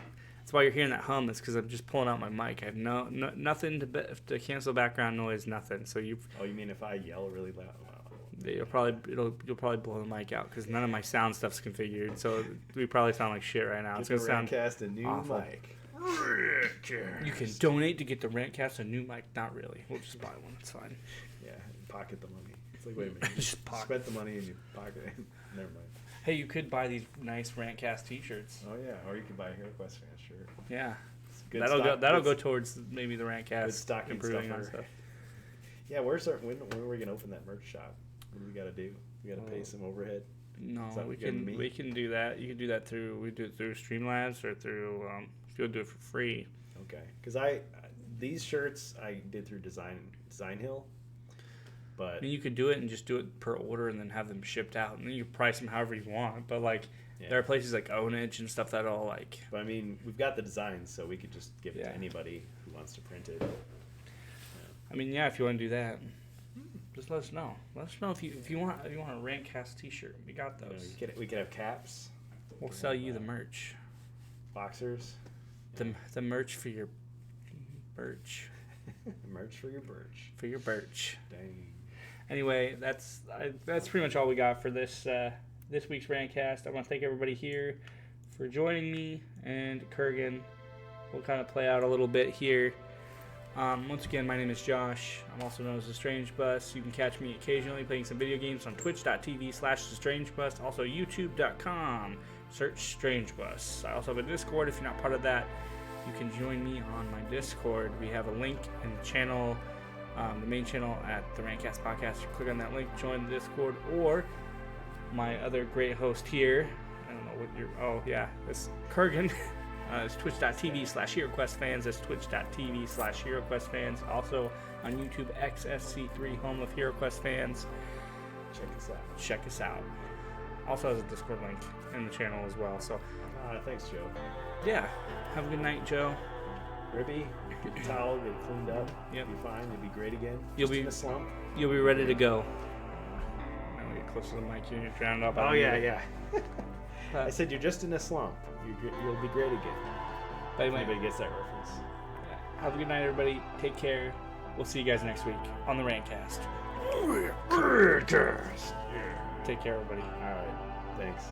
That's why you're hearing that hum. Is because I'm just pulling out my mic. I have nothing to cancel background noise. Nothing. So you.
Oh, you mean if I yell really loud?
You'll probably blow the mic out because none of my sound stuff's configured. So we probably sound like shit right now. It's gonna sound
RantCast a new
awful.
mic.
You can donate to get the RantCast a new mic. Not really. We'll just buy one. It's fine.
Yeah, pocket the money. It's like, wait a minute.
Just
spent the money and you pocket it. Never mind.
Hey, you could buy these nice RantCast T-shirts.
Oh yeah, or you could buy a HeroQuest fan shirt.
Yeah,
Good
that'll go towards maybe the RantCast
stocking
improving on
stuffer.
stuff.
Yeah, when are we gonna open that merch shop? What do we gotta do? We gotta pay some overhead.
No,
Is that
we
good to me?
can do that. You can do that through Streamlabs or through if you'll do it for free.
Okay, because these shirts I did through Design Hill, but
I mean, you could do it and just do it per order and then have them shipped out, and then you price them however you want. But like, there are places like Ownage and stuff that'll like.
But I mean, we've got the designs, so we could just give it to anybody who wants to print it.
I mean, yeah, if you want to do that, just let us know. Let us know if you want a RantCast T-shirt. We got those.
We could have caps.
We'll sell you the merch.
Boxers.
The merch for your birch.
Merch for your birch.
For your birch.
Dang.
Anyway, that's pretty much all we got for this week's RantCast. I want to thank everybody here for joining me and Kurgan. We'll kind of play out a little bit here. Once again, my name is Josh. I'm also known as The Strange Bus. You can catch me occasionally playing some video games on twitch.tv/TheStrangeBus. Also youtube.com. Search Strange Bus. I also have a Discord. If you're not part of that, you can join me on my Discord. We have a link in the channel, the main channel at the RantCast Podcast. You click on that link, join the Discord, or my other great host here. I don't know what it's Kurgan. It's twitch.tv/HeroQuestFans. That's twitch.tv/HeroQuestFans. Also on YouTube, XSC3, home of HeroQuest fans. Check us out. Also has a Discord link in the channel as well. So,
thanks, Joe.
Yeah. Have a good night, Joe.
Ribby, get the towel, get it cleaned up.
Yep.
You'll be fine. You'll be great again.
You'll
Just
be
in a slump.
You'll be ready to go. Now we get close to the mic. You're drowned out.
Oh yeah. I said you're just in a slump. You'll be great again.
But anyway,
anybody gets that reference.
Have a good night, everybody. Take care. We'll see you guys next week on the RantCast.
RantCast.
Take care, everybody.
All right. Thanks.